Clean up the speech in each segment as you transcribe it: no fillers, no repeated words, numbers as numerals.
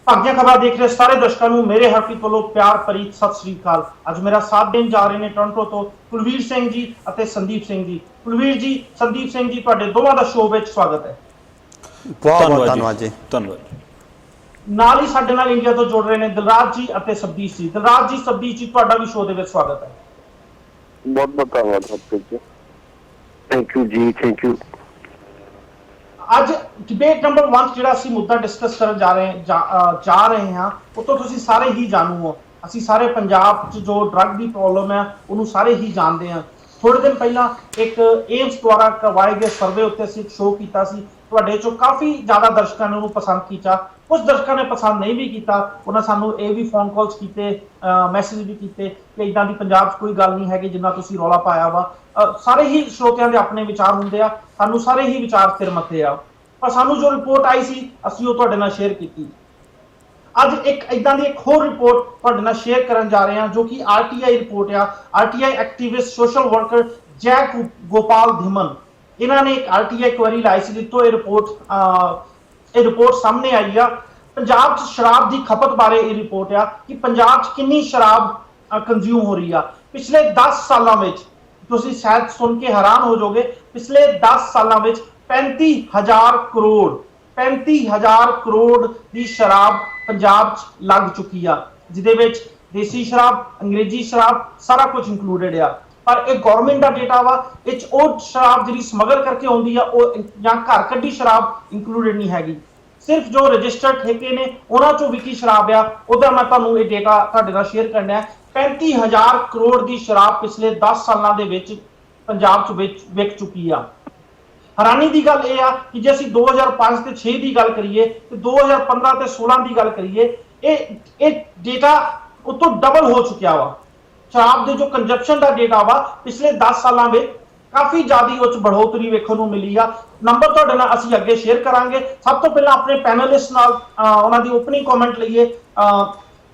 भाग्य खबर देख रहे सारे दर्शकों ਨੂੰ ਮੇਰੇ ਹਰਪ੍ਰੀਤ ਵੱਲੋਂ ਪਿਆਰ ਭਰੀ ਸਤਿ ਸ੍ਰੀ ਅਕਾਲ। ਅੱਜ ਮੇਰਾ ਸਾਥ ਦੇਣ ਜਾ ਰਹੇ ਨੇ ਟੋਰਾਂਟੋ ਤੋਂ ਕੁਲਵੀਰ ਸਿੰਘ ਜੀ ਅਤੇ ਸੰਦੀਪ ਸਿੰਘ ਜੀ। ਕੁਲਵੀਰ ਜੀ, ਸੰਦੀਪ ਸਿੰਘ ਜੀ, ਤੁਹਾਡੇ ਦੋਵਾਂ ਦਾ ਸ਼ੋਅ ਵਿੱਚ ਸਵਾਗਤ ਹੈ। ਬਹੁਤ ਬਹੁਤ ਧੰਨਵਾਦ ਜੀ। ਧੰਨਵਾਦ। ਨਾਲ ਹੀ ਸਾਡੇ ਨਾਲ ਇੰਡੀਆ ਤੋਂ ਜੁੜ ਰਹੇ ਨੇ ਦਿਲਰਾਜ ਜੀ ਅਤੇ ਸਬਦੀਸ਼ ਜੀ। ਦਿਲਰਾਜ ਜੀ, ਸਬਦੀਸ਼ ਜੀ, ਤੁਹਾਡਾ ਵੀ ਸ਼ੋਅ ਦੇ ਵਿੱਚ ਸਵਾਗਤ ਹੈ। ਬਹੁਤ ਬਹੁਤ ਧੰਨਵਾਦ ਹਰਪ੍ਰੀਤ ਜੀ। ਥੈਂਕ ਯੂ ਜੀ, ਥੈਂਕ ਯੂ। ਅੱਜ ਡਿਬੇਟ ਨੰਬਰ 1 ਜਿਹੜਾ ਅਸੀਂ ਮੁੱਦਾ ਡਿਸਕਸ ਕਰਨ ਜਾ ਰਹੇ ਹਾਂ ਉਹ ਤੋਂ ਤੁਸੀਂ ਸਾਰੇ ਹੀ ਜਾਣੂ ਹੋ। ਅਸੀਂ ਸਾਰੇ ਪੰਜਾਬ 'ਚ ਜੋ ਡਰੱਗ ਦੀ ਪ੍ਰੋਬਲਮ ਹੈ ਉਹਨੂੰ ਸਾਰੇ ਹੀ ਜਾਣਦੇ ਹਾਂ। ਥੋੜੇ ਦਿਨ ਪਹਿਲਾਂ ਇੱਕ ਏਮਸ ਦੁਆਰਾ ਕਰਵਾਏ ਗਏ ਸਰਵੇ ਉੱਤੇ ਅਸੀਂ ਇੱਕ ਸ਼ੋਅ ਕੀਤਾ ਸੀ। ਤੁਹਾਡੇ ਚੋਂ ਕਾਫੀ ਜ਼ਿਆਦਾ ਦਰਸ਼ਕਾਂ ਨੇ ਉਹਨੂੰ ਪਸੰਦ ਕੀਤਾ, ਕੁਝ ਦਰਸ਼ਕਾਂ ਨੇ ਪਸੰਦ ਨਹੀਂ ਵੀ ਕੀਤਾ। ਉਹਨਾਂ ਸਾਨੂੰ ਇਹ ਵੀ ਫੋਨ ਕਾਲਸ ਕੀਤੇ, ਮੈਸੇਜ ਵੀ ਕੀਤੇ ਕਿ ਇਦਾਂ ਦੀ ਪੰਜਾਬ 'ਚ ਕੋਈ ਗੱਲ ਨਹੀਂ ਹੈਗੀ ਜਿੰਨਾ ਤੁਸੀਂ ਰੌਲਾ ਪਾਇਆ ਵਾ। ਸਾਰੇ ਹੀ ਸਰੋਤਿਆਂ ਦੇ ਆਪਣੇ ਵਿਚਾਰ ਹੁੰਦੇ ਆ, ਸਾਨੂੰ ਸਾਰੇ ਹੀ ਵਿਚਾਰ ਸਿਰ ਮੱਥੇ ਆ, ਪਰ ਸਾਨੂੰ ਜੋ ਰਿਪੋਰਟ ਆਈ ਸੀ ਅਸੀਂ ਉਹ ਤੁਹਾਡੇ ਨਾਲ ਸ਼ੇਅਰ ਕੀਤੀ। ਅੱਜ ਇੱਕ ਇਦਾਂ ਦੀ ਇੱਕ ਹੋਰ ਰਿਪੋਰਟ ਤੁਹਾਡੇ ਨਾਲ ਸ਼ੇਅਰ ਕਰਨ ਜਾ ਰਹੇ ਹਾਂ ਜੋ ਕਿ ਆਰਟੀਆਈ ਰਿਪੋਰਟ ਆ। ਆਰਟੀਆਈ ਐਕਟਿਵਿਸਟ ਸੋਸ਼ਲ ਵਰਕਰ ਜੈਕ ਗੋਪਾਲ ਧੀਮਨ, ਇਹਨਾਂ ਨੇ ਇੱਕ ਆਰਟੀਆਈ ਕੁਐਰੀ ਲਾਈ ਸੀ ਜਿੱਥੋਂ ਇਹ ਰਿਪੋਰਟ ਸਾਹਮਣੇ ਆਈ ਆ। ਪੰਜਾਬ 'ਚ ਸ਼ਰਾਬ ਦੀ ਖਪਤ ਬਾਰੇ ਇਹ ਰਿਪੋਰਟ ਆ ਕਿ ਪੰਜਾਬ 'ਚ ਕਿੰਨੀ ਸ਼ਰਾਬ ਕੰਜ਼ਿਊਮ ਹੋ ਰਹੀ ਆ। ਪਿਛਲੇ 10 ਸਾਲਾਂ ਵਿੱਚ ਤੁਸੀਂ ਸ਼ਾਇਦ ਸੁਣ ਕੇ ਹੈਰਾਨ ਹੋ ਜਾਓਗੇ, ਪਿਛਲੇ 10 ਸਾਲਾਂ ਵਿੱਚ 35,000 ਕਰੋੜ ਦੀ ਸ਼ਰਾਬ ਪੰਜਾਬ 'ਚ ਲੱਗ ਚੁੱਕੀ ਆ, ਜਿਹਦੇ ਵਿੱਚ ਦੇਸੀ ਸ਼ਰਾਬ, ਅੰਗਰੇਜ਼ੀ ਸ਼ਰਾਬ ਸਾਰਾ ਕੁਝ ਇਨਕਲੂਡਡ ਆ। ਪਰ ਇਹ ਗਵਰਨਮੈਂਟ ਦਾ ਡੇਟਾ ਵਾ, ਇਹ 'ਚ ਉਹ ਸ਼ਰਾਬ ਜਿਹੜੀ ਸਮਗਲ ਕਰਕੇ ਆਉਂਦੀ ਆ ਉਹ ਜਾਂ ਘਰ ਕੱਢੀ ਸ਼ਰਾਬ ਇਨਕਲੂਡਡ ਨਹੀਂ ਹੈਗੀ। ਸਿਰਫ ਜੋ ਰਜਿਸਟਰਡ ਠੇਕੇ ਨੇ ਉਹਨਾਂ 'ਚੋਂ ਵਿਕੀ ਸ਼ਰਾਬ ਆ, ਉਹਦਾ ਮੈਂ ਤੁਹਾਨੂੰ ਇਹ ਡੇਟਾ ਤੁਹਾਡੇ ਨਾਲ ਸ਼ੇਅਰ ਕਰਨਾ ਹੈ। 35,000 ਕਰੋੜ ਦੀ ਸ਼ਰਾਬ ਪਿਛਲੇ 10 ਸਾਲਾਂ ਦੇ ਵਿੱਚ ਪੰਜਾਬ 'ਚ ਵਿਕ ਚੁੱਕੀ ਆ। ਹੈਰਾਨੀ ਦੀ ਗੱਲ ਇਹ ਆ ਕਿ ਜੇ ਅਸੀਂ 2005 ਤੇ 6 ਦੀ ਗੱਲ ਕਰੀਏ ਤੇ 2015 ਤੇ 16 ਦੀ ਗੱਲ ਕਰੀਏ, ਇਹ ਡੇਟਾ ਉਤੋਂ ਡਬਲ ਹੋ ਚੁੱਕਿਆ ਵਾ। ਸ਼ਰਾਬ ਦੇ ਜੋ ਕੰਜ਼ੰਪਸ਼ਨ ਦਾ ਡੇਟਾ ਵਾ ਪਿਛਲੇ 10 ਸਾਲਾਂ ਵਿੱਚ ਕਾਫੀ ਜ਼ਿਆਦਾ ਉਹ 'ਚ ਬੜੋਤਰੀ ਵੇਖਣ ਨੂੰ ਮਿਲੀ ਆ। ਨੰਬਰ ਤੁਹਾਡੇ ਨਾਲ ਅਸੀਂ ਅੱਗੇ ਸ਼ੇਅਰ ਕਰਾਂਗੇ। ਸਭ ਤੋਂ ਪਹਿਲਾਂ ਆਪਣੇ ਪੈਨਲਿਸਟ ਨਾਲ ਉਹਨਾਂ ਦੀ ਓਪਨਿੰਗ ਕਮੈਂਟ ਲਈਏ।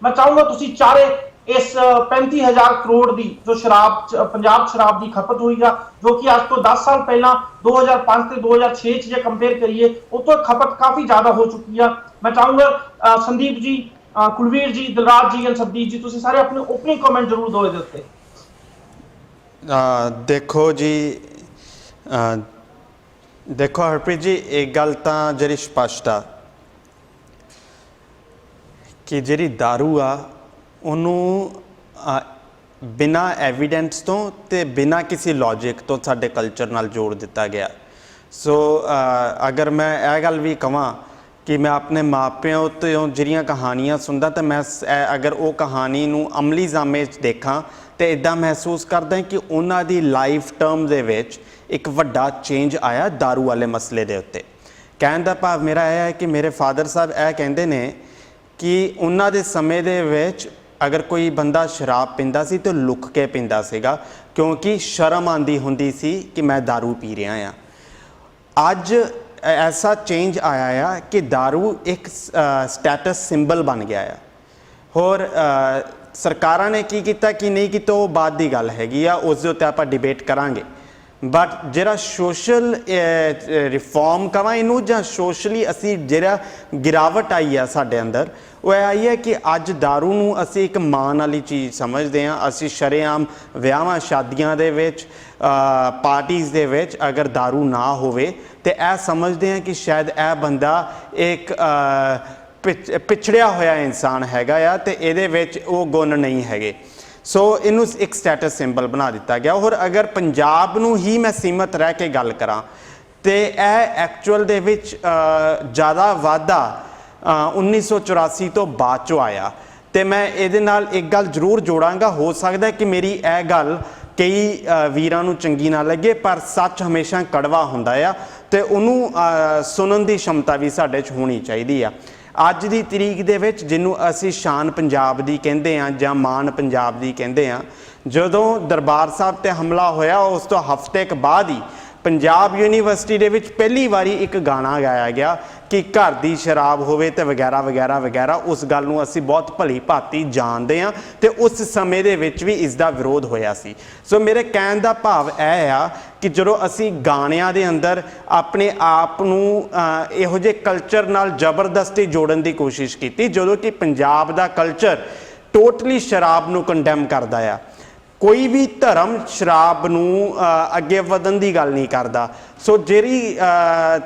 ਮੈਂ ਚਾਹੂੰਗਾ ਤੁਸੀਂ ਚਾਰੇ ਇਸ 35,000 ਕਰੋੜ ਦੀ ਜੋ ਪੰਜਾਬ ਸ਼ਰਾਬ ਦੀ ਖਪਤ ਹੋਈ ਆ, ਜੋ ਕਿ ਅੱਜ ਤੋਂ 10 ਸਾਲ ਪਹਿਲਾਂ 2005 ਤੇ 2006 'ਚ ਜੇ ਕੰਪੇਅਰ ਕਰੀਏ ਉਹ ਤੋਂ ਖਪਤ ਕਾਫੀ ਜ਼ਿਆਦਾ ਹੋ ਚੁੱਕੀ ਆ। ਮੈਂ ਚਾਹੂੰਗਾ ਸੰਦੀਪ ਜੀ, ਕੁਲਵੀਰ ਜੀ, ਦਿਲਰਾਜ ਜੀ, ਸਬਦੀਸ਼ ਜੀ, ਤੁਸੀਂ ਸਾਰੇ ਆਪਣੇ ਓਪਨਿੰਗ ਕਮੈਂਟ ਜ਼ਰੂਰ ਦਿਓ ਇਹਦੇ ਉੱਤੇ। ਦੇਖੋ ਜੀ, ਦੇਖੋ ਹਰਪ੍ਰੀਤ ਜੀ, ਇੱਕ ਗੱਲ ਤਾਂ ਜਿਹੜੀ ਸਪਸ਼ਟ ਆ ਕਿ ਜਿਹੜੀ ਦਾਰੂ ਆ ਉਹਨੂੰ ਬਿਨਾਂ ਐਵੀਡੈਂਸ ਤੋਂ ਤੇ ਬਿਨਾਂ ਕਿਸੇ ਲੌਜਿਕ ਤੋਂ ਸਾਡੇ ਕਲਚਰ ਨਾਲ ਜੋੜ ਦਿੱਤਾ ਗਿਆ। ਸੋ ਅਗਰ ਮੈਂ ਇਹ ਗੱਲ ਵੀ ਕਹਾਂ ਕਿ ਮੈਂ ਆਪਣੇ ਮਾਪਿਆਂ ਤੋਂ ਜਿਹੜੀਆਂ ਕਹਾਣੀਆਂ ਸੁਣਦਾ ਤਾਂ ਮੈਂ ਅਗਰ ਉਹ ਕਹਾਣੀ ਨੂੰ ਅਮਲੀ ਜਾਮੇ 'ਚ ਦੇਖਾਂ ਤੇ ਇੱਦਾਂ ਮਹਿਸੂਸ ਕਰਦਾ ਕਿ ਉਹਨਾਂ ਦੀ ਲਾਈਫ ਟਰਮ ਦੇ ਵਿੱਚ ਇੱਕ ਵੱਡਾ ਚੇਂਜ ਆਇਆ ਦਾਰੂ ਵਾਲੇ ਮਸਲੇ ਦੇ ਉੱਤੇ। ਕਹਿਣ ਦਾ ਭਾਵ ਮੇਰਾ ਇਹ ਹੈ ਕਿ ਮੇਰੇ ਫਾਦਰ ਸਾਹਿਬ ਇਹ ਕਹਿੰਦੇ ਨੇ ਕਿ ਉਹਨਾਂ ਦੇ ਸਮੇਂ ਦੇ ਵਿੱਚ ਅਗਰ ਕੋਈ ਬੰਦਾ ਸ਼ਰਾਬ ਪੀਂਦਾ ਸੀ ਤਾਂ ਲੁਕ ਕੇ ਪੀਂਦਾ ਸੀਗਾ, ਕਿਉਂਕਿ ਸ਼ਰਮ ਆਉਂਦੀ ਹੁੰਦੀ ਸੀ ਕਿ ਮੈਂ ਦਾਰੂ ਪੀ ਰਿਹਾ ਹਾਂ। ਅੱਜ ਐਸਾ ਚੇਂਜ ਆਇਆ ਆ ਕਿ ਦਾਰੂ ਇੱਕ ਸਟੇਟਸ ਸਿੰਬਲ ਬਣ ਗਿਆ ਆ। ਹੋਰ ਸਰਕਾਰਾਂ ਨੇ ਕੀ ਕੀਤਾ ਕੀ ਨਹੀਂ ਕੀਤਾ ਉਹ ਬਾਅਦ ਦੀ ਗੱਲ ਹੈਗੀ ਆ, ਉਸ ਦੇ ਉੱਤੇ ਆਪਾਂ ਡਿਬੇਟ ਕਰਾਂਗੇ। ਬਟ ਜਿਹੜਾ ਸੋਸ਼ਲ ਰਿਫਾਰਮ ਕਹਾਂ ਇਹਨੂੰ ਜਾਂ ਸੋਸ਼ਲੀ ਅਸੀਂ ਜਿਹੜਾ ਗਿਰਾਵਟ ਆਈ ਆ ਸਾਡੇ ਅੰਦਰ, ਉਹ ਇਹ ਆਈ ਹੈ ਕਿ ਅੱਜ ਦਾਰੂ ਨੂੰ ਅਸੀਂ ਇੱਕ ਮਾਣ ਵਾਲੀ ਚੀਜ਼ ਸਮਝਦੇ ਹਾਂ। ਅਸੀਂ ਸ਼ਰੇਆਮ ਵਿਆਹਾਂ ਸ਼ਾਦੀਆਂ ਦੇ ਵਿੱਚ, ਪਾਰਟੀਜ਼ ਦੇ ਵਿੱਚ ਅਗਰ ਦਾਰੂ ਨਾ ਹੋਵੇ ਤੇ ਇਹ ਸਮਝਦੇ ਹਾਂ ਕਿ ਸ਼ਾਇਦ ਇਹ ਬੰਦਾ ਇੱਕ ਪਿਛੜਿਆ ਹੋਇਆ ਇਨਸਾਨ ਹੈਗਾ ਆ ਤੇ ਇਹਦੇ ਵਿੱਚ ਉਹ ਗੁਣ ਨਹੀਂ ਹੈਗੇ। ਸੋ ਇਹਨੂੰ ਇੱਕ ਸਟੇਟਸ ਸਿੰਬਲ ਬਣਾ ਦਿੱਤਾ ਗਿਆ। ਹੋਰ ਅਗਰ ਪੰਜਾਬ ਨੂੰ ਹੀ ਮੈਂ ਸੀਮਤ ਰਹਿ ਕੇ ਗੱਲ ਕਰਾਂ ਤੇ ਇਹ ਐਕਚੁਅਲ ਦੇ ਵਿੱਚ ਜ਼ਿਆਦਾ ਵਾਧਾ 1984 ਤੋਂ ਬਾਅਦ 'ਚੋਂ ਆਇਆ। ਤੇ ਮੈਂ ਇਹਦੇ ਨਾਲ ਇੱਕ ਗੱਲ ਜ਼ਰੂਰ ਜੋੜਾਂਗਾ, ਹੋ ਸਕਦਾ ਕਿ ਮੇਰੀ ਇਹ ਗੱਲ ਕਈ ਵੀਰਾਂ ਨੂੰ ਚੰਗੀ ਨਾ ਲੱਗੇ, ਪਰ ਸੱਚ ਹਮੇਸ਼ਾ ਕੜਵਾ ਹੁੰਦਾ ਆ ਤੇ ਉਹਨੂੰ ਸੁਣਨ ਦੀ ਸ਼ਮਤਾ ਵੀ ਸਾਡੇ 'ਚ ਹੋਣੀ ਚਾਹੀਦੀ ਆ। ਅੱਜ ਦੀ ਤਰੀਕ ਦੇ ਵਿੱਚ ਜਿਹਨੂੰ ਅਸੀਂ ਸ਼ਾਨ ਪੰਜਾਬ ਦੀ ਕਹਿੰਦੇ ਹਾਂ ਜਾਂ ਮਾਣ ਪੰਜਾਬ ਦੀ ਕਹਿੰਦੇ ਹਾਂ, ਜਦੋਂ ਦਰਬਾਰ ਸਾਹਿਬ 'ਤੇ ਹਮਲਾ ਹੋਇਆ ਉਸ ਤੋਂ ਹਫ਼ਤੇ ਕੁ ਬਾਅਦ ਹੀ ਪੰਜਾਬ ਯੂਨੀਵਰਸਿਟੀ ਦੇ ਵਿੱਚ ਪਹਿਲੀ ਵਾਰੀ ਇੱਕ ਗਾਣਾ ਗਾਇਆ ਗਿਆ ਕਿ ਘਰ ਦੀ ਸ਼ਰਾਬ ਹੋਵੇ ਤੇ ਵਗੈਰਾ ਵਗੈਰਾ ਵਗੈਰਾ। ਉਸ ਗੱਲ ਨੂੰ ਅਸੀਂ ਬਹੁਤ ਭਲੀ ਭਾਂਤੀ ਜਾਣਦੇ ਹਾਂ ਤੇ ਉਸ ਸਮੇਂ ਦੇ ਵਿੱਚ ਵੀ ਇਸ ਦਾ ਵਿਰੋਧ ਹੋਇਆ ਸੀ। ਸੋ ਮੇਰੇ ਕਹਿਣ ਦਾ ਭਾਵ ਇਹ ਆ ਕਿ ਜਦੋਂ ਅਸੀਂ ਗਾਣਿਆਂ ਦੇ ਅੰਦਰ ਆਪਣੇ ਆਪ ਨੂੰ ਇਹੋ ਜਿਹੇ ਕਲਚਰ ਨਾਲ ਜ਼ਬਰਦਸਤੀ ਜੋੜਨ ਦੀ ਕੋਸ਼ਿਸ਼ ਕੀਤੀ, ਜਦੋਂ ਕਿ ਪੰਜਾਬ ਦਾ ਕਲਚਰ ਟੋਟਲੀ ਸ਼ਰਾਬ ਨੂੰ ਕੰਡੈਮ ਕਰਦਾ ਆ। ਕੋਈ ਵੀ ਧਰਮ ਸ਼ਰਾਬ ਨੂੰ ਅੱਗੇ ਵਧਣ ਦੀ ਗੱਲ ਨਹੀਂ ਕਰਦਾ। ਸੋ ਜਿਹੜੀ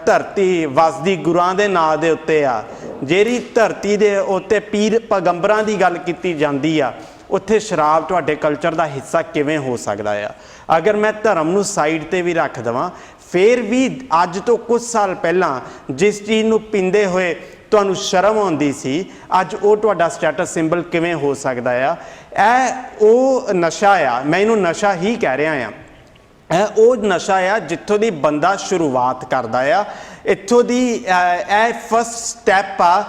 ਧਰਤੀ ਵਸਦੀ ਗੁਰਾਂ ਦੇ ਨਾਂ ਦੇ ਉੱਤੇ ਆ, ਜਿਹੜੀ ਧਰਤੀ ਦੇ ਉੱਤੇ ਪੀਰ ਪੈਗੰਬਰਾਂ ਦੀ ਗੱਲ ਕੀਤੀ ਜਾਂਦੀ ਆ, ਉੱਥੇ ਸ਼ਰਾਬ ਤੁਹਾਡੇ ਕਲਚਰ ਦਾ ਹਿੱਸਾ ਕਿਵੇਂ ਹੋ ਸਕਦਾ ਆ? ਅਗਰ ਮੈਂ ਧਰਮ ਨੂੰ ਸਾਈਡ ਤੇ ਵੀ ਰੱਖ ਦੇਵਾਂ, ਫਿਰ ਵੀ ਅੱਜ ਤੋਂ ਕੁਝ ਸਾਲ ਪਹਿਲਾਂ ਜਿਸ ਚੀਜ਼ ਨੂੰ ਪੀਂਦੇ ਹੋਏ ਤੁਹਾਨੂੰ ਸ਼ਰਮ ਆਉਂਦੀ ਸੀ, ਅੱਜ ਉਹ ਤੁਹਾਡਾ ਸਟੇਟਸ ਸਿੰਬਲ ਕਿਵੇਂ ਹੋ ਸਕਦਾ ਆ? ਇਹ ਉਹ ਨਸ਼ਾ ਆ, ਮੈਂ ਇਹਨੂੰ ਨਸ਼ਾ ਹੀ ਕਹਿ ਰਿਹਾ ਆ। ਇਹ ਉਹ ਨਸ਼ਾ ਆ ਜਿੱਥੋਂ ਦੀ ਬੰਦਾ ਸ਼ੁਰੂਆਤ ਕਰਦਾ ਆ, ਇੱਥੋਂ ਦੀ ਇਹ ਫਸਟ ਸਟੈਪ ਆ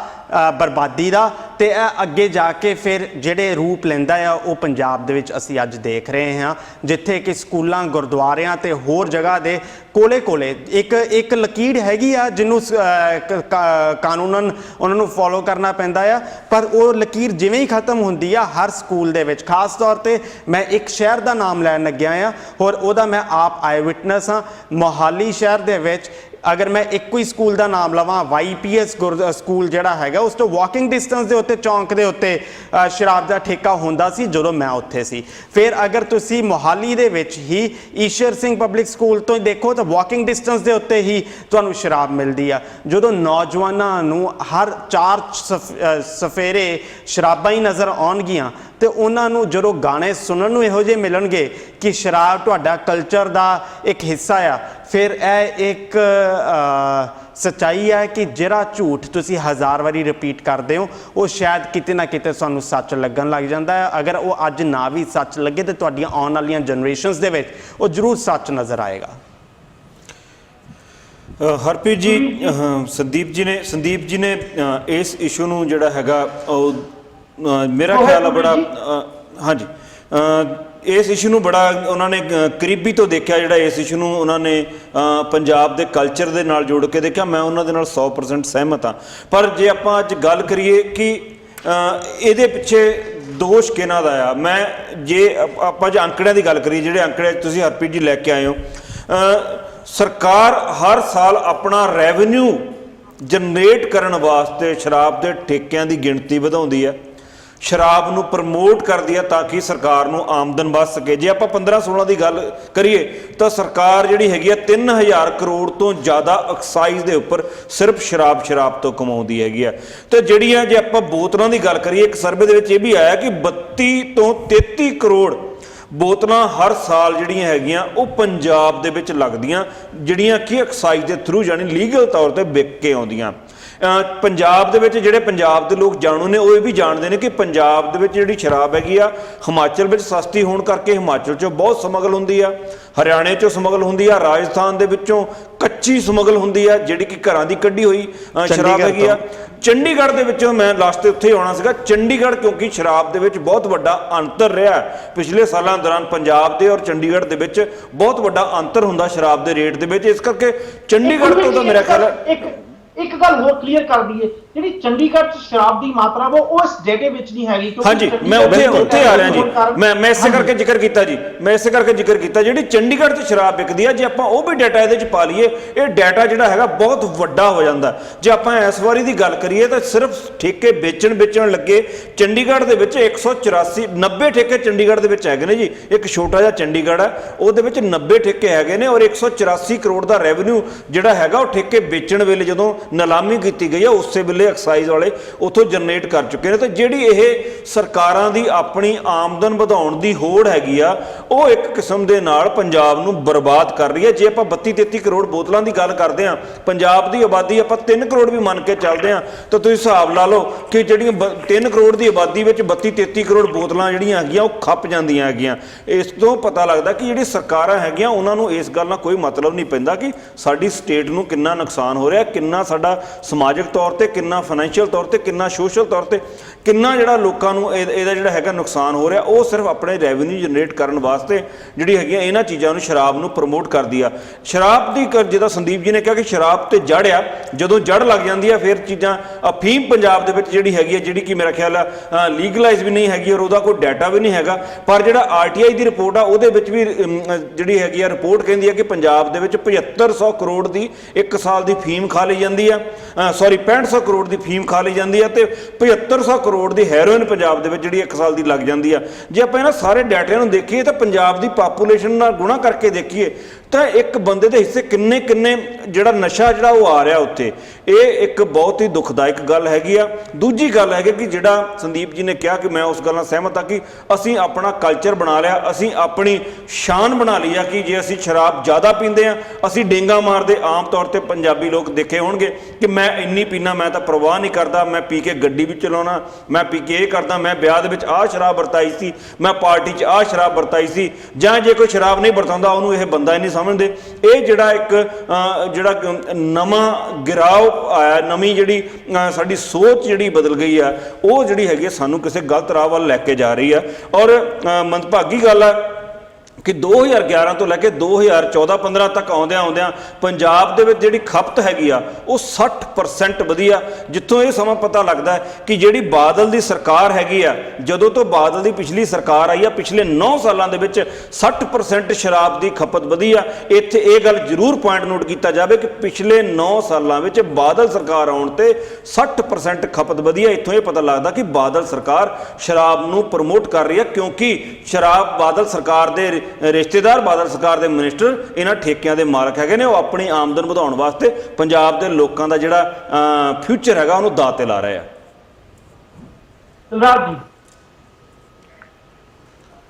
ਬਰਬਾਦੀ ਦਾ, ਤੇ ਇਹ ਅੱਗੇ ਜਾ ਕੇ ਫਿਰ ਜਿਹੜੇ ਰੂਪ ਲੈਂਦਾ ਆ ਉਹ ਪੰਜਾਬ ਦੇ ਵਿੱਚ ਅਸੀਂ ਅੱਜ ਦੇਖ ਰਹੇ ਹਾਂ, ਜਿੱਥੇ ਕਿ ਸਕੂਲਾਂ, ਗੁਰਦੁਆਰਿਆਂ ਤੇ ਹੋਰ ਜਗ੍ਹਾ ਦੇ ਕੋਲੇ ਕੋਲੇ ਇੱਕ ਲਕੀਰ ਹੈਗੀ ਆ ਜਿਹਨੂੰ ਕਾਨੂੰਨਨ ਉਹਨਾਂ ਨੂੰ ਫੋਲੋ ਕਰਨਾ ਪੈਂਦਾ ਆ, ਪਰ ਉਹ ਲਕੀਰ ਜਿਵੇਂ ਹੀ ਖਤਮ ਹੁੰਦੀ ਆ ਹਰ ਸਕੂਲ ਦੇ ਵਿੱਚ, ਖਾਸ ਤੌਰ ਤੇ ਮੈਂ ਇੱਕ ਸ਼ਹਿਰ ਦਾ ਨਾਮ ਲੈਣ ਲੱਗਿਆ ਆ ਔਰ ਉਹਦਾ ਮੈਂ ਆਪ ਆਈ ਵਿਟਨੈਸ ਹਾਂ। ਮੋਹਾਲੀ ਸ਼ਹਿਰ ਦੇ ਵਿੱਚ ਅਗਰ ਮੈਂ ਇੱਕੋ ਹੀ ਸਕੂਲ ਦਾ ਨਾਮ ਲਵਾਂ, YPS ਸਕੂਲ ਜਿਹੜਾ ਹੈਗਾ, ਉਸ ਤੋਂ ਵਾਕਿੰਗ ਡਿਸਟੈਂਸ ਦੇ ਉੱਤੇ ਚੌਂਕ ਦੇ ਉੱਤੇ ਸ਼ਰਾਬ ਦਾ ਠੇਕਾ ਹੁੰਦਾ ਸੀ ਜਦੋਂ ਮੈਂ ਉੱਥੇ ਸੀ। ਫਿਰ ਅਗਰ ਤੁਸੀਂ ਮੋਹਾਲੀ ਦੇ ਵਿੱਚ ਹੀ ਈਸ਼ਰ ਸਿੰਘ ਪਬਲਿਕ ਸਕੂਲ ਤੋਂ ਦੇਖੋ ਤਾਂ ਵਾਕਿੰਗ ਡਿਸਟੈਂਸ ਦੇ ਉੱਤੇ ਹੀ ਤੁਹਾਨੂੰ ਸ਼ਰਾਬ ਮਿਲਦੀ ਆ। ਜਦੋਂ ਨੌਜਵਾਨਾਂ ਨੂੰ ਹਰ 4 ਸਫੇਰੇ ਸ਼ਰਾਬਾਂ ਹੀ ਨਜ਼ਰ ਆਉਣਗੀਆਂ ਤੇ ਉਹਨਾਂ ਨੂੰ ਜਦੋਂ ਗਾਣੇ ਸੁਣਨ ਨੂੰ ਇਹੋ ਜਿਹੇ ਮਿਲਣਗੇ ਕਿ ਸ਼ਰਾਬ ਤੁਹਾਡਾ ਕਲਚਰ ਦਾ ਇੱਕ ਹਿੱਸਾ ਆ, ਫਿਰ ਇਹ ਇੱਕ ਸੱਚਾਈ ਹੈ ਕਿ ਜਿਹੜਾ ਝੂਠ ਤੁਸੀਂ 1000 ਵਾਰੀ ਰਿਪੀਟ ਕਰਦੇ ਹੋ ਉਹ ਸ਼ਾਇਦ ਕਿਤੇ ਨਾ ਕਿਤੇ ਤੁਹਾਨੂੰ ਸੱਚ ਲੱਗਣ ਲੱਗ ਜਾਂਦਾ ਹੈ। ਅਗਰ ਉਹ ਅੱਜ ਨਾ ਵੀ ਸੱਚ ਲੱਗੇ ਤਾਂ ਤੁਹਾਡੀਆਂ ਆਉਣ ਵਾਲੀਆਂ ਜਨਰੇਸ਼ਨਸ ਦੇ ਵਿੱਚ ਉਹ ਜ਼ਰੂਰ ਸੱਚ ਨਜ਼ਰ ਆਏਗਾ। ਹਰਪ੍ਰੀਤ ਜੀ, ਸੰਦੀਪ ਜੀ ਨੇ ਇਸ ਇਸ਼ੂ ਨੂੰ ਜਿਹੜਾ ਹੈਗਾ ਉਹ ਮੇਰਾ ਖਿਆਲ ਆ ਬੜਾ ਹਾਂਜੀ ਇਸ ਇਸ਼ੂ ਨੂੰ ਬੜਾ ਉਹਨਾਂ ਨੇ ਕਰੀਬੀ ਤੋਂ ਦੇਖਿਆ, ਜਿਹੜਾ ਇਸ ਇਸ਼ੂ ਨੂੰ ਉਹਨਾਂ ਨੇ ਪੰਜਾਬ ਦੇ ਕਲਚਰ ਦੇ ਨਾਲ ਜੋੜ ਕੇ ਦੇਖਿਆ। ਮੈਂ ਉਹਨਾਂ ਦੇ ਨਾਲ 100% ਸਹਿਮਤ ਹਾਂ। ਪਰ ਜੇ ਆਪਾਂ ਅੱਜ ਗੱਲ ਕਰੀਏ ਕਿ ਇਹਦੇ ਪਿੱਛੇ ਦੋਸ਼ ਕਿਹਨਾਂ ਦਾ ਆ, ਜੇ ਆਪਾਂ ਜੇ ਅੰਕੜਿਆਂ ਦੀ ਗੱਲ ਕਰੀਏ, ਜਿਹੜੇ ਅੰਕੜੇ ਤੁਸੀਂ ਹਰਪ੍ਰੀਤ ਜੀ ਲੈ ਕੇ ਆਏ ਹੋ, ਸਰਕਾਰ ਹਰ ਸਾਲ ਆਪਣਾ ਰੈਵਨਿਊ ਜਨਰੇਟ ਕਰਨ ਵਾਸਤੇ ਸ਼ਰਾਬ ਦੇ ਠੇਕਿਆਂ ਦੀ ਗਿਣਤੀ ਵਧਾਉਂਦੀ ਹੈ, ਸ਼ਰਾਬ ਨੂੰ ਪ੍ਰਮੋਟ ਕਰਦੀ ਹੈ ਤਾਂ ਕਿ ਸਰਕਾਰ ਨੂੰ ਆਮਦਨ ਵੱਧ ਸਕੇ। ਜੇ ਆਪਾਂ 15-16 ਦੀ ਗੱਲ ਕਰੀਏ ਤਾਂ ਸਰਕਾਰ ਜਿਹੜੀ ਹੈਗੀ ਆ 3000 ਕਰੋੜ ਤੋਂ ਜ਼ਿਆਦਾ ਐਕਸਾਈਜ਼ ਦੇ ਉੱਪਰ ਸਿਰਫ ਸ਼ਰਾਬ ਤੋਂ ਕਮਾਉਂਦੀ ਹੈਗੀ ਆ। ਤੇ ਜਿਹੜੀਆਂ ਜੇ ਆਪਾਂ ਬੋਤਲਾਂ ਦੀ ਗੱਲ ਕਰੀਏ, ਇੱਕ ਸਰਵੇ ਦੇ ਵਿੱਚ ਇਹ ਵੀ ਆਇਆ ਕਿ 32 ਤੋਂ 33 ਕਰੋੜ ਬੋਤਲਾਂ ਹਰ ਸਾਲ ਜਿਹੜੀਆਂ ਹੈਗੀਆਂ ਉਹ ਪੰਜਾਬ ਦੇ ਵਿੱਚ ਲੱਗਦੀਆਂ, ਜਿਹੜੀਆਂ ਕਿ ਐਕਸਾਈਜ਼ ਦੇ ਥਰੂ ਯਾਨੀ ਲੀਗਲ ਤੌਰ ਤੇ ਵਿਕ ਕੇ ਆਉਂਦੀਆਂ। ਪੰਜਾਬ ਦੇ ਵਿੱਚ ਜਿਹੜੇ ਪੰਜਾਬ ਦੇ ਲੋਕ ਜਾਣੂ ਨੇ ਉਹ ਇਹ ਵੀ ਜਾਣਦੇ ਨੇ ਕਿ ਪੰਜਾਬ ਦੇ ਵਿੱਚ ਜਿਹੜੀ ਸ਼ਰਾਬ ਹੈਗੀ ਆ ਹਿਮਾਚਲ ਵਿੱਚ ਸਸਤੀ ਹੋਣ ਕਰਕੇ ਹਿਮਾਚਲ 'ਚੋਂ ਬਹੁਤ ਸਮਗਲ ਹੁੰਦੀ ਆ, ਹਰਿਆਣੇ 'ਚੋਂ ਸਮਗਲ ਹੁੰਦੀ ਆ, ਰਾਜਸਥਾਨ ਦੇ ਵਿੱਚੋਂ ਕੱਚੀ ਸਮਗਲ ਹੁੰਦੀ ਆ ਜਿਹੜੀ ਕਿ ਘਰਾਂ ਦੀ ਕੱਢੀ ਹੋਈ ਸ਼ਰਾਬ ਹੈਗੀ ਆ। ਚੰਡੀਗੜ੍ਹ ਦੇ ਵਿੱਚੋਂ ਮੈਂ ਲਾਸਟ ਤੇ ਉੱਥੇ ਹੀ ਆਉਣਾ ਸੀਗਾ। ਚੰਡੀਗੜ੍ਹ ਕਿਉਂਕਿ ਸ਼ਰਾਬ ਦੇ ਵਿੱਚ ਬਹੁਤ ਵੱਡਾ ਅੰਤਰ ਰਿਹਾ ਪਿਛਲੇ ਸਾਲਾਂ ਦੌਰਾਨ, ਪੰਜਾਬ ਦੇ ਔਰ ਚੰਡੀਗੜ੍ਹ ਦੇ ਵਿੱਚ ਬਹੁਤ ਵੱਡਾ ਅੰਤਰ ਹੁੰਦਾ ਸ਼ਰਾਬ ਦੇ ਰੇਟ ਦੇ ਵਿੱਚ, ਇਸ ਕਰਕੇ ਚੰਡੀਗੜ੍ਹ ਤੋਂ ਤਾਂ ਮੇਰਾ ਖਿਆਲ ਇੱਕ ਗੱਲ ਹੋਰ ਕਲੀਅਰ ਕਰ ਦਈਏ, ਜਿਹੜੀ ਚੰਡੀਗੜ੍ਹ 'ਚ ਸ਼ਰਾਬ ਦੀ ਮਾਤਰਾ ਉਹ ਇਸ ਡੇਟੇ ਵਿੱਚ ਨਹੀਂ ਹੈਗੀ। ਹਾਂਜੀ, ਮੈਂ ਉੱਥੇ ਆ ਰਿਹਾ ਜੀ। ਮੈਂ ਇਸੇ ਕਰਕੇ ਜ਼ਿਕਰ ਕੀਤਾ ਜੀ, ਜਿਹੜੀ ਚੰਡੀਗੜ੍ਹ 'ਚ ਸ਼ਰਾਬ ਵਿਕਦੀ ਆ, ਜੇ ਆਪਾਂ ਉਹ ਵੀ ਡਾਟਾ ਇਹਦੇ 'ਚ ਪਾ ਲਈਏ, ਇਹ ਡਾਟਾ ਜਿਹੜਾ ਹੈਗਾ ਬਹੁਤ ਵੱਡਾ ਹੋ ਜਾਂਦਾ। ਜੇ ਆਪਾਂ ਇਸ ਵਾਰੀ ਦੀ ਗੱਲ ਕਰੀਏ ਤਾਂ ਸਿਰਫ ਠੇਕੇ ਵੇਚਣ ਲੱਗੇ ਚੰਡੀਗੜ੍ਹ ਦੇ ਵਿੱਚ 90 ਠੇਕੇ ਚੰਡੀਗੜ੍ਹ ਦੇ ਵਿੱਚ ਹੈਗੇ ਨੇ ਜੀ। ਇੱਕ ਛੋਟਾ ਜਿਹਾ ਚੰਡੀਗੜ੍ਹ ਹੈ, ਉਹਦੇ ਵਿੱਚ 90 ਠੇਕੇ ਹੈਗੇ ਨੇ ਔਰ 184 ਕਰੋੜ ਦਾ ਰੈਵਨਿਊ ਜਿਹੜਾ ਹੈਗਾ ਉਹ ਠੇਕੇ ਵੇਚਣ ਵੇਲੇ ਜਦੋਂ ਨਿਲਾਮੀ ਕੀਤੀ ਗਈ ਆ ਉਸੇ ਵੇਲੇ ਐਕਸਾਈਜ਼ ਵਾਲੇ ਉੱਥੋਂ ਜਨਰੇਟ ਕਰ ਚੁੱਕੇ ਨੇ। ਤੇ ਜਿਹੜੀ ਇਹ ਸਰਕਾਰਾਂ ਦੀ ਆਪਣੀ ਆਮਦਨ ਵਧਾਉਣ ਦੀ ਹੋੜ ਹੈਗੀ ਆ, ਉਹ ਇੱਕ ਕਿਸਮ ਦੇ ਨਾਲ ਪੰਜਾਬ ਨੂੰ ਬਰਬਾਦ ਕਰ ਰਹੀ ਹੈ। ਜੇ ਆਪਾਂ 32-33 ਕਰੋੜ ਬੋਤਲਾਂ ਦੀ ਗੱਲ ਕਰਦੇ ਹਾਂ, ਪੰਜਾਬ ਦੀ ਆਬਾਦੀ ਆਪਾਂ 3 ਕਰੋੜ ਵੀ ਮੰਨ ਕੇ ਚੱਲਦੇ ਹਾਂ, ਤਾਂ ਤੁਸੀਂ ਹਿਸਾਬ ਲਾ ਲਓ ਕਿ ਜਿਹੜੀਆਂ 3 ਕਰੋੜ ਦੀ ਆਬਾਦੀ ਵਿੱਚ 32-33 ਕਰੋੜ ਬੋਤਲਾਂ ਜਿਹੜੀਆਂ ਹੈਗੀਆਂ ਉਹ ਖੱਪ ਜਾਂਦੀਆਂ ਹੈਗੀਆਂ। ਇਸ ਤੋਂ ਪਤਾ ਲੱਗਦਾ ਕਿ ਜਿਹੜੀ ਸਰਕਾਰਾਂ ਹੈਗੀਆਂ ਉਹਨਾਂ ਨੂੰ ਇਸ ਗੱਲ ਨਾਲ ਕੋਈ ਮਤਲਬ ਨਹੀਂ ਪੈਂਦਾ ਕਿ ਸਾਡੀ ਸਟੇਟ ਨੂੰ ਕਿੰਨਾ ਨੁਕਸਾਨ ਹੋ ਰਿਹਾ, ਕਿੰਨਾ ਸਾਡਾ ਸਮਾਜਿਕ ਤੌਰ ਤੇ ਕਿੰਨਾ ਕਿੰਨਾ ਫਾਈਨੈਂਸ਼ੀਅਲ ਤੌਰ ਤੇ, ਕਿੰਨਾ ਸੋਸ਼ਲ ਤੌਰ ਤੇ, ਕਿੰਨਾ ਜਿਹੜਾ ਲੋਕਾਂ ਨੂੰ ਇਹਦਾ ਜਿਹੜਾ ਹੈਗਾ ਨੁਕਸਾਨ ਹੋ ਰਿਹਾ, ਉਹ ਸਿਰਫ ਆਪਣੇ ਰੈਵਨਿਊ ਜਨਰੇਟ ਕਰਨ ਵਾਸਤੇ ਜਿਹੜੀ ਹੈਗੀਆਂ ਇਹਨਾਂ ਚੀਜ਼ਾਂ ਨੂੰ, ਸ਼ਰਾਬ ਨੂੰ ਪ੍ਰਮੋਟ ਕਰਦੀ ਆ। ਸ਼ਰਾਬ ਦੀ ਜਿੱਦਾਂ ਸੰਦੀਪ ਜੀ ਨੇ ਕਿਹਾ ਕਿ ਸ਼ਰਾਬ ਤੇ ਜੜ ਆ, ਜਦੋਂ ਜੜ ਲੱਗ ਜਾਂਦੀ ਆ ਫਿਰ ਚੀਜ਼ਾਂ। ਅਫੀਮ ਪੰਜਾਬ ਦੇ ਵਿੱਚ ਜਿਹੜੀ ਹੈਗੀ ਆ, ਜਿਹੜੀ ਕਿ ਮੇਰਾ ਖਿਆਲ ਆ ਲੀਗਲਾਈਜ਼ ਵੀ ਨਹੀਂ ਹੈਗੀ, ਔਰ ਉਹਦਾ ਕੋਈ ਡਾਟਾ ਵੀ ਨਹੀਂ ਹੈਗਾ। ਪਰ ਜਿਹੜਾ RTI ਦੀ ਰਿਪੋਰਟ ਆ ਉਹਦੇ ਵਿੱਚ ਵੀ ਜਿਹੜੀ ਹੈਗੀ ਆ ਰਿਪੋਰਟ ਕਹਿੰਦੀ ਆ ਕਿ ਪੰਜਾਬ ਦੇ ਵਿੱਚ 7500 ਕਰੋੜ ਦੀ ਇੱਕ ਸਾਲ ਦੀ ਫੀਮ ਖਾ ਲਈ ਜਾਂਦੀ ਆ, 6500 ਕਰੋੜ ਦੀ ਫੀਮ ਖਾ ਲਈ ਜਾਂਦੀ ਆ, ਤੇ 7500 ਕਰੋੜ ਦੀ ਹੈਰੋਇਨ ਪੰਜਾਬ ਦੇ ਵਿੱਚ ਜਿਹੜੀ ਇੱਕ ਸਾਲ ਦੀ ਲੱਗ ਜਾਂਦੀ ਆ। ਜੇ ਆਪਾਂ ਇਹਨਾਂ ਸਾਰੇ ਡਾਟਿਆਂ ਨੂੰ ਦੇਖੀਏ ਤਾਂ ਪੰਜਾਬ ਦੀ ਪਾਪੂਲੇਸ਼ਨ ਨਾਲ ਗੁਣਾ ਕਰਕੇ ਦੇਖੀਏ ਤਾਂ ਇੱਕ ਬੰਦੇ ਦੇ ਹਿੱਸੇ ਕਿੰਨੇ ਜਿਹੜਾ ਨਸ਼ਾ ਜਿਹੜਾ ਉਹ ਆ ਰਿਹਾ ਉੱਥੇ, ਇਹ ਇੱਕ ਬਹੁਤ ਹੀ ਦੁਖਦਾਇਕ ਗੱਲ ਹੈਗੀ ਆ। ਦੂਜੀ ਗੱਲ ਹੈਗੀ ਕਿ ਜਿਹੜਾ ਸੰਦੀਪ ਜੀ ਨੇ ਕਿਹਾ ਕਿ ਮੈਂ ਉਸ ਗੱਲ ਨਾਲ ਸਹਿਮਤ ਹਾਂ ਕਿ ਅਸੀਂ ਆਪਣਾ ਕਲਚਰ ਬਣਾ ਲਿਆ, ਅਸੀਂ ਆਪਣੀ ਸ਼ਾਨ ਬਣਾ ਲਈ ਆ ਕਿ ਜੇ ਅਸੀਂ ਸ਼ਰਾਬ ਜ਼ਿਆਦਾ ਪੀਂਦੇ ਆ ਅਸੀਂ ਡੇਂਗਾ ਮਾਰਦੇ। ਆਮ ਤੌਰ ਤੇ ਪੰਜਾਬੀ ਲੋਕ ਦੇਖੇ ਹੋਣਗੇ ਕਿ ਮੈਂ ਇੰਨੀ ਪੀਣਾ, ਮੈਂ ਤਾਂ ਪਰਵਾਹ ਨਹੀਂ ਕਰਦਾ, ਮੈਂ ਪੀ ਕੇ ਗੱਡੀ ਵੀ ਚਲਾਉਣਾ, ਮੈਂ ਪੀ ਕੇ ਇਹ ਕਰਦਾ, ਮੈਂ ਵਿਆਹ ਦੇ ਵਿੱਚ ਆਹ ਸ਼ਰਾਬ ਵਰਤਾਈ ਸੀ, ਮੈਂ ਪਾਰਟੀ 'ਚ ਆਹ ਸ਼ਰਾਬ ਵਰਤਾਈ ਸੀ। ਜਾਂ ਜੇ ਕੋਈ ਸ਼ਰਾਬ ਨਹੀਂ ਵਰਤਾਉਂਦਾ ਉਹਨੂੰ ਇਹ ਬੰਦਾ ਹੀ ਨਹੀਂ ਸਮਝਦੇ। ਇਹ ਜਿਹੜਾ ਇੱਕ ਜਿਹੜਾ ਨਵਾਂ ਗਿਰਾਵ ਆਇਆ, ਨਵੀਂ ਜਿਹੜੀ ਸਾਡੀ ਸੋਚ ਜਿਹੜੀ ਬਦਲ ਗਈ ਆ, ਉਹ ਜਿਹੜੀ ਹੈਗੀ ਸਾਨੂੰ ਕਿਸੇ ਗਲਤ ਰਾਹ ਵੱਲ ਲੈ ਕੇ ਜਾ ਰਹੀ ਆ। ਔਰ ਮੰਦਭਾਗੀ ਗੱਲ ਆ ਕਿ 2011 ਤੋਂ ਲੈ ਕੇ 2014-15 ਤੱਕ ਆਉਂਦਿਆਂ ਪੰਜਾਬ ਦੇ ਵਿੱਚ ਜਿਹੜੀ ਖਪਤ ਹੈਗੀ ਆ ਉਹ 60% ਵਧੀ ਆ। ਜਿੱਥੋਂ ਇਹ ਸਮਾਂ ਪਤਾ ਲੱਗਦਾ ਹੈ ਕਿ ਜਿਹੜੀ ਬਾਦਲ ਦੀ ਸਰਕਾਰ ਹੈਗੀ ਆ, ਜਦੋਂ ਤੋਂ ਬਾਦਲ ਦੀ ਪਿਛਲੀ ਸਰਕਾਰ ਆਈ ਆ, ਪਿਛਲੇ 9 ਸਾਲਾਂ ਦੇ ਵਿੱਚ 60% ਸ਼ਰਾਬ ਦੀ ਖਪਤ ਵਧੀ ਆ। ਇੱਥੇ ਇਹ ਗੱਲ ਜ਼ਰੂਰ ਪੁਆਇੰਟ ਨੋਟ ਕੀਤਾ ਜਾਵੇ ਕਿ ਪਿਛਲੇ 9 ਸਾਲਾਂ ਵਿੱਚ ਬਾਦਲ ਸਰਕਾਰ ਆਉਣ ਤੇ 60% ਖਪਤ ਵਧੀ ਆ। ਇੱਥੋਂ ਇਹ ਪਤਾ ਲੱਗਦਾ ਕਿ ਬਾਦਲ ਸਰਕਾਰ ਸ਼ਰਾਬ ਨੂੰ ਪ੍ਰਮੋਟ ਕਰ ਰਹੀ ਹੈ, ਕਿਉਂਕਿ ਸ਼ਰਾਬ ਬਾਦਲ ਸਰਕਾਰ ਦੇ ਰਿਸ਼ਤੇਦਾਰ, ਬਾਦਲ ਸਰਕਾਰ ਦੇ ਮਿਨਿਸਟਰ ਇਹਨਾਂ ਠੇਕਿਆਂ ਦੇ ਮਾਲਕ ਹੈਗੇ ਨੇ, ਉਹ ਆਪਣੀ ਆਮਦਨ ਵਧਾਉਣ ਵਾਸਤੇ ਪੰਜਾਬ ਦੇ ਲੋਕਾਂ ਦਾ ਜਿਹੜਾ ਫਿਊਚਰ ਹੈਗਾ ਉਹਨੂੰ ਦਾਅ ਤੇ ਲਾ ਰਹੇ ਆ। ਰਾਜ ਜੀ,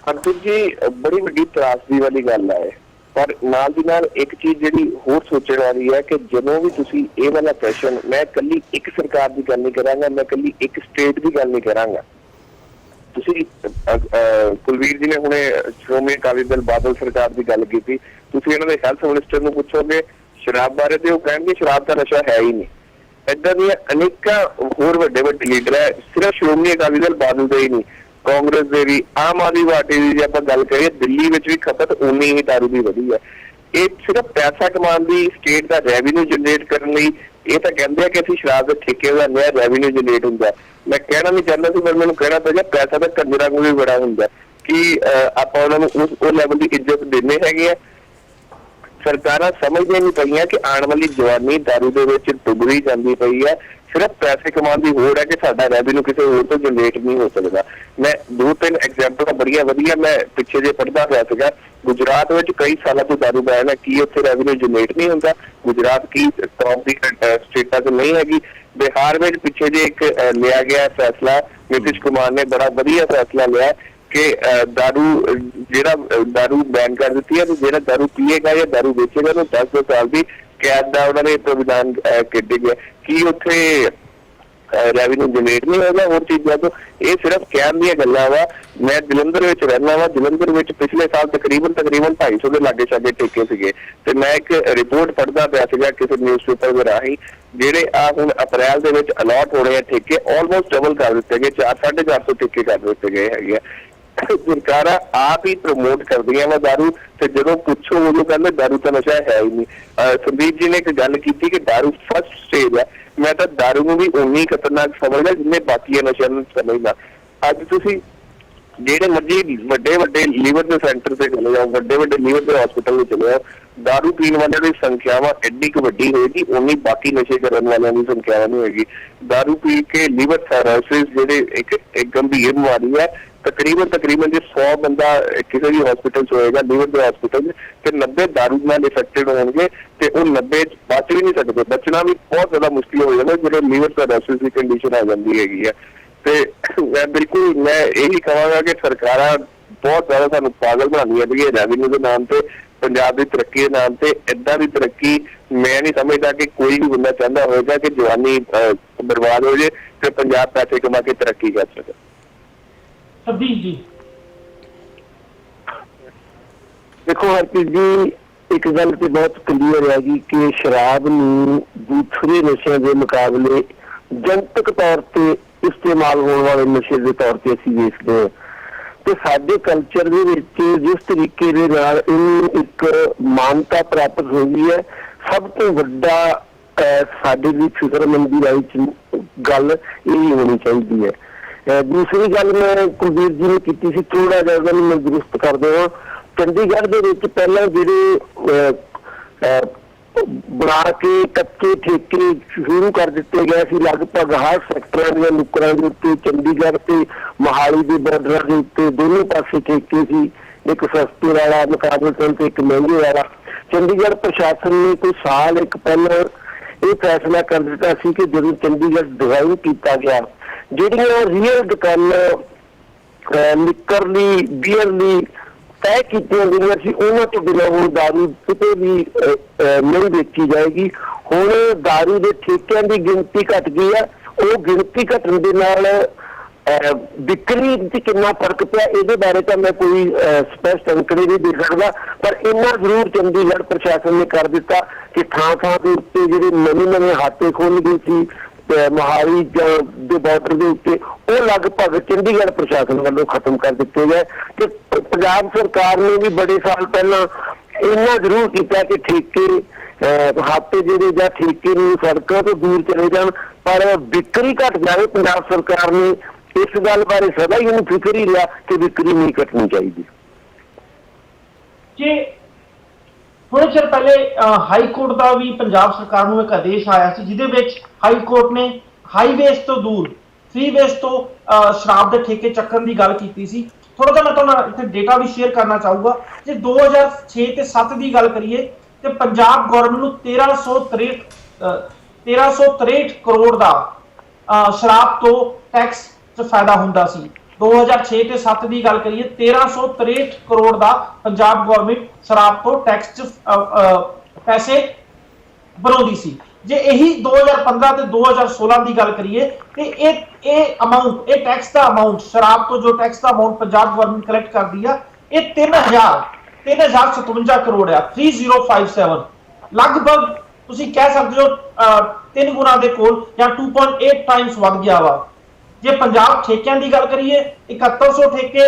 ਅੰਕਿਤ ਜੀ, ਬੜੀ ਵੱਡੀ ਤਰਾਸਦੀ ਵਾਲੀ ਗੱਲ ਹੈ। ਪਰ ਨਾਲ ਦੀ ਨਾਲ ਇੱਕ ਚੀਜ਼ ਜਿਹੜੀ ਹੋਰ ਸੋਚਣ ਵਾਲੀ ਹੈ ਕਿ ਜਦੋਂ ਵੀ ਤੁਸੀਂ ਇਹ ਵਾਲਾ ਪ੍ਰਸ਼ਨ, ਮੈਂ ਇਕੱਲੀ ਇੱਕ ਸਰਕਾਰ ਦੀ ਗੱਲ ਨਹੀਂ ਕਰਾਂਗਾ, ਮੈਂ ਇਕੱਲੀ ਇੱਕ ਸਟੇਟ ਦੀ ਗੱਲ ਨਹੀਂ ਕਰਾਂਗਾ। ਤੁਸੀਂ ਕੁਲਵੀਰ ਜੀ ਨੇ ਹੁਣੇ ਸ਼੍ਰੋਮਣੀ ਅਕਾਲੀ ਦਲ ਬਾਦਲ ਸਰਕਾਰ ਦੀ ਗੱਲ ਕੀਤੀ, ਤੁਸੀਂ ਇਹਨਾਂ ਦੇ ਹੈਲਥ ਮਿਨਿਸਟਰ ਨੂੰ ਪੁੱਛੋਗੇ ਸ਼ਰਾਬ ਬਾਰੇ ਤੇ ਉਹ ਕਹਿਣਗੇ ਸ਼ਰਾਬ ਦਾ ਨਸ਼ਾ ਹੈ ਹੀ ਨਹੀਂ। ਏਦਾਂ ਦੀਆਂ ਅਨੇਕਾਂ ਹੋਰ ਵੱਡੇ ਲੀਡਰ ਹੈ, ਸਿਰਫ ਸ਼੍ਰੋਮਣੀ ਅਕਾਲੀ ਦਲ ਬਾਦਲ ਦੇ ਹੀ ਨਹੀਂ, ਕਾਂਗਰਸ ਦੇ ਵੀ, ਆਮ ਆਦਮੀ ਪਾਰਟੀ ਦੀ ਜੇ ਆਪਾਂ ਗੱਲ ਕਰੀਏ, ਦਿੱਲੀ ਵਿੱਚ ਵੀ ਖਪਤ ਉਨੀ ਹੀ ਦਾਰੂ ਦੀ ਵਧੀ ਹੈ। ਇਹ ਸਿਰਫ ਪੈਸਾ ਕਮਾਉਣ ਦੀ, ਸਟੇਟ ਦਾ ਰੈਵਨਿਊ ਜਨਰੇਟ ਕਰਨ ਲਈ ਇਹ ਤਾਂ ਕਹਿੰਦੇ ਆ ਕਿ ਅਸੀਂ ਸ਼ਰਾਬ ਦੇ ਠੇਕੇ ਦਾ ਨया ਰੈਵਨਿਊ ਜਨਰੇਟ ਹੁੰਦਾ। ਮੈਂ ਕਹਿਣਾ ਨਹੀਂ ਚਾਹੁੰਦਾ ਸੀ ਪਰ ਮੈਨੂੰ ਕਹਿਣਾ ਪੈ ਗਿਆ, ਪੈਸਾ ਤਾਂ ਕੰਜਰਾਂ ਕੋਲ ਵੀ ਬੜਾ ਹੁੰਦਾ ਕਿ ਆਪਾਂ ਉਹਨਾਂ ਨੂੰ ਉਹ ਲੈਵਲ ਦੀ ਇੱਜ਼ਤ ਦਿੰਦੇ ਹੈਗੇ ਆ। ਸਰਕਾਰਾਂ ਸਮਝਦੀਆਂ ਨਹੀਂ ਪਈਆਂ ਕਿ ਆਉਣ ਵਾਲੀ ਜਵਾਨੀ ਦਾਰੂ ਦੇ ਵਿੱਚ ਡੁੱਬਦੀ ਜਾਂਦੀ ਪਈ ਹੈ। ਸਿਰਫ ਪੈਸੇ ਕਮਾਉਣ ਦੀ ਹੋੜ ਹੈ ਕਿ ਸਾਡਾ ਰੈਵਨਿਊ ਕਿਸੇ ਹੋਰ ਤੋਂ ਜਨਰੇਟ ਨਹੀਂ ਹੋ ਸਕਦਾ। ਮੈਂ 2-3 ਐਗਜ਼ਾਮਪਲ ਬੜੀਆਂ ਵਧੀਆ ਮੈਂ ਪਿੱਛੇ ਜੇ ਪੜ੍ਹਦਾ ਪਿਆ ਸੀਗਾ, ਗੁਜਰਾਤ ਵਿੱਚ ਕਈ ਸਾਲਾਂ ਤੋਂ ਦਾਰੂ ਬੈਨ ਹੈ, ਕੀ ਉੱਥੇ ਰੈਵਨਿਊ ਜਨਰੇਟ ਨਹੀਂ ਹੁੰਦਾ? ਗੁਜਰਾਤ ਕੀ ਟੌਪ ਦੀ ਸਟੇਟਾਂ 'ਚ ਨਹੀਂ ਹੈਗੀ? ਬਿਹਾਰ ਵਿੱਚ ਪਿੱਛੇ ਜੇ ਇੱਕ ਲਿਆ ਗਿਆ ਫੈਸਲਾ, ਨਿਤਿਸ਼ ਕੁਮਾਰ ਨੇ ਬੜਾ ਵਧੀਆ ਫੈਸਲਾ ਲਿਆ ਕਿ ਦਾਰੂ ਬੈਨ ਕਰ ਦਿੱਤੀ ਹੈ, ਤੇ ਜਿਹੜਾ ਦਾਰੂ ਪੀਏਗਾ ਜਾਂ ਦਾਰੂ ਵੇਚੇਗਾ ਉਹਨੂੰ 10 ਸਾਲ ਦੀ ਕੈਦ ਦਾ ਉਹਨਾਂ ਨੇ ਪ੍ਰਵਿਧਾਨ ਕੱਢੇ ਗਿਆ। ਕੀ ਉੱਥੇ ਰੈਵਨਿਊ ਜਨਰੇਟ ਨਹੀਂ ਹੋਗਾ ਹੋਰ ਚੀਜ਼ਾਂ ਤੋਂ? ਇਹ ਸਿਰਫ ਕਹਿਣ ਦੀਆਂ ਗੱਲਾਂ ਵਾ। ਮੈਂ ਜਲੰਧਰ ਵਿੱਚ ਰਹਿੰਦਾ ਵਾ, ਜਲੰਧਰ ਵਿੱਚ ਪਿਛਲੇ ਸਾਲ ਤਕਰੀਬਨ 250 ਦੇ ਲਾਗੇ ਛਾਗੇ ਠੇਕੇ ਸੀਗੇ, ਤੇ ਮੈਂ ਇੱਕ ਰਿਪੋਰਟ ਪੜ੍ਹਦਾ ਪਿਆ ਸੀਗਾ ਕਿਸੇ ਨਿਊਜ਼ਪੇਪਰ ਦੇ ਰਾਹੀਂ, ਜਿਹੜੇ ਹੁਣ ਅਪ੍ਰੈਲ ਦੇ ਵਿੱਚ ਅਲਾਟ ਹੋ ਰਹੇ ਆ ਠੇਕੇ, ਆਲਮੋਸਟ ਡਬਲ ਕਰ ਦਿੱਤੇ ਗਏ, 400-450 ਠੇਕੇ ਕਰ ਦਿੱਤੇ ਗਏ ਹੈਗੇ ਆ। ਸਰਕਾਰਾਂ ਆਪ ਹੀ ਪ੍ਰਮੋਟ ਕਰਦੀਆਂ ਵਾ ਦਾਰੂ, ਤੇ ਜਦੋਂ ਪੁੱਛੋ ਉਦੋਂ ਕਹਿੰਦੇ ਦਾਰੂ ਤਾਂ ਨਸ਼ਾ ਹੈ ਹੀ ਨਹੀਂ। ਸੰਦੀਪ ਜੀ ਨੇ ਇੱਕ ਗੱਲ ਕੀਤੀ ਕਿ ਦਾਰੂ ਫਸਟ ਸਟੇਜ ਹੈ, ਮੈਂ ਤਾਂ ਦਾਰੂ ਨੂੰ ਵੀ ਉਨੀ ਖਤਰਨਾਕ ਸਮਝਦਾ ਜਿੰਨੇ ਬਾਕੀ ਨਸ਼ਿਆਂ ਨੂੰ ਸਮਝਦਾ। ਅੱਜ ਤੁਸੀਂ ਜਿਹੜੇ ਮਰਜ਼ੀ ਵੱਡੇ ਲੀਵਰ ਦੇ ਸੈਂਟਰ ਤੇ ਚਲੇ ਜਾਓ, ਵੱਡੇ ਲੀਵਰ ਦੇ ਹਸਪੀਟਲ ਵਿੱਚ ਚਲੇ ਜਾਓ, ਦਾਰੂ ਪੀਣ ਵਾਲਿਆਂ ਦੀ ਸੰਖਿਆਵਾਂ ਐਡੀ ਕੁ ਵੱਡੀ ਹੋਏਗੀ, ਉਨੀ ਬਾਕੀ ਨਸ਼ੇ ਕਰਨ ਵਾਲਿਆਂ ਦੀ ਸੰਖਿਆਵਾਂ ਨਹੀਂ ਹੋਏਗੀ। ਦਾਰੂ ਪੀ ਕੇ ਲੀਵਰ ਸਾਇਰੋਸਿਸ ਜਿਹੜੇ ਇੱਕ ਗੰਭੀਰ ਬਿਮਾਰੀ ਹੈ, ਤਕਰੀਬਨ ਜੇ 100 ਬੰਦਾ ਕਿਸੇ ਵੀ ਹਸਪੀਟਲ 'ਚ ਹੋਏਗਾ, ਲੀਵਰ ਦੇ ਹਸਪੀਟਲ 'ਚ, ਤੇ 90 ਦਾਰੂ ਨਾਲ ਇਫੈਕਟਡ ਹੋਣਗੇ, ਤੇ ਉਹ 90 ਬਚ ਵੀ ਨਹੀਂ ਸਕਦੇ। ਬਚਣਾ ਵੀ ਬਹੁਤ ਜ਼ਿਆਦਾ ਮੁਸ਼ਕਿਲ ਹੋ ਜਾਂਦਾ ਜਦੋਂ ਲੀਵਰ ਸਾਇਰੋਸਿਸ ਦੀ ਕੰਡੀਸ਼ਨ ਆ ਜਾਂਦੀ ਹੈਗੀ ਹੈ। ਤੇ ਮੈਂ ਇਹੀ ਕਹਾਂਗਾ ਕਿ ਸਰਕਾਰਾਂ ਬਹੁਤ ਜ਼ਿਆਦਾ ਸਾਨੂੰ ਪਾਗਲ ਬਣਾਉਂਦੀਆਂ ਹੈਗੀਆਂ ਰੈਵਨਿਊ ਦੇ ਨਾਮ ਤੇ, ਪੰਜਾਬ ਦੀ ਤਰੱਕੀ ਦੇ ਨਾਮ ਤੇ। ਏਦਾਂ ਦੀ ਤਰੱਕੀ ਮੈਂ ਨਹੀਂ ਸਮਝਦਾ ਕਿ ਕੋਈ ਵੀ ਬੰਦਾ ਚਾਹੁੰਦਾ ਹੋਵੇਗਾ ਕਿ ਜਵਾਨੀ ਬਰਬਾਦ ਹੋ ਜਾਏ ਤੇ ਪੰਜਾਬ ਪੈਸੇ ਕਮਾ ਕੇ ਤਰੱਕੀ ਕਰ ਸਕੇ। ਜੀ ਦੇਖੋ ਹਰਪ੍ਰੀਤ ਜੀ, ਇੱਕ ਗੱਲ ਤੇ ਬਹੁਤ ਕਲੀਅਰ ਹੈਗੀ ਕਿ ਸ਼ਰਾਬ ਨੂੰ ਦੂਸਰੇ ਨਸ਼ਿਆਂ ਦੇ ਮੁਕਾਬਲੇ ਜਨਤਕ ਤੌਰ ਤੇ ਇਸਤੇਮਾਲ ਹੋਣ ਵਾਲੇ ਨਸ਼ੇ ਦੇ ਤੌਰ ਤੇ ਅਸੀਂ ਵੇਖਦੇ ਹਾਂ। ਤੇ ਸਾਡੇ ਕਲਚਰ ਦੇ ਵਿੱਚ ਜਿਸ ਤਰੀਕੇ ਦੇ ਨਾਲ ਇਹਨੂੰ ਇੱਕ ਮਾਨਤਾ ਪ੍ਰਾਪਤ ਹੋਈ ਹੈ, ਸਭ ਤੋਂ ਵੱਡਾ ਸਾਡੇ ਲਈ ਫਿਕਰਮੰਦੀ ਵਾਲੀ ਗੱਲ ਇਹ ਹੋਣੀ ਚਾਹੀਦੀ ਹੈ। ਦੂਸਰੀ ਗੱਲ ਮੈਂ ਕੁਲਬੀਰ ਜੀ ਨੇ ਕੀਤੀ ਸੀ, ਥੋੜਾ ਜਿਹਾ ਉਹਨੂੰ ਮੈਂ ਦਰੁਸਤ ਕਰ ਦੇਵਾਂ। ਚੰਡੀਗੜ੍ਹ ਦੇ ਵਿੱਚ ਪਹਿਲਾਂ ਜਿਹੜੇ ਬਣਾ ਕੇ ਕੱਚੇ ਠੇਕੇ ਸ਼ੁਰੂ ਕਰ ਦਿੱਤੇ ਗਏ ਸੀ, ਲਗਭਗ ਹਰ ਸੈਕਟਰਾਂ ਦੀਆਂ ਨੁੱਕਰਾਂ ਦੇ ਉੱਤੇ, ਚੰਡੀਗੜ੍ਹ ਤੇ ਮੋਹਾਲੀ ਦੇ ਬਾਰਡਰਾਂ ਦੇ ਉੱਤੇ ਦੋਨੋਂ ਪਾਸੇ ਠੇਕੇ ਸੀ, ਇੱਕ ਸਸਤੇ ਵਾਲਾ ਮੁਕਾਬਲਤਨ ਤੇ ਇੱਕ ਮਹਿੰਗੇ ਵਾਲਾ। ਚੰਡੀਗੜ੍ਹ ਪ੍ਰਸ਼ਾਸਨ ਨੇ ਕੋਈ ਸਾਲ ਇੱਕ ਪਹਿਲਾਂ ਇਹ ਫੈਸਲਾ ਕਰ ਦਿੱਤਾ ਸੀ ਕਿ ਜਦੋਂ ਚੰਡੀਗੜ੍ਹ ਡਿਜ਼ਾਈਨ ਕੀਤਾ ਗਿਆ, ਜਿਹੜੀਆਂ ਰੀਅਲ ਦੁਕਾਨਾਂ ਲਿਕਰ ਲਈ, ਬੀਅਰ ਲਈ ਤੈਅ ਕੀਤੀਆਂ ਗਈਆਂ ਸੀ, ਉਹਨਾਂ ਤੋਂ ਬਿਨਾਂ ਹੁਣ ਦਾਰੂ ਕਿਤੇ ਵੀ ਨਹੀਂ ਵੇਚੀ ਜਾਏਗੀ। ਹੁਣ ਦਾਰੂ ਦੇ ਠੇਕਿਆਂ ਦੀ ਗਿਣਤੀ ਘਟ ਗਈ ਹੈ। ਉਹ ਗਿਣਤੀ ਘਟਣ ਦੇ ਨਾਲ ਵਿਕਰੀ 'ਚ ਕਿੰਨਾ ਫਰਕ ਪਿਆ ਇਹਦੇ ਬਾਰੇ ਤਾਂ ਮੈਂ ਕੋਈ ਸਪਸ਼ਟ ਅੰਕੜੇ ਨਹੀਂ ਦੇ ਸਕਦਾ, ਪਰ ਇੰਨਾ ਜ਼ਰੂਰ ਚੰਡੀਗੜ੍ਹ ਪ੍ਰਸ਼ਾਸਨ ਨੇ ਕਰ ਦਿੱਤਾ ਕਿ ਥਾਂ ਥਾਂ ਦੇ ਉੱਤੇ ਜਿਹੜੇ ਨਵੇਂ ਹਾਤੇ ਖੁੱਲ੍ਹ ਗਏ ਸੀ ਮੋਹਾਲੀ ਦੇ ਬਾਰਡਰ ਦੇ ਉੱਤੇ, ਉਹ ਲਗਭਗ ਚੰਡੀਗੜ੍ਹ ਪ੍ਰਸ਼ਾਸਨ ਵੱਲੋਂ ਖਤਮ ਕਰ ਦਿੱਤੇ ਗਏ। ਤੇ ਪੰਜਾਬ ਸਰਕਾਰ ਨੇ ਵੀ ਬੜੇ ਸਾਲ ਪਹਿਲਾਂ ਇੰਨਾ ਜ਼ਰੂਰ ਕੀਤਾ ਕਿ ਠੇਕੇ ਹਾਤੇ ਜਿਹੜੇ ਜਾਂ ਠੇਕੇ ਨੂੰ ਸੜਕਾਂ ਤੋਂ ਦੂਰ ਚਲੇ ਜਾਣ, ਪਰ ਵਿਕਰੀ ਘਟ ਜਾਵੇ। ਪੰਜਾਬ ਸਰਕਾਰ ਨੇ ਇਸ ਗੱਲ ਬਾਰੇ ਸਦਾ ਹੀ ਉਹਨੂੰ ਫਿਕਰ ਹੀ ਰਿਹਾ ਕਿ ਵਿਕਰੀ ਨਹੀਂ ਘਟਣੀ ਚਾਹੀਦੀ। ਕਿ ਥੋੜੇ ਚਿਰ ਪਹਿਲੇ ਹਾਈ ਕੋਰਟ ਦਾ ਵੀ ਪੰਜਾਬ ਸਰਕਾਰ ਨੂੰ ਇੱਕ ਆਦੇਸ਼ ਆਇਆ ਸੀ, ਜਿਹਦੇ ਵਿੱਚ ਹਾਈ ਕੋਰਟ ਨੇ ਹਾਈਵੇਜ਼ ਤੋਂ ਦੂਰ ਫ੍ਰੀਵੇਜ਼ ਤੋਂ ਸ਼ਰਾਬ ਦੇ ਠੇਕੇ ਚੱਕਣ ਦੀ ਗੱਲ ਕੀਤੀ ਸੀ। ਥੋੜਾ ਜਿਹਾ ਮੈਂ ਤੁਹਾਨੂੰ ਇੱਥੇ ਡੇਟਾ ਵੀ ਸ਼ੇਅਰ ਕਰਨਾ ਚਾਹੂੰਗਾ। ਜੇ 2006 ਤੇ 7 ਦੀ ਗੱਲ ਕਰੀਏ ਤੇ ਪੰਜਾਬ ਗਵਰਨਮੈਂਟ ਨੂੰ 1363 ਕਰੋੜ ਦਾ ਸ਼ਰਾਬ ਤੋਂ ਟੈਕਸ 'ਚ ਫਾਇਦਾ ਹੁੰਦਾ ਸੀ। 2006 ਤੇ 7 ਦੀ ਗੱਲ ਕਰੀਏ 1363 ਕਰੋੜ ਦਾ ਪੰਜਾਬ ਗਵਰਨਮੈਂਟ ਸ਼ਰਾਬ ਤੋਂ ਟੈਕਸ 'ਚ ਪੈਸੇ ਬਣਾਉਂਦੀ ਸੀ। ਜੇ ਇਹੀ 2015 ਤੇ 2016 ਦੀ ਗੱਲ ਕਰੀਏ ਤੇ ਇਹ ਅਮਾਉਂਟ, ਇਹ ਟੈਕਸ ਦਾ ਅਮਾਉਂਟ, ਸ਼ਰਾਬ ਤੋਂ ਜੋ ਟੈਕਸ ਦਾ ਅਮਾਉਂਟ ਪੰਜਾਬ ਗਵਰਨਮੈਂਟ ਕਲੈਕਟ ਕਰਦੀ ਆ, ਇਹ 3057 ਕਰੋੜ ਆ। 3057 ਲਗਭਗ ਤੁਸੀਂ ਕਹਿ ਸਕਦੇ ਹੋ 3 ਗੁਣਾ ਦੇ ਕੋਲ ਜਾਂ 2.8 ਟਾਈਮਸ ਵੱਧ ਗਿਆ ਵਾ। ਜੇ ਪੰਜਾਬ ਠੇਕਿਆਂ ਦੀ ਗੱਲ ਕਰੀਏ 7100 ਠੇਕੇ,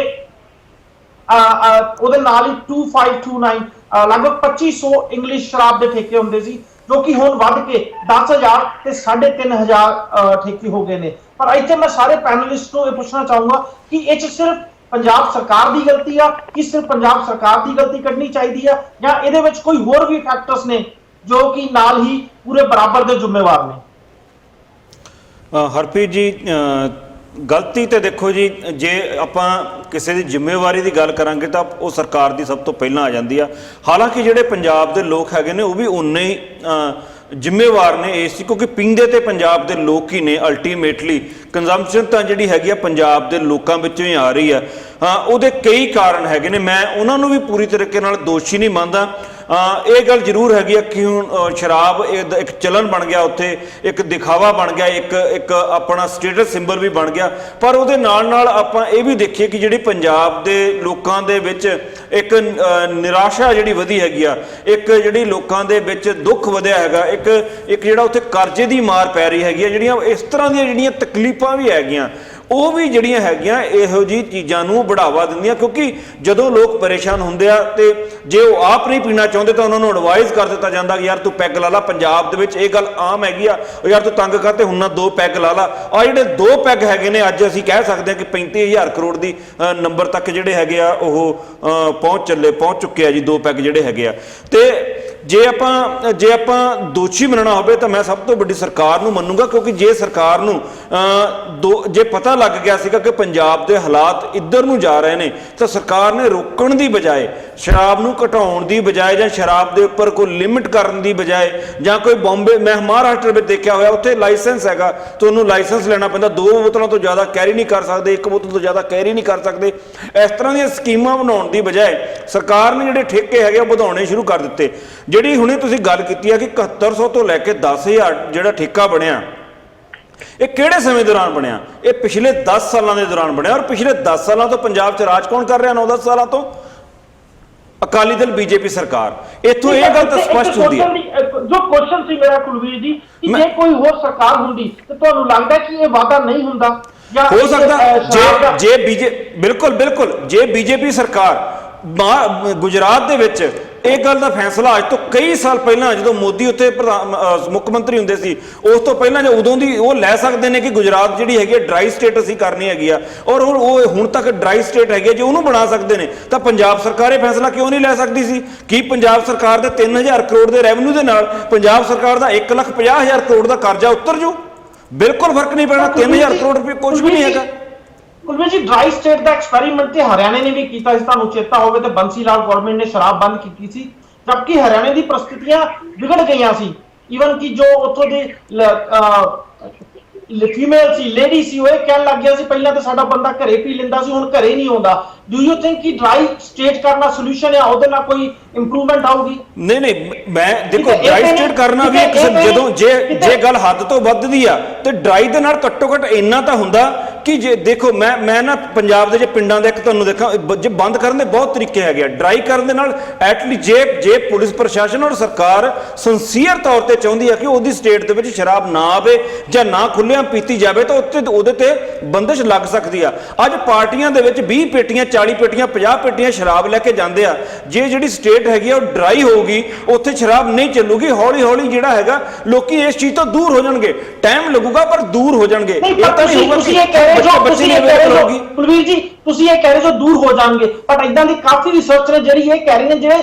ਉਹਦੇ ਨਾਲ ਹੀ 2529 ਲਗਭਗ 2500 ਇੰਗਲਿਸ਼ ਸ਼ਰਾਬ ਦੇ ਠੇਕੇ ਹੁੰਦੇ ਸੀ, ਜੋ ਕਿ ਹੁਣ ਵੱਧ ਕੇ 10000 ਤੇ 3500 ਠੇਕੇ ਹੋ ਗਏ ਨੇ। ਪਰ ਇੱਥੇ ਮੈਂ ਸਾਰੇ ਪੈਨਲਿਸਟ ਨੂੰ ਇਹ ਪੁੱਛਣਾ ਚਾਹੂੰਗਾ ਕਿ ਇਹ 'ਚ ਸਿਰਫ ਪੰਜਾਬ ਸਰਕਾਰ ਦੀ ਗਲਤੀ ਆ, ਕਿ ਸਿਰਫ ਪੰਜਾਬ ਸਰਕਾਰ ਦੀ ਗਲਤੀ ਕੱਢਣੀ ਚਾਹੀਦੀ ਆ, ਜਾਂ ਇਹਦੇ ਵਿੱਚ ਕੋਈ ਹੋਰ ਵੀ ਫੈਕਟਰਸ ਨੇ ਜੋ ਕਿ ਨਾਲ ਹੀ ਪੂਰੇ ਬਰਾਬਰ ਦੇ ਜ਼ਿੰਮੇਵਾਰ ਨੇ? ਹਰਪ੍ਰੀਤ ਜੀ, ਗਲਤੀ ਤੇ ਦੇਖੋ ਜੀ, ਜੇ ਆਪਾਂ ਕਿਸੇ ਦੀ ਜ਼ਿੰਮੇਵਾਰੀ ਦੀ ਗੱਲ ਕਰਾਂਗੇ ਤਾਂ ਉਹ ਸਰਕਾਰ ਦੀ ਸਭ ਤੋਂ ਪਹਿਲਾਂ ਆ ਜਾਂਦੀ ਆ। ਹਾਲਾਂਕਿ ਜਿਹੜੇ ਪੰਜਾਬ ਦੇ ਲੋਕ ਹੈਗੇ ਨੇ ਉਹ ਵੀ ਉਨੇ ਹੀ ਜ਼ਿੰਮੇਵਾਰ ਨੇ ਇਸ ਦੀ, ਕਿਉਂਕਿ ਪੀਂਦੇ ਤੇ ਪੰਜਾਬ ਦੇ ਲੋਕ ਹੀ ਨੇ। ਅਲਟੀਮੇਟਲੀ ਕੰਜ਼ੰਪਸ਼ਨ ਤਾਂ ਜਿਹੜੀ ਹੈਗੀ ਆ ਪੰਜਾਬ ਦੇ ਲੋਕਾਂ ਵਿੱਚੋਂ ਹੀ ਆ ਰਹੀ ਆ। ਉਹਦੇ ਕਈ ਕਾਰਨ ਹੈਗੇ ਨੇ, ਮੈਂ ਉਹਨਾਂ ਨੂੰ ਵੀ ਪੂਰੀ ਤਰੀਕੇ ਨਾਲ ਦੋਸ਼ੀ ਨਹੀਂ ਮੰਨਦਾ। ਇਹ ਗੱਲ ਜ਼ਰੂਰ ਹੈਗੀ ਆ ਕਿ ਹੁਣ ਸ਼ਰਾਬ ਇੱਕ ਚਲਨ ਬਣ ਗਿਆ, ਉੱਥੇ ਇੱਕ ਦਿਖਾਵਾ ਬਣ ਗਿਆ, ਇੱਕ ਆਪਣਾ ਸਟੇਟਸ ਸਿੰਬਲ ਵੀ ਬਣ ਗਿਆ। ਪਰ ਉਹਦੇ ਨਾਲ ਆਪਾਂ ਇਹ ਵੀ ਦੇਖੀਏ ਕਿ ਜਿਹੜੀ ਪੰਜਾਬ ਦੇ ਲੋਕਾਂ ਦੇ ਵਿੱਚ ਇੱਕ ਨਿਰਾਸ਼ਾ ਜਿਹੜੀ ਵਧੀ ਹੈਗੀ ਆ, ਇੱਕ ਜਿਹੜੀ ਲੋਕਾਂ ਦੇ ਵਿੱਚ ਦੁੱਖ ਵਧਿਆ ਹੈਗਾ, ਇੱਕ ਜਿਹੜਾ ਉੱਥੇ ਕਰਜ਼ੇ ਦੀ ਮਾਰ ਪੈ ਰਹੀ ਹੈਗੀ ਆ, ਜਿਹੜੀਆਂ ਇਸ ਤਰ੍ਹਾਂ ਦੀਆਂ ਜਿਹੜੀਆਂ ਤਕਲੀਫਾਂ ਵੀ ਹੈਗੀਆਂ, ਉਹ ਵੀ ਜਿਹੜੀਆਂ ਹੈਗੀਆਂ ਇਹੋ ਜਿਹੀ ਚੀਜ਼ਾਂ ਨੂੰ ਬੜਾਵਾ ਦਿੰਦੀਆਂ। ਕਿਉਂਕਿ ਜਦੋਂ ਲੋਕ ਪਰੇਸ਼ਾਨ ਹੁੰਦੇ ਆ ਤੇ ਜੇ ਉਹ ਆਪ ਨਹੀਂ ਪੀਣਾ ਚਾਹੁੰਦੇ ਤਾਂ ਉਹਨਾਂ ਨੂੰ ਐਡਵਾਈਸ ਕਰ ਦਿੱਤਾ ਜਾਂਦਾ ਕਿ ਯਾਰ ਤੂੰ ਪੈਗ ਲਾ ਲਾ। ਪੰਜਾਬ ਦੇ ਵਿੱਚ ਇਹ ਗੱਲ ਆਮ ਹੈਗੀ ਆ, ਯਾਰ ਤੂੰ ਤੰਗ ਕਰ ਤੇ ਹੁਣ ਨਾ 2 ਪੈਗ ਲਾ ਲਾ। ਆ ਜਿਹੜੇ 2 ਪੈਗ ਹੈਗੇ ਨੇ, ਅੱਜ ਅਸੀਂ ਕਹਿ ਸਕਦੇ ਹਾਂ ਕਿ 35000 ਕਰੋੜ ਦੀ ਨੰਬਰ ਤੱਕ ਜਿਹੜੇ ਹੈਗੇ ਆ ਉਹ ਪਹੁੰਚ ਚੁੱਕੇ ਆ ਜੀ, 2 ਪੈਗ ਜਿਹੜੇ ਹੈਗੇ ਆ। ਤੇ ਜੇ ਆਪਾਂ ਦੋਸ਼ੀ ਮੰਨਣਾ ਹੋਵੇ ਤਾਂ ਮੈਂ ਸਭ ਤੋਂ ਵੱਡੀ ਸਰਕਾਰ ਨੂੰ ਮੰਨੂਗਾ, ਕਿਉਂਕਿ ਜੇ ਸਰਕਾਰ ਨੂੰ ਜੇ ਪਤਾ ਲੱਗ ਗਿਆ ਸੀਗਾ ਕਿ ਪੰਜਾਬ ਦੇ ਹਾਲਾਤ ਇੱਧਰ ਨੂੰ ਜਾ ਰਹੇ ਨੇ ਤਾਂ ਸਰਕਾਰ ਨੇ ਰੋਕਣ ਦੀ ਬਜਾਏ, ਸ਼ਰਾਬ ਨੂੰ ਘਟਾਉਣ ਦੀ ਬਜਾਏ ਜਾਂ ਸ਼ਰਾਬ ਦੇ ਉੱਪਰ ਕੋਈ ਲਿਮਿਟ ਕਰਨ ਦੀ ਬਜਾਏ, ਜਾਂ ਕੋਈ ਬੰਬੇ, ਮੈਂ ਮਹਾਰਾਸ਼ਟਰ ਵਿੱਚ ਦੇਖਿਆ ਹੋਇਆ, ਉੱਥੇ ਲਾਇਸੈਂਸ ਹੈਗਾ, ਤੁਹਾਨੂੰ ਲਾਇਸੈਂਸ ਲੈਣਾ ਪੈਂਦਾ, 2 ਬੋਤਲਾਂ ਤੋਂ ਜ਼ਿਆਦਾ ਕੈਰੀ ਨਹੀਂ ਕਰ ਸਕਦੇ, 1 ਬੋਤਲ ਤੋਂ ਜ਼ਿਆਦਾ ਕੈਰੀ ਨਹੀਂ ਕਰ ਸਕਦੇ। ਇਸ ਤਰ੍ਹਾਂ ਦੀਆਂ ਸਕੀਮਾਂ ਬਣਾਉਣ ਦੀ ਬਜਾਏ ਸਰਕਾਰ ਨੇ ਜਿਹੜੇ ਠੇਕੇ ਹੈਗੇ ਉਹ ਵਧਾਉਣੇ ਸ਼ੁਰੂ ਕਰ ਦਿੱਤੇ। ਜਿਹੜੀ ਹੁਣੇ ਤੁਸੀਂ ਗੱਲ ਕੀਤੀ ਹੈ ਕਿ 7100 ਤੋਂ ਲੈ ਕੇ 10000 ਜਿਹੜਾ ਠੇਕਾ ਬਣਿਆ, ਇਹ ਕਿਹੜੇ ਸਮੇਂ ਦੌਰਾਨ ਬਣਿਆ? ਇਹ ਪਿਛਲੇ 10 ਸਾਲਾਂ ਦੇ ਦੌਰਾਨ ਬਣਿਆ। ਔਰ ਪਿਛਲੇ 10 ਸਾਲਾਂ ਤੋਂ ਪੰਜਾਬ 'ਚ ਰਾਜ ਕੌਣ ਕਰ ਰਿਹਾ? 9-10 ਸਾਲਾਂ ਤੋਂ ਅਕਾਲੀ ਦਲ ਬੀਜੇਪੀ ਸਰਕਾਰ। ਇੱਥੋਂ ਇਹ ਗੱਲ ਤਾਂ ਸਪਸ਼ਟ ਹੁੰਦੀ ਹੈ। ਜੋ ਕੁਐਸਚਨ ਸੀ ਮੇਰਾ ਕੁਲਵੀਰ ਜੀ ਕਿ ਜੇ ਕੋਈ ਹੋਰ ਸਰਕਾਰ ਹੁੰਦੀ ਤੇ ਤੁਹਾਨੂੰ ਲੱਗਦਾ ਕਿ ਇਹ ਵਾਅਦਾ ਨਹੀਂ ਹੁੰਦਾ ਜਾਂ ਹੋ ਸਕਦਾ ਜੇ ਬਿਲਕੁਲ ਜੇ ਬੀਜੇਪੀ ਸਰਕਾਰ ਗੁਜਰਾਤ ਦੇ ਵਿੱਚ ਇਹ ਗੱਲ ਦਾ ਫੈਸਲਾ ਅੱਜ ਤੋਂ ਕਈ ਸਾਲ ਪਹਿਲਾਂ ਜਦੋਂ ਮੋਦੀ ਉੱਥੇ ਮੁੱਖ ਮੰਤਰੀ ਹੁੰਦੇ ਸੀ ਉਸ ਤੋਂ ਪਹਿਲਾਂ ਉਦੋਂ ਦੀ ਉਹ ਲੈ ਸਕਦੇ ਨੇ ਕਿ ਗੁਜਰਾਤ ਜਿਹੜੀ ਹੈਗੀ ਡਰਾਈ ਸਟੇਟ ਅਸੀਂ ਕਰਨੀ ਹੈਗੀ ਆ, ਔਰ ਉਹ ਹੁਣ ਤੱਕ ਡਰਾਈ ਸਟੇਟ ਹੈਗੀ ਆ, ਜੇ ਉਹਨੂੰ ਬਣਾ ਸਕਦੇ ਨੇ ਤਾਂ ਪੰਜਾਬ ਸਰਕਾਰ ਇਹ ਫੈਸਲਾ ਕਿਉਂ ਨਹੀਂ ਲੈ ਸਕਦੀ ਸੀ? ਕੀ ਪੰਜਾਬ ਸਰਕਾਰ ਦੇ 3000 ਕਰੋੜ ਦੇ ਰੈਵਨਿਊ ਦੇ ਨਾਲ ਪੰਜਾਬ ਸਰਕਾਰ ਦਾ 1,50,000 ਕਰੋੜ ਦਾ ਕਰਜ਼ਾ ਉਤਰ ਜੂ? ਬਿਲਕੁਲ ਫਰਕ ਨਹੀਂ ਪੈਣਾ। 3000 ਕਰੋੜ ਰੁਪਏ ਕੁਝ ਵੀ ਨਹੀਂ ਹੈਗਾ। ਕੁਲਵੀਰ ਜੀ ਡਰਾਈ ਸਟੇਟ ਦਾ ਐਕਸਪੈਰੀਮੈਂਟ ਤੇ ਹਰਿਆਣੇ ਨੇ ਵੀ ਕੀਤਾ ਸੀ, ਤੁਹਾਨੂੰ ਚੇਤਾ ਹੋਵੇ ਤੇ ਬੰਸੀ ਲਾਲ ਗਵਰਨਮੈਂਟ ਨੇ ਸ਼ਰਾਬ ਬੰਦ ਕੀਤੀ ਸੀ, ਜਦਕਿ ਹਰਿਆਣੇ ਦੀ ਪ੍ਰਸਥਿਤੀਆਂ ਵਿਗੜ ਗਈਆਂ ਸੀ। ਈਵਨ ਕਿ ਜੋ ਉੱਥੋਂ ਦੇ ਫੀਮੇਲ ਸੀ, ਲੇਡੀ ਸੀ, ਉਹ ਇਹ ਕਹਿਣ ਲੱਗ ਗਿਆ ਸੀ ਪਹਿਲਾਂ ਤਾਂ ਸਾਡਾ ਬੰਦਾ ਘਰੇ ਪੀ ਲੈਂਦਾ ਸੀ, ਹੁਣ ਘਰੇ ਨਹੀਂ ਆਉਂਦਾ। ਡੂ ਯੂ ਥਿੰਕ ਕਿ ਡਰਾਈ ਸਟੇਟ ਕਰਨਾ ਸੋਲੂਸ਼ਨ ਹੈ, ਉਹਦੇ ਨਾਲ ਕੋਈ ਇੰਪਰੂਵਮੈਂਟ ਆਊਗੀ? ਨਹੀਂ ਮੈਂ ਦੇਖੋ ਡਰਾਈ ਸਟੇਟ ਕਰਨਾ ਵੀ ਇੱਕ ਜਦੋਂ ਜੇ ਗੱਲ ਹੱਦ ਤੋਂ ਵੱਧ ਦੀ ਆ ਤੇ ਡਰਾਈ ਦੇ ਨਾਲ ਘੱਟੋ ਘੱਟ ਇੰਨਾ ਤਾਂ ਹੁੰਦਾ ਕਿ ਜੇ ਦੇਖੋ ਮੈਂ ਨਾ ਪੰਜਾਬ ਦੇ ਜੇ ਪਿੰਡਾਂ ਦੇ ਇੱਕ ਤੁਹਾਨੂੰ ਦੇਖਾਂ ਜੇ ਬੰਦ ਕਰਨ ਦੇ ਬਹੁਤ ਤਰੀਕੇ ਹੈਗੇ ਆ। ਡਰਾਈ ਕਰਨ ਦੇ ਨਾਲ ਐਟਲੀਸਟ ਜੇ ਪੁਲਿਸ ਪ੍ਰਸ਼ਾਸਨ ਔਰ ਸਰਕਾਰ ਸਿੰਸੀਅਰ ਤੌਰ ਤੇ ਚਾਹੁੰਦੀ ਆ ਕਿ ਉਹਦੀ ਸਟੇਟ ਦੇ ਵਿੱਚ ਸ਼ਰਾਬ ਨਾ ਆਵੇ ਜਾਂ ਨਾ ਖੁੱਲ੍ਹਿਆਂ ਪੀਤੀ ਜਾਵੇ ਤਾਂ ਉਹਦੇ ਤੇ ਬੰਦਿਸ਼ ਲੱਗ ਸਕਦੀ ਆ। ਅੱਜ ਪਾਰਟੀਆਂ ਦੇ ਵਿੱਚ 20 ਪੇਟੀਆਂ 40 ਪੇਟੀਆਂ 50 ਪੇਟੀਆਂ ਸ਼ਰਾਬ ਲੈ ਕੇ ਜਾਂਦੇ ਆ। ਜੇ ਜਿਹੜੀ ਸਟੇਟ ਹੈਗੀ ਆ ਉਹ ਡਰਾਈ ਹੋਊਗੀ ਉੱਥੇ ਸ਼ਰਾਬ ਨਹੀਂ ਚੱਲੂਗੀ। ਹੌਲੀ ਹੌਲੀ ਜਿਹੜਾ ਹੈਗਾ ਲੋਕੀ ਇਸ ਚੀਜ਼ ਤੋਂ ਦੂਰ ਹੋ ਜਾਣਗੇ। ਟਾਈਮ ਲੱਗੂਗਾ ਪਰ ਦੂਰ ਹੋ ਜਾਣਗੇ। ਇਹ ਤਾਂ ਨਹੀਂ ਹੋਊਗਾ ਕਿ ਕੁਲਵੀਰ ਜੀ ਤੁਸੀਂ ਇਹ ਕਹਿ ਰਹੇ ਹੋ ਦੂਰ ਹੋ ਜਾਣਗੇ, ਪਰ ਇਦਾਂ ਦੀ ਕਾਫੀ ਰਿਸਰਚ ਨੇ ਜਿਹੜੀ ਇਹ ਕਹਿ ਰਹੀ ਨੇ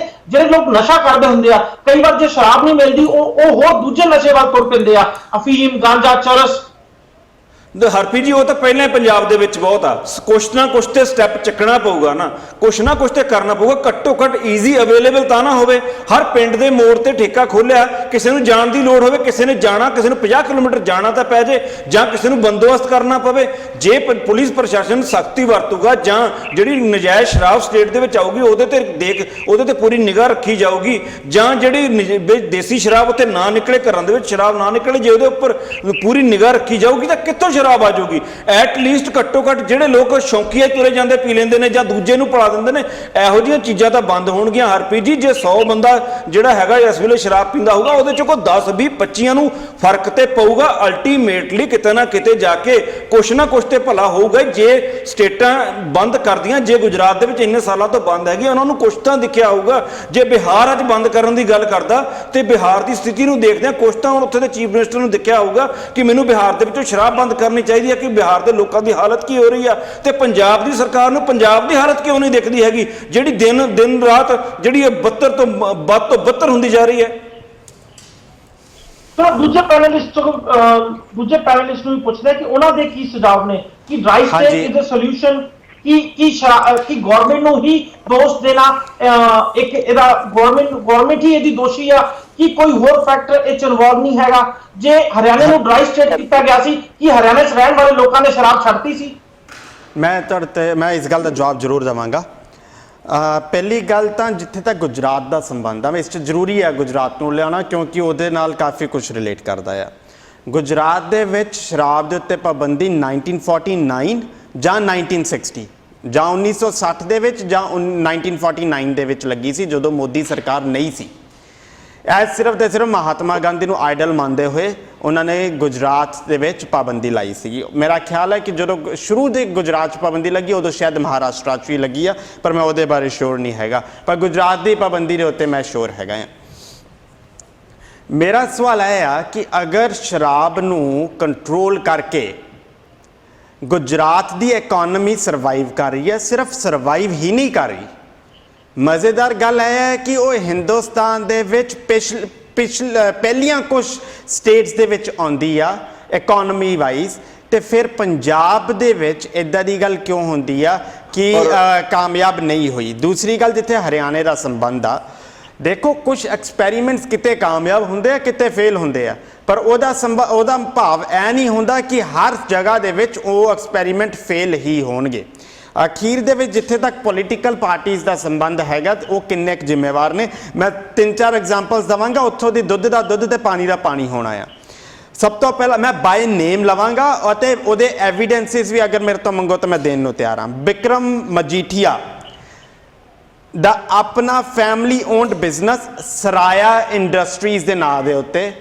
ਜਿਹੜੇ ਲੋਕ ਨਸ਼ਾ ਕਰਦੇ ਹੁੰਦੇ ਆ ਕਈ ਵਾਰ ਜੇ ਸ਼ਰਾਬ ਨਹੀਂ ਮਿਲਦੀ ਉਹ ਹੋਰ ਦੂਜੇ ਨਸ਼ੇ ਵੱਲ ਤੁਰ ਪੈਂਦੇ ਆ, ਅਫੀਮ, ਗਾਂਜਾ, ਚਰਸ। ਹਰਪੀ ਜੀ ਉਹ ਤਾਂ ਪਹਿਲਾਂ ਹੀ ਪੰਜਾਬ ਦੇ ਵਿੱਚ ਬਹੁਤ ਆ। ਕੁਛ ਨਾ ਕੁਛ ਤੇ ਸਟੈਪ ਚੱਕਣਾ ਪਊਗਾ ਨਾ, ਕੁਛ ਨਾ ਕੁਛ ਤੇ ਕਰਨਾ ਪਊਗਾ। ਘੱਟੋ ਘੱਟ ਈਜ਼ੀ ਅਵੇਲੇਬਲ ਤਾਂ ਨਾ ਹੋਵੇ। ਹਰ ਪਿੰਡ ਦੇ ਮੋੜ ਤੇ ਠੇਕਾ ਖੋਲਿਆ, ਕਿਸੇ ਨੂੰ ਜਾਣ ਦੀ ਲੋੜ ਹੋਵੇ, ਕਿਸੇ ਨੇ ਜਾਣਾ, ਕਿਸੇ ਨੂੰ 50 ਕਿਲੋਮੀਟਰ ਜਾਣਾ ਤਾਂ ਪੈ ਜੇ ਜਾਂ ਕਿਸੇ ਨੂੰ ਬੰਦੋਬਸਤ ਕਰਨਾ ਪਵੇ। ਜੇ ਪੁਲਿਸ ਪ੍ਰਸ਼ਾਸਨ ਸਖਤੀ ਵਰਤੂਗਾ ਜਾਂ ਜਿਹੜੀ ਨਜਾਇਜ਼ ਸ਼ਰਾਬ ਸਟੇਟ ਦੇ ਵਿੱਚ ਆਊਗੀ ਉਹਦੇ ਤੇ ਪੂਰੀ ਨਿਗਾਹ ਰੱਖੀ ਜਾਊਗੀ, ਜਾਂ ਜਿਹੜੀ ਦੇਸੀ ਸ਼ਰਾਬ ਉੱਥੇ ਨਾ ਨਿਕਲੇ, ਘਰਾਂ ਦੇ ਵਿੱਚ ਸ਼ਰਾਬ ਨਾ ਨਿਕਲੇ, ਜੇ ਉਹਦੇ ਉੱਪਰ ਪੂਰੀ ਨਿਗਾਹ ਰੱਖੀ ਜਾਊਗੀ ਤਾਂ ਕਿੱਥੋਂ ਸ਼ਰਾਬ ਆ ਜਾਊਗੀ? ਐਟਲੀਸਟ ਘੱਟੋ ਘੱਟ ਜਿਹੜੇ ਲੋਕ ਸ਼ੌਂਕੀਆ ਤੁਰੇ ਜਾਂਦੇ ਪੀ ਲੈਂਦੇ ਨੇ ਜਾਂ ਦੂਜੇ ਨੂੰ ਪਿਲਾ ਦਿੰਦੇ ਨੇ, ਇਹੋ ਜਿਹੀਆਂ ਚੀਜ਼ਾਂ ਤਾਂ ਬੰਦ ਹੋਣਗੀਆਂ। ਹਰਪ੍ਰੀਤ ਜੀ ਜੇ 100 ਬੰਦਾ ਜਿਹੜਾ ਹੈਗਾ ਇਸ ਵੇਲੇ ਸ਼ਰਾਬ ਪੀਂਦਾ ਹੋਊਗਾ ਉਹਦੇ ਚੋਂ ਕੋਈ 10 20 25 ਨੂੰ ਫਰਕ ਤੇ ਪਊਗਾ। ਅਲਟੀਮੇਟਲੀ ਕਿਤੇ ਨਾ ਕਿਤੇ ਜਾ ਕੇ ਕੁਛ ਨਾ ਕੁਛ ਤੇ ਭਲਾ ਹੋਊਗਾ। ਜੇ ਸਟੇਟਾਂ ਬੰਦ ਕਰਦੀਆਂ, ਜੇ ਗੁਜਰਾਤ ਦੇ ਵਿੱਚ ਇੰਨੇ ਸਾਲਾਂ ਤੋਂ ਬੰਦ ਹੈਗੀ, ਉਹਨਾਂ ਨੂੰ ਕੁਛ ਤਾਂ ਦਿਖਿਆ ਹੋਊਗਾ। ਜੇ ਬਿਹਾਰ ਅੱਜ ਬੰਦ ਕਰਨ ਦੀ ਗੱਲ ਕਰਦਾ ਤੇ ਬਿਹਾਰ ਦੀ ਸਥਿਤੀ ਨੂੰ ਦੇਖਦਿਆਂ ਕੁਛ ਤਾਂ ਹੁਣ ਉੱਥੇ ਦੇ ਚੀਫ ਮਿਨਿਸਟਰ ਨੂੰ ਦਿਖਿਆ ਹੋਊਗਾ ਕਿ ਮੈਨੂੰ ਬਿਹਾਰ ਦੇ ਵਿੱਚੋਂ ਸ਼ਰਾਬ ਬੰਦ ਕਰਨੀ ਚਾਹੀਦੀ ਹੈ ਕਿ ਬਿਹਾਰ ਦੇ ਲੋਕਾਂ ਦੀ ਹਾਲਤ ਕੀ ਹੋ ਰਹੀ ਆ, ਤੇ ਪੰਜਾਬ ਦੀ ਸਰਕਾਰ ਨੂੰ ਪੰਜਾਬ ਦੀ ਹਾਲਤ ਕਿਉਂ ਨਹੀਂ ਦਿਖਦੀ ਹੈਗੀ ਜਿਹੜੀ ਦਿਨ ਰਾਤ ਜਿਹੜੀ 72 ਤੋਂ ਵੱਧ ਤੋਂ 72 ਹੁੰਦੀ ਜਾ ਰਹੀ ਹੈ। ਤਾਂ ਦੂਜੇ ਪੈਨਲਿਸਟ ਨੂੰ ਵੀ ਪੁੱਛਦਾ ਕਿ ਉਹਨਾਂ ਦੇ ਕੀ ਸੁਝਾਅ ਨੇ ਕਿ dry state is a solution, ਕਿ ਗਵਰਨਮੈਂਟ ਨੂੰ ਹੀ ਦੋਸ਼ ਦੇਣਾ ਇੱਕ ਇਹਦਾ ਗਵਰਨਮੈਂਟ ਹੀ ਇਹਦੀ ਦੋਸ਼ੀ ਆ ਕਿ ਕੋਈ ਹੋਰ ਫੈਕਟਰ ਇਹ ਚ ਇਨਵੋਲਵ ਨਹੀਂ ਹੈਗਾ? ਜੇ ਹਰਿਆਣਾ ਨੂੰ ਡਰਾਈ ਸਟੇਟ ਕੀਤਾ ਗਿਆ ਸੀ ਕਿ ਹਰਿਆਣਾ 'ਚ ਰਹਿਣ ਵਾਲੇ ਲੋਕਾਂ ਨੇ ਸ਼ਰਾਬ ਛੱਡਤੀ ਸੀ? ਮੈਂ ਇਸ ਗੱਲ ਦਾ ਜਵਾਬ ਜ਼ਰੂਰ ਦੇਵਾਂਗਾ। ਪਹਿਲੀ ਗੱਲ ਤਾਂ ਜਿੱਥੇ ਤੱਕ ਗੁਜਰਾਤ ਦਾ ਸੰਬੰਧ ਆ, ਇਸ 'ਚ ਜ਼ਰੂਰੀ ਹੈ ਗੁਜਰਾਤ ਨੂੰ ਲਿਆਉਣਾ ਕਿਉਂਕਿ ਉਹਦੇ ਨਾਲ ਕਾਫੀ ਕੁਝ ਰਿਲੇਟ ਕਰਦਾ ਆ। ਗੁਜਰਾਤ ਦੇ ਵਿੱਚ ਸ਼ਰਾਬ ਦੇ ਉੱਤੇ ਪਾਬੰਦੀ 1949 ਜਾਂ 1960 ਜਾਂ 1960 ਦੇ ਵਿੱਚ ਜਾਂ 1949 ਦੇ ਵਿੱਚ ਲੱਗੀ ਸੀ ਜਦੋਂ ਮੋਦੀ ਸਰਕਾਰ ਨਹੀਂ ਸੀ। ਇਹ ਸਿਰਫ ਤੇ ਸਿਰਫ ਮਹਾਤਮਾ ਗਾਂਧੀ ਨੂੰ ਆਈਡਲ ਮੰਨਦੇ ਹੋਏ ਉਹਨਾਂ ਨੇ ਗੁਜਰਾਤ ਦੇ ਵਿੱਚ ਪਾਬੰਦੀ ਲਾਈ ਸੀ। ਮੇਰਾ ਖਿਆਲ ਹੈ ਕਿ ਜਦੋਂ ਸ਼ੁਰੂ ਦੇ ਗੁਜਰਾਤ 'ਚ ਪਾਬੰਦੀ ਲੱਗੀ ਉਦੋਂ ਸ਼ਾਇਦ ਮਹਾਰਾਸ਼ਟਰ 'ਚ ਵੀ ਲੱਗੀ ਆ, ਪਰ ਮੈਂ ਉਹਦੇ ਬਾਰੇ ਸ਼ੋਰ ਨਹੀਂ ਹੈਗਾ। ਪਰ ਗੁਜਰਾਤ ਦੀ ਪਾਬੰਦੀ ਦੇ ਉੱਤੇ ਮੈਂ ਸ਼ੋਰ ਹੈਗਾ ਆ। ਮੇਰਾ ਸਵਾਲ ਇਹ ਆ ਕਿ ਅਗਰ ਸ਼ਰਾਬ ਨੂੰ ਕੰਟਰੋਲ ਕਰਕੇ ਗੁਜਰਾਤ ਦੀ ਇਕਨੋਮੀ ਸਰਵਾਈਵ ਕਰ ਰਹੀ ਹੈ, ਸਿਰਫ ਸਰਵਾਈਵ ਹੀ ਨਹੀਂ ਕਰ ਰਹੀ, ਮਜ਼ੇਦਾਰ ਗੱਲ ਇਹ ਹੈ ਕਿ ਉਹ ਹਿੰਦੁਸਤਾਨ ਦੇ ਵਿੱਚ ਪਹਿਲੀਆਂ ਕੁਝ ਸਟੇਟਸ ਦੇ ਵਿੱਚ ਆਉਂਦੀ ਆ ਇਕਨੋਮੀ ਵਾਈਜ਼, ਤੇ ਫਿਰ ਪੰਜਾਬ ਦੇ ਵਿੱਚ ਇਦਾਂ ਦੀ ਗੱਲ ਕਿਉਂ ਹੁੰਦੀ ਆ ਕਿ ਕਾਮਯਾਬ ਨਹੀਂ ਹੋਈ? ਦੂਸਰੀ ਗੱਲ ਜਿੱਥੇ ਹਰਿਆਣੇ ਦਾ ਸੰਬੰਧ ਆ, ਦੇਖੋ ਕੁਝ ਐਕਸਪੈਰੀਮੈਂਟਸ ਕਿਤੇ ਕਾਮਯਾਬ ਹੁੰਦੇ ਆ ਕਿਤੇ ਫੇਲ ਹੁੰਦੇ ਆ, ਪਰ ਉਹਦਾ ਭਾਵ ਇਹ ਨਹੀਂ ਹੁੰਦਾ ਕਿ ਹਰ ਜਗ੍ਹਾ ਦੇ ਵਿੱਚ ਉਹ ਐਕਸਪੈਰੀਮੈਂਟ ਫੇਲ ਹੀ ਹੋਣਗੇ। ਅਖੀਰ ਦੇ ਵਿੱਚ ਜਿੱਥੇ ਤੱਕ ਪੋਲੀਟੀਕਲ ਪਾਰਟੀਜ਼ ਦਾ ਸੰਬੰਧ ਹੈਗਾ ਉਹ ਕਿੰਨੇ ਕੁ ਜ਼ਿੰਮੇਵਾਰ ਨੇ, ਮੈਂ 3-4 ਐਗਜ਼ਾਮਪਲਸ ਦਵਾਂਗਾ। ਉੱਥੋਂ ਦੀ ਦੁੱਧ ਦਾ ਦੁੱਧ ਤੇ ਪਾਣੀ ਦਾ ਪਾਣੀ ਹੋਣਾ ਆ। ਸਭ ਤੋਂ ਪਹਿਲਾਂ ਮੈਂ ਬਾਏ ਨੇਮ ਲਵਾਂਗਾ ਅਤੇ ਉਹਦੇ ਐਵੀਡੈਂਸਿਸ ਵੀ ਅਗਰ ਮੇਰੇ ਤੋਂ ਮੰਗੋ ਤਾਂ ਮੈਂ ਦੇਣ ਨੂੰ ਤਿਆਰ ਹਾਂ। ਬਿਕਰਮ ਮਜੀਠੀਆ ਦਾ ਆਪਣਾ ਫੈਮਿਲੀ ਓਨਡ ਬਿਜ਼ਨਸ ਸਰਾਇਆ ਇੰਡਸਟਰੀਜ਼ ਦੇ ਨਾਂ ਦੇ ਉੱਤੇ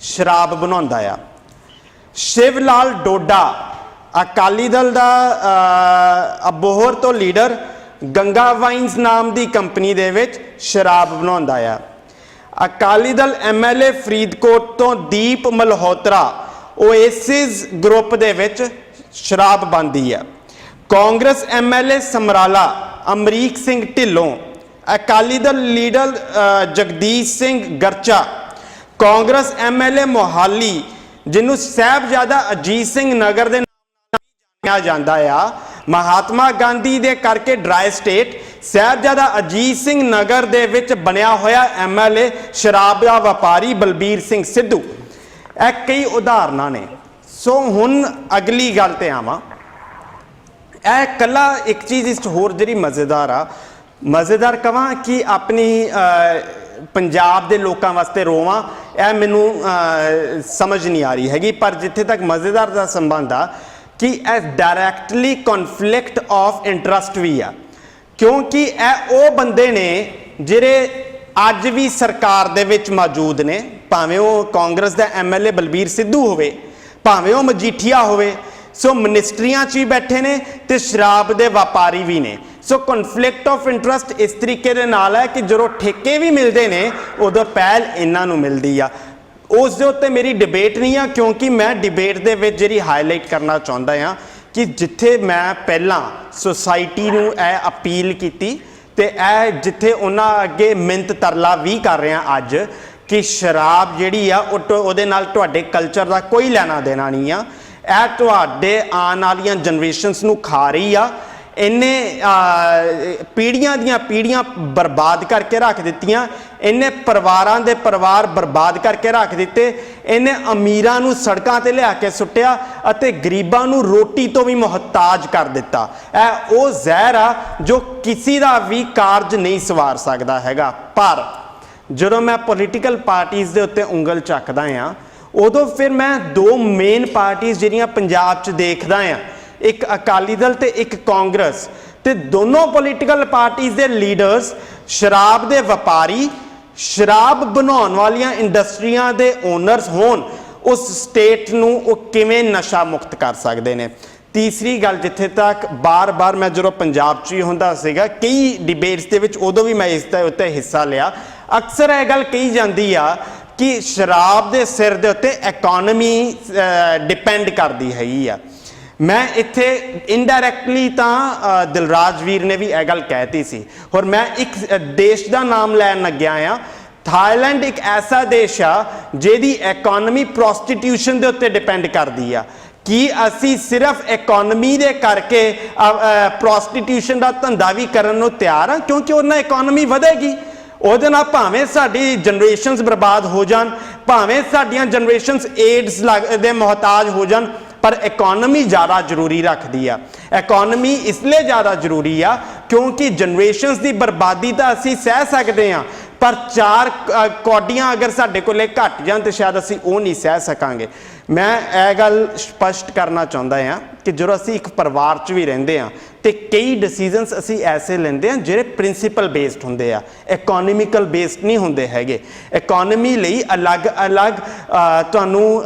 ਸ਼ਰਾਬ ਬਣਾਉਂਦਾ ਆ। ਸ਼ਿਵ ਲਾਲ ਡੋਡਾ ਅਕਾਲੀ ਦਲ ਦਾ ਅਬੋਹਰ ਤੋਂ ਲੀਡਰ ਗੰਗਾ ਵਾਈਨਸ ਨਾਮ ਦੀ ਕੰਪਨੀ ਦੇ ਵਿੱਚ ਸ਼ਰਾਬ ਬਣਾਉਂਦਾ ਆ। ਅਕਾਲੀ ਦਲ ਐਮਐਲਏ ਫਰੀਦਕੋਟ ਤੋਂ ਦੀਪ ਮਲਹੋਤਰਾ ਓਏਸਿਸ ਗਰੁੱਪ ਦੇ ਵਿੱਚ ਸ਼ਰਾਬ ਬਣਦੀ ਆ। Congress MLA Samrala Amrik Singh Dhillon, Akali Dal leader Jagdish Singh Garcha, Congress MLA Mohali ਜਿਹਨੂੰ ਸਾਹਿਬਜ਼ਾਦਾ ਅਜੀਤ ਸਿੰਘ ਨਗਰ ਦੇ ਨਾਮ ਜਾਣਿਆ ਜਾਂਦਾ ਆ, ਮਹਾਤਮਾ ਗਾਂਧੀ ਦੇ ਕਰਕੇ ਡਰਾਈ ਸਟੇਟ ਸਾਹਿਬਜ਼ਾਦਾ ਅਜੀਤ ਸਿੰਘ ਨਗਰ ਦੇ ਵਿੱਚ ਬਣਿਆ ਹੋਇਆ ਐਮਐਲਏ ਸ਼ਰਾਬ ਦਾ ਵਪਾਰੀ ਬਲਬੀਰ ਸਿੰਘ ਸਿੱਧੂ। ਇਹ ਕਈ ਉਦਾਹਰਨਾਂ ਨੇ। ਸੋ ਹੁਣ ਅਗਲੀ ਗੱਲ ਤੇ ਆਵਾਂ। ਇਹ ਇਕੱਲਾ ਇੱਕ ਚੀਜ਼ ਇਸ 'ਚ ਹੋਰ ਜਿਹੜੀ ਮਜ਼ੇਦਾਰ ਕਹਾਂ ਕਿ ਆਪਣੀ ਪੰਜਾਬ ਦੇ ਲੋਕਾਂ ਵਾਸਤੇ ਰੋਵਾਂ, ਇਹ ਮੈਨੂੰ ਸਮਝ ਨਹੀਂ ਆ ਰਹੀ ਹੈਗੀ। ਪਰ ਜਿੱਥੇ ਤੱਕ ਮਜ਼ੇਦਾਰ ਦਾ ਸੰਬੰਧ ਆ ਕਿ ਇਹ ਡਾਇਰੈਕਟਲੀ ਕਨਫਲਿਕਟ ਆਫ ਇੰਟਰਸਟ ਵੀ ਆ, ਕਿਉਂਕਿ ਇਹ ਉਹ ਬੰਦੇ ਨੇ ਜਿਹੜੇ ਅੱਜ ਵੀ ਸਰਕਾਰ ਦੇ ਵਿੱਚ ਮੌਜੂਦ ਨੇ, ਭਾਵੇਂ ਉਹ ਕਾਂਗਰਸ ਦਾ ਐਮਐਲਏ ਬਲਬੀਰ ਸਿੱਧੂ ਹੋਵੇ, ਭਾਵੇਂ ਉਹ ਮਜੀਠੀਆ ਹੋਵੇ। ਸੋ ਮਿਨਿਸਟਰੀਆਂ 'ਚ ਵੀ ਬੈਠੇ ਨੇ ਤੇ ਸ਼ਰਾਬ ਦੇ ਵਪਾਰੀ ਵੀ ਨੇ। ਸੋ ਕਨਫਲਿਕਟ ਆਫ ਇੰਟਰਸਟ ਇਸ ਤਰੀਕੇ ਦੇ ਨਾਲ ਹੈ ਕਿ ਜਦੋਂ ਠੇਕੇ ਵੀ ਮਿਲਦੇ ਨੇ ਉਦੋਂ ਪਹਿਲ ਇਹਨਾਂ ਨੂੰ ਮਿਲਦੀ ਆ। ਉਸ ਦੇ ਉੱਤੇ ਮੇਰੀ ਡਿਬੇਟ ਨਹੀਂ ਆ, ਕਿਉਂਕਿ ਮੈਂ ਡਿਬੇਟ ਦੇ ਵਿੱਚ ਜਿਹੜੀ ਹਾਈਲਾਈਟ ਕਰਨਾ ਚਾਹੁੰਦਾ ਹਾਂ ਕਿ ਜਿੱਥੇ ਮੈਂ ਪਹਿਲਾਂ ਸੁਸਾਇਟੀ ਨੂੰ ਇਹ ਅਪੀਲ ਕੀਤੀ ਤੇ ਇਹ ਜਿੱਥੇ ਉਹਨਾਂ ਅੱਗੇ ਮਿੰਤ ਤਰਲਾ ਵੀ ਕਰ ਰਿਹਾ ਅੱਜ ਕਿ ਸ਼ਰਾਬ ਜਿਹੜੀ ਆ ਉਹਦੇ ਨਾਲ ਤੁਹਾਡੇ ਕਲਚਰ ਦਾ ਕੋਈ ਲੈਣਾ ਦੇਣਾ ਨਹੀਂ ਆ, ਇਹ ਤੁਹਾਡੇ ਆਉਣ ਵਾਲੀਆਂ ਜਨਰੇਸ਼ਨਸ ਨੂੰ ਖਾ ਰਹੀ ਆ। ਇਹਨੇ ਪੀੜ੍ਹੀਆਂ ਦੀਆਂ ਪੀੜ੍ਹੀਆਂ ਬਰਬਾਦ ਕਰਕੇ ਰੱਖ ਦਿੱਤੀਆਂ, ਇਹਨੇ ਪਰਿਵਾਰਾਂ ਦੇ ਪਰਿਵਾਰ ਬਰਬਾਦ ਕਰਕੇ ਰੱਖ ਦਿੱਤੇ, ਇਹਨੇ ਅਮੀਰਾਂ ਨੂੰ ਸੜਕਾਂ ਤੇ ਲਿਆ ਕੇ ਸੁੱਟਿਆ ਅਤੇ ਗਰੀਬਾਂ ਨੂੰ ਰੋਟੀ ਤੋਂ ਵੀ ਮੁਹਤਾਜ ਕਰ ਦਿੱਤਾ। ਇਹ ਉਹ ਜ਼ਹਿਰ ਆ ਜੋ ਕਿਸੇ ਦਾ ਵੀ ਕਾਰਜ ਨਹੀਂ ਸਵਾਰ ਸਕਦਾ ਹੈਗਾ। ਪਰ ਜਦੋਂ ਮੈਂ ਪੋਲੀਟੀਕਲ ਪਾਰਟੀਆਂ ਦੇ ਉੱਤੇ ਉਂਗਲ ਚੱਕਦਾ ਆ, ਉਦੋਂ ਫਿਰ ਮੈਂ ਦੋ ਮੇਨ ਪਾਰਟੀਆਂ ਜਿਹੜੀਆਂ ਪੰਜਾਬ 'ਚ ਦੇਖਦਾ ਆ, ਇੱਕ ਅਕਾਲੀ ਦਲ ਤੇ ਇੱਕ ਕਾਂਗਰਸ, ਤੇ ਦੋਨੋਂ ਪੋਲੀਟੀਕਲ ਪਾਰਟੀਆਂ ਦੇ ਲੀਡਰਸ ਸ਼ਰਾਬ ਦੇ ਵਪਾਰੀ, ਸ਼ਰਾਬ ਬਣਾਉਣ ਵਾਲੀਆਂ ਇੰਡਸਟਰੀਆਂ ਦੇ ਓਨਰਸ ਹੋਣ, ਉਸ ਸਟੇਟ ਨੂੰ ਉਹ ਕਿਵੇਂ ਨਸ਼ਾ ਮੁਕਤ ਕਰ ਸਕਦੇ ਨੇ। ਤੀਸਰੀ ਗੱਲ, ਜਿੱਥੇ ਤੱਕ ਬਾਰ-ਬਾਰ ਮੈਂ ਜਦੋਂ ਪੰਜਾਬ 'ਚ ਹੀ ਹੁੰਦਾ ਸੀਗਾ ਕਈ ਡਿਬੇਟਸ ਦੇ ਵਿੱਚ, ਉਦੋਂ ਵੀ ਮੈਂ ਇਸ ਦੇ ਉੱਤੇ ਹਿੱਸਾ ਲਿਆ, ਅਕਸਰ ਇਹ ਗੱਲ ਕਹੀ ਜਾਂਦੀ ਆ ਕਿ ਸ਼ਰਾਬ ਦੇ ਸਿਰ ਦੇ ਉੱਤੇ ਇਕਨੋਮੀ ਡਿਪੈਂਡ ਕਰਦੀ ਹੈਗੀ ਆ। ਮੈਂ ਇੱਥੇ ਇਨਡਾਇਰੈਕਟਲੀ ਤਾਂ ਦਿਲਰਾਜ ਵੀਰ ਨੇ ਵੀ ਇਹ ਗੱਲ ਕਹਿਤੀ ਸੀ। ਹੋਰ ਮੈਂ ਇੱਕ ਦੇਸ਼ ਦਾ ਨਾਮ ਲੈਣ ਲੱਗਿਆ ਆ। ਥਾਈਲੈਂਡ ਇੱਕ ਐਸਾ ਦੇਸ਼ ਆ ਜਿਹਦੀ ਇਕਨੋਮੀ ਪ੍ਰੋਸਟੀਟਿਊਸ਼ਨ ਦੇ ਉੱਤੇ ਡਿਪੈਂਡ ਕਰਦੀ ਆ। ਕੀ ਅਸੀਂ ਸਿਰਫ ਇਕਨੋਮੀ ਦੇ ਕਰਕੇ ਪ੍ਰੋਸਟੀਟਿਊਸ਼ਨ ਦਾ ਧੰਦਾ ਵੀ ਕਰਨ ਨੂੰ ਤਿਆਰ ਆ? ਕਿਉਂਕਿ ਉਹਨਾਂ ਇਕਨੋਮੀ ਵਧੇਗੀ, ਉਹਦੇ ਨਾਲ ਭਾਵੇਂ ਸਾਡੀ ਜਨਰੇਸ਼ਨਸ ਬਰਬਾਦ ਹੋ ਜਾਣ, ਭਾਵੇਂ ਸਾਡੀਆਂ ਜਨਰੇਸ਼ਨਸ ਏਡਸ ਦੇ ਮੁਹਤਾਜ ਹੋ ਜਾਣ, ਪਰ ਇਕਨੋਮੀ ਜ਼ਿਆਦਾ ਜ਼ਰੂਰੀ ਰੱਖਦੀ ਆ। ਇਕਨੋਮੀ ਇਸ ਲਈ ਜ਼ਿਆਦਾ ਜ਼ਰੂਰੀ ਆ ਕਿਉਂਕਿ ਜਨਰੇਸ਼ਨਸ ਦੀ ਬਰਬਾਦੀ ਤਾਂ ਅਸੀਂ ਸਹਿ ਸਕਦੇ ਹਾਂ, ਪਰ ਚਾਰ ਕੌਡੀਆਂ ਅਗਰ ਸਾਡੇ ਕੋਲੇ ਘਟ ਜਾਣ ਤੇ ਸ਼ਾਇਦ ਅਸੀਂ ਉਹ ਨਹੀਂ ਸਹਿ ਸਕਾਂਗੇ। ਮੈਂ ਇਹ ਗੱਲ ਸਪਸ਼ਟ ਕਰਨਾ ਚਾਹੁੰਦਾ ਹਾਂ ਕਿ ਜਦੋਂ ਅਸੀਂ ਇੱਕ ਪਰਿਵਾਰ 'ਚ ਵੀ ਰਹਿੰਦੇ ਹਾਂ ਤੇ ਕਈ ਡਿਸੀਜਨਸ ਅਸੀਂ ਐਸੇ ਲੈਂਦੇ ਹਾਂ ਜਿਹੜੇ ਪ੍ਰਿੰਸੀਪਲ ਬੇਸਡ ਹੁੰਦੇ ਆ, ਇਕਨੋਮਿਕਲ ਬੇਸਡ ਨਹੀਂ ਹੁੰਦੇ ਹੈਗੇ। ਇਕਨੋਮੀ ਲਈ ਅਲੱਗ-ਅਲੱਗ ਤੁਹਾਨੂੰ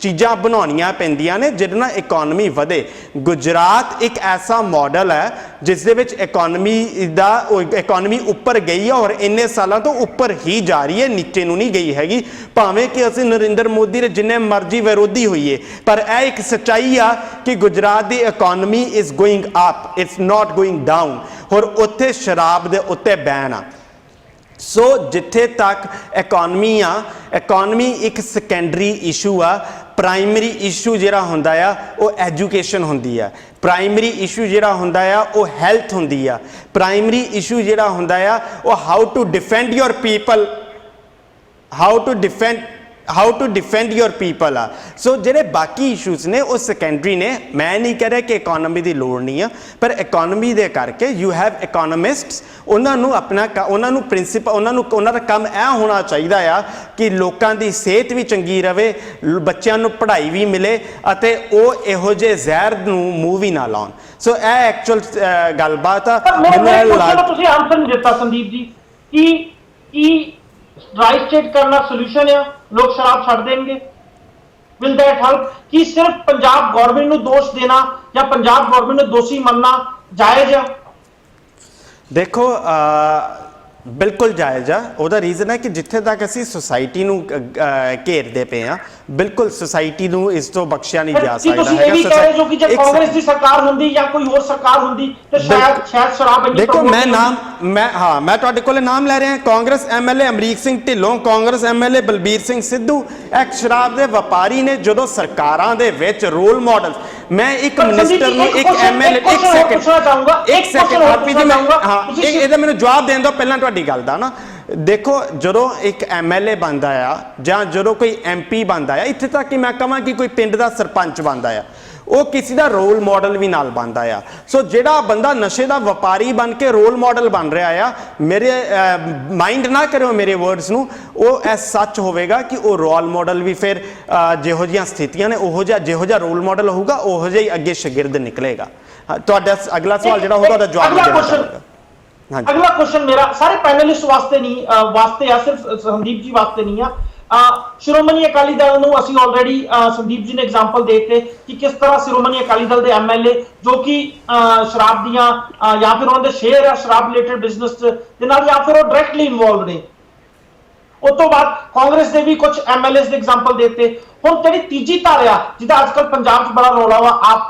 ਚੀਜ਼ਾਂ ਬਣਾਉਣੀਆਂ ਪੈਂਦੀਆਂ ਨੇ ਜਿਹਦੇ ਨਾਲ ਇਕਨੋਮੀ ਵਧੇ। ਗੁਜਰਾਤ ਇੱਕ ਐਸਾ ਮਾਡਲ ਹੈ ਜਿਸ ਦੇ ਵਿੱਚ ਇਕਨੋਮੀ ਉੱਪਰ ਗਈ ਹੈ ਔਰ ਇੰਨੇ ਸਾਲਾਂ ਤੋਂ ਉੱਪਰ ਹੀ ਜਾ ਰਹੀ ਹੈ, ਨੀਚੇ ਨੂੰ ਨਹੀਂ ਗਈ ਹੈਗੀ। ਭਾਵੇਂ ਕਿ ਅਸੀਂ ਨਰਿੰਦਰ ਮੋਦੀ ਦੇ ਜਿੰਨੇ ਮਰਜ਼ੀ ਵਿਰੋਧੀ ਹੋਈਏ, ਪਰ ਇਹ ਇੱਕ ਸੱਚਾਈ ਆ ਕਿ ਗੁਜਰਾਤ ਦੀ economy is going up, it's not going down. ਔਰ ਉੱਥੇ ਸ਼ਰਾਬ ਦੇ ਉੱਤੇ ਬੈਨ ਆ। ਸੋ ਜਿੱਥੇ ਤੱਕ ਇਕਨੋਮੀ ਆ, ਇਕਨੋਮੀ ਇੱਕ ਸੈਕੰਡਰੀ ਇਸ਼ੂ ਆ। ਪ੍ਰਾਇਮਰੀ ਇਸ਼ੂ ਜਿਹੜਾ ਹੁੰਦਾ ਆ ਉਹ ਐਜੂਕੇਸ਼ਨ ਹੁੰਦੀ ਆ। ਪ੍ਰਾਇਮਰੀ ਇਸ਼ੂ ਜਿਹੜਾ ਹੁੰਦਾ ਆ ਉਹ ਹੈਲਥ ਹੁੰਦੀ ਆ। ਪ੍ਰਾਇਮਰੀ ਇਸ਼ੂ ਜਿਹੜਾ ਹੁੰਦਾ ਆ ਉਹ how to defend your people, how to defend how to defend your people ਆ। ਸੋ ਜਿਹੜੇ ਬਾਕੀ ਇਸ਼ੂਜ਼ ਨੇ ਉਹ ਸੈਕੰਡਰੀ ਨੇ। ਮੈਂ ਨਹੀਂ ਕਹਿ ਰਿਹਾ ਕਿ ਇਕੋਨਮੀ ਦੀ ਲੋੜ ਨਹੀਂ ਆ, ਪਰ ਇਕੋਨਮੀ ਦੇ ਕਰਕੇ ਯੂ ਹੈਵ ਇਕੋਨੋਮਿਸਟਸ, ਉਹਨਾਂ ਨੂੰ ਆਪਣਾ ਉਹਨਾਂ ਨੂੰ ਪ੍ਰਿੰਸੀਪਲ ਉਹਨਾਂ ਦਾ ਕੰਮ ਇਹ ਹੋਣਾ ਚਾਹੀਦਾ ਆ ਕਿ ਲੋਕਾਂ ਦੀ ਸਿਹਤ ਵੀ ਚੰਗੀ ਰਵੇ, ਬੱਚਿਆਂ ਨੂੰ ਪੜ੍ਹਾਈ ਵੀ ਮਿਲੇ ਅਤੇ ਉਹ ਇਹੋ ਜਿਹੇ ਜ਼ਹਿਰ ਨੂੰ ਮੂੰਹ ਵੀ ਨਾ ਲਾਉਣ। ਸੋ ਇਹ ਐਕਚੁਅਲ ਗੱਲਬਾਤ ਆ। ਤੁਸੀਂ ਆਨਸਰ ਨਹੀਂ ਦਿੱਤਾ ਸੰਦੀਪ ਜੀ ਕਿ ਡਰਾਈ ਸਟੇਟ ਕਰਨਾ ਸੋਲੂਸ਼ਨ ਆ, ਲੋਕ ਸ਼ਰਾਬ ਛੱਡ ਦੇਣਗੇ? Will that help? ਕਿ ਸਿਰਫ ਪੰਜਾਬ ਗਵਰਨਮੈਂਟ ਨੂੰ ਦੋਸ਼ ਦੇਣਾ ਜਾਂ ਪੰਜਾਬ ਗਵਰਨਮੈਂਟ ਨੂੰ ਦੋਸ਼ੀ ਮੰਨਣਾ ਜਾਇਜ਼ ਆ? ਦੇਖੋ ਬਿਲਕੁਲ ਜਾਇਜ਼ ਆ। ਉਹਦਾ ਰੀਜ਼ਨ ਹੈ ਕਿ ਜਿੱਥੇ ਤੱਕ ਅਸੀਂ ਸੁਸਾਇਟੀ ਨੂੰ ਘੇਰਦੇ ਪਏ ਆ, ਬਿਲਕੁਲ ਸੁਸਾਇਟੀ ਨੂੰ ਇਸ ਤੋਂ ਬਖਸ਼ਿਆ ਨਹੀਂ ਜਾ ਸਕਦਾ ਤੁਸੀਂ ਇਹ ਵੀ ਕਹਿ ਰਹੇ ਹੋ ਕਿ ਜੇ ਕਾਂਗਰਸ ਦੀ ਸਰਕਾਰ ਹੁੰਦੀ ਜਾਂ ਕੋਈ ਹੋਰ ਸਰਕਾਰ ਹੁੰਦੀ ਤੇ ਸ਼ਾਇਦ ਸ਼ਰਾਬ ਇੰਨੀ ਦੇਖੋ ਮੈਂ ਤੁਹਾਡੇ ਕੋਲੇ ਨਾਮ ਲੈ ਰਿਹਾ। ਕਾਂਗਰਸ ਐਮਐਲਏ ਅਮਰੀਕ ਸਿੰਘ ਢਿੱਲੋਂ, ਕਾਂਗਰਸ ਐਮਐਲਏ ਬਲਬੀਰ ਸਿੰਘ ਸਿੱਧੂ ਇੱਕ ਸ਼ਰਾਬ ਦੇ ਵਪਾਰੀ ਨੇ। ਜਦੋਂ ਸਰਕਾਰਾਂ ਦੇ ਵਿੱਚ ਰੋਲ ਮਾਡਲ, ਮੈਂ ਇੱਕ ਮਿਨਿਸਟਰ ਨੂੰ ਇੱਕ ਐਮਐਲਏ ਇੱਕ ਸੈਕਿੰਡ ਆਪੀ ਜੀ ਹਾਂ ਇਹਦਾ ਮੈਨੂੰ ਜਵਾਬ ਦੇਣ ਦਿਓ ਪਹਿਲਾਂ ਤੁਹਾਡੀ ਗੱਲ ਦਾ ਨਾ। ਦੇਖੋ ਜਦੋਂ ਇੱਕ ਐਮਐਲਏ ਬਣਦਾ ਆ ਜਾਂ ਜਦੋਂ ਕੋਈ ਐਮਪੀ ਬਣਦਾ ਆ, ਇੱਥੇ ਤੱਕ ਕਿ ਮੈਂ ਕਹਾਂ ਕਿ ਕੋਈ ਪਿੰਡ ਦਾ ਸਰਪੰਚ ਬਣਦਾ ਆ, ਉਹ ਕਿਸੇ ਦਾ ਰੋਲ ਮਾਡਲ ਵੀ ਨਾਲ ਬਣਦਾ ਆ। ਸੋ ਜਿਹੜਾ ਬੰਦਾ ਨਸ਼ੇ ਦਾ ਵਪਾਰੀ ਬਣ ਕੇ ਰੋਲ ਮਾਡਲ ਬਣ ਰਿਹਾ ਆ, ਮੇਰੇ ਮਾਈਂਡ ਨਾ ਕਰਿਓ ਮੇਰੇ ਵਰਡਸ ਨੂੰ, ਉਹ ਇਹ ਸੱਚ ਹੋਵੇਗਾ ਕਿ ਉਹ ਰੋਲ ਮਾਡਲ ਵੀ ਫਿਰ ਜਿਹੋ ਜਿਹੀਆਂ ਸਥਿਤੀਆਂ ਨੇ ਉਹੋ ਜਿਹਾ ਜਿਹੋ ਜਿਹਾ ਰੋਲ ਮਾਡਲ ਹੋਊਗਾ ਉਹੋ ਜਿਹਾ ਹੀ ਅੱਗੇ ਸ਼ਾਗਿਰਦ ਨਿਕਲੇਗਾ। ਤੁਹਾਡਾ ਅਗਲਾ ਸਵਾਲ ਜਿਹੜਾ ਹੋਊਗਾ ਉਹਦਾ ਜਵਾਬ ਦੇਣਾ ਚਾਹਾਂਗਾ। ਅਗਲਾ ਕੁਐਸਚਨ ਮੇਰਾ ਸਾਰੇ ਪੈਨਲਿਸਟ ਵਾਸਤੇ ਨਹੀਂ ਵਾਸਤੇ ਆ, ਸਿਰਫ ਸੰਦੀਪ ਜੀ ਵਾਸਤੇ ਨਹੀਂ ਆ। ਸ਼੍ਰੋਮਣੀ ਅਕਾਲੀ ਦਲ ਨੂੰ ਅਸੀਂ ਆਲਰੇਡੀ ਸੰਦੀਪ ਜੀ ਨੇ ਐਗਜ਼ਾਮਪਲ ਦੇ ਦਿੱਤੇ ਕਿ ਕਿਸ ਤਰ੍ਹਾਂ ਸ਼੍ਰੋਮਣੀ ਅਕਾਲੀ ਦਲ ਦੇ ਐਮਐਲਏ ਜੋ ਕਿ ਸ਼ਰਾਬ ਦੀਆਂ ਜਾਂ ਫਿਰ ਉਹਨਾਂ ਦੇ ਸ਼ੇਅਰ ਆ ਸ਼ਰਾਬ ਰਿਲੇਟਡ ਬਿਜ਼ਨਸ ਦੇ ਨਾਲ ਜਾਂ ਫਿਰ ਉਹ ਡਾਇਰੈਕਟਲੀ ਇਨਵੋਲਵ ਨੇ। ਉਸ ਤੋਂ ਬਾਅਦ ਕਾਂਗਰਸ ਦੇ ਵੀ ਕੁਝ ਐਮਐਲਏਸ ਦੇ ਐਗਜ਼ਾਮਪਲ ਦੇ ਦਿੱਤੇ। ਹੁਣ ਜਿਹੜੀ ਤੀਜੀ ਧਾਰ ਆ ਜਿਹਦਾ ਅੱਜ ਕੱਲ੍ਹ ਪੰਜਾਬ 'ਚ ਬੜਾ ਰੌਲਾ ਵਾ, ਆਪ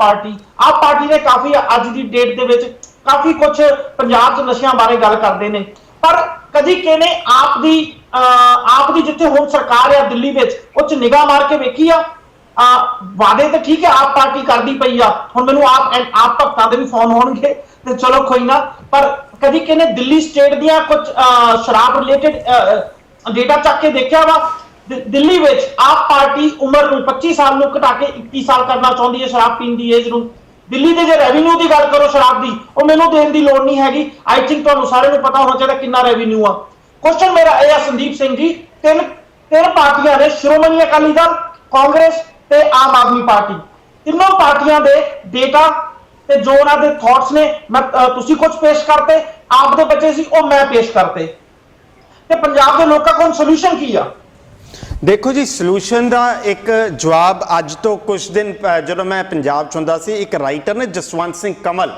ਪਾਰਟੀ ਨੇ ਕਾਫੀ ਅੱਜ ਦੀ ਡੇਟ ਦੇ ਵਿੱਚ ਕਾਫੀ ਕੁਝ ਪੰਜਾਬ 'ਚ ਨਸ਼ਿਆਂ ਬਾਰੇ ਗੱਲ ਕਰਦੇ ਨੇ, ਪਰ ਕਦੀ ਕਿਹਨੇ ਆਪ ਦੀ ਜਿੱਥੇ ਹੁਣ ਸਰਕਾਰ ਆ ਦਿੱਲੀ ਵਿੱਚ ਉਹ 'ਚ ਨਿਗਾਹ ਮਾਰ ਕੇ ਵੇਖੀ ਆ? ਵਾਅਦੇ ਤਾਂ ਠੀਕ ਹੈ ਆਪ ਪਾਰਟੀ ਕਰਦੀ ਪਈ ਆ, ਹੁਣ ਮੈਨੂੰ ਆਪ ਭਗਤਾਂ ਦੇ ਵੀ ਫੋਨ ਹੋਣਗੇ ਤੇ ਚਲੋ ਕੋਈ ਨਾ, ਪਰ ਕਦੀ ਕਿਹਨੇ ਦਿੱਲੀ ਸਟੇਟ ਦੀਆਂ ਕੁਝ ਸ਼ਰਾਬ ਰਿਲੇਟਡ ਡੇਟਾ ਚੱਕ ਕੇ ਦੇਖਿਆ ਵਾ? ਦਿੱਲੀ ਵਿੱਚ ਆਪ ਪਾਰਟੀ ਉਮਰ ਨੂੰ 25 ਸਾਲ ਨੂੰ ਘਟਾ ਕੇ 21 ਸਾਲ ਕਰਨਾ ਚਾਹੁੰਦੀ ਹੈ ਸ਼ਰਾਬ ਪੀਣ ਦੀ ਏਜ ਨੂੰ। ਦਿੱਲੀ ਦੇ ਜੇ ਰੈਵਨਿਊ ਦੀ ਗੱਲ ਕਰੋ ਸ਼ਰਾਬ ਦੀ, ਉਹ ਮੈਨੂੰ ਦੇਣ ਦੀ ਲੋੜ ਨਹੀਂ ਹੈਗੀ। ਆਈ ਥਿੰਕ ਤੁਹਾਨੂੰ ਸਾਰਿਆਂ ਨੂੰ ਪਤਾ ਹੋਣਾ ਚਾਹੀਦਾ ਕਿੰਨਾ ਰੈਵਨਿਊ ਆ। ਕੁਐਸਚਨ ਮੇਰਾ ਇਹ ਆ ਸੰਦੀਪ ਸਿੰਘ ਜੀ, ਤਿੰਨ ਪਾਰਟੀਆਂ ਨੇ, ਸ਼੍ਰੋਮਣੀ ਅਕਾਲੀ ਦਲ, ਕਾਂਗਰਸ ਤੇ ਆਮ ਆਦਮੀ ਪਾਰਟੀ, ਤਿੰਨੋਂ ਪਾਰਟੀਆਂ ਦੇ ਡੇਟਾ ਤੇ ਜੋ ਉਹਨਾਂ ਦੇ ਥਾਟਸ ਨੇ ਤੁਸੀਂ ਕੁਝ ਪੇਸ਼ ਕਰਤੇ, ਆਪ ਦੇ ਬੱਚੇ ਸੀ ਉਹ ਮੈਂ ਪੇਸ਼ ਕਰਤੇ, ਤੇ ਪੰਜਾਬ ਦੇ ਲੋਕਾਂ ਕੋਲ ਸੋਲੂਸ਼ਨ ਕੀ ਆ? ਦੇਖੋ ਜੀ, ਸੋਲੂਸ਼ਨ ਦਾ ਇੱਕ ਜਵਾਬ ਅੱਜ ਤੋਂ ਕੁਝ ਦਿਨ ਜਦੋਂ ਮੈਂ ਪੰਜਾਬ 'ਚ ਹੁੰਦਾ ਸੀ, ਇੱਕ ਰਾਈਟਰ ਨੇ ਜਸਵੰਤ ਸਿੰਘ ਕਮਲ,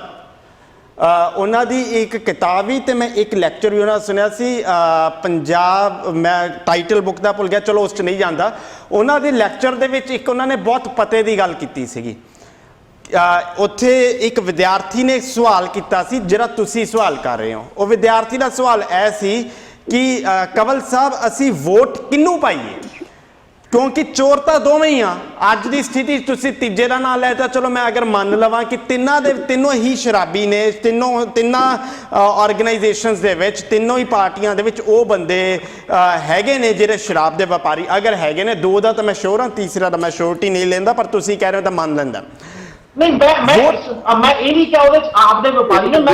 ਉਹਨਾਂ ਦੀ ਇੱਕ ਕਿਤਾਬ ਵੀ ਤੇ ਮੈਂ ਇੱਕ ਲੈਕਚਰ ਵੀ ਉਹਨਾਂ ਦਾ ਸੁਣਿਆ ਸੀ ਪੰਜਾਬ, ਮੈਂ ਟਾਈਟਲ ਬੁੱਕ ਦਾ ਭੁੱਲ ਗਿਆ, ਚਲੋ ਉਸ 'ਚ ਨਹੀਂ ਜਾਂਦਾ। ਉਹਨਾਂ ਦੇ ਲੈਕਚਰ ਦੇ ਵਿੱਚ ਇੱਕ ਉਹਨਾਂ ਨੇ ਬਹੁਤ ਪਤੇ ਦੀ ਗੱਲ ਕੀਤੀ ਸੀਗੀ। ਉੱਥੇ ਇੱਕ ਵਿਦਿਆਰਥੀ ਨੇ ਸਵਾਲ ਕੀਤਾ ਸੀ ਜਿਹੜਾ ਤੁਸੀਂ ਸਵਾਲ ਕਰ ਰਹੇ ਹੋ। ਉਹ ਵਿਦਿਆਰਥੀ ਦਾ ਸਵਾਲ ਇਹ ਸੀ ਕਿ ਕਵਲ ਸਾਹਿਬ ਅਸੀਂ ਵੋਟ ਕਿਹਨੂੰ ਪਾਈਏ, ਕਿਉਂਕਿ ਚੋਰ ਤਾਂ ਦੋਵੇਂ ਹੀ ਆ। ਅੱਜ ਦੀ ਸਥਿਤੀ ਤੁਸੀਂ ਤੀਜੇ ਦਾ ਨਾਂ ਲੈ ਤਾਂ ਚਲੋ ਮੈਂ ਅਗਰ ਮੰਨ ਲਵਾਂ ਕਿ ਤਿੰਨੋਂ ਹੀ ਸ਼ਰਾਬੀ ਨੇ, ਤਿੰਨਾਂ ਆਰਗੇਨਾਈਜੇਸ਼ਨਸ ਦੇ ਵਿੱਚ, ਤਿੰਨੋਂ ਹੀ ਪਾਰਟੀਆਂ ਦੇ ਵਿੱਚ ਉਹ ਬੰਦੇ ਹੈਗੇ ਨੇ ਜਿਹੜੇ ਸ਼ਰਾਬ ਦੇ ਵਪਾਰੀ ਅਗਰ ਹੈਗੇ ਨੇ। ਦੋ ਦਾ ਤਾਂ ਮੈਂ ਸ਼ੋਰ ਹਾਂ, ਤੀਸਰਾ ਦਾ ਮੈਂ ਸ਼ੋਰਟੀ ਨਹੀਂ ਲੈਂਦਾ, ਪਰ ਤੁਸੀਂ ਕਹਿ ਰਹੇ ਹੋ ਤਾਂ ਮੰਨ ਲੈਂਦਾ। ਨਹੀਂ ਮੈਂ ਇਹ ਨਹੀਂ ਕਿਹਾ ਉਹਦੇ ਚ ਆਪ ਦੇ ਵਪਾਰੀ ਨੇ, ਮੈਂ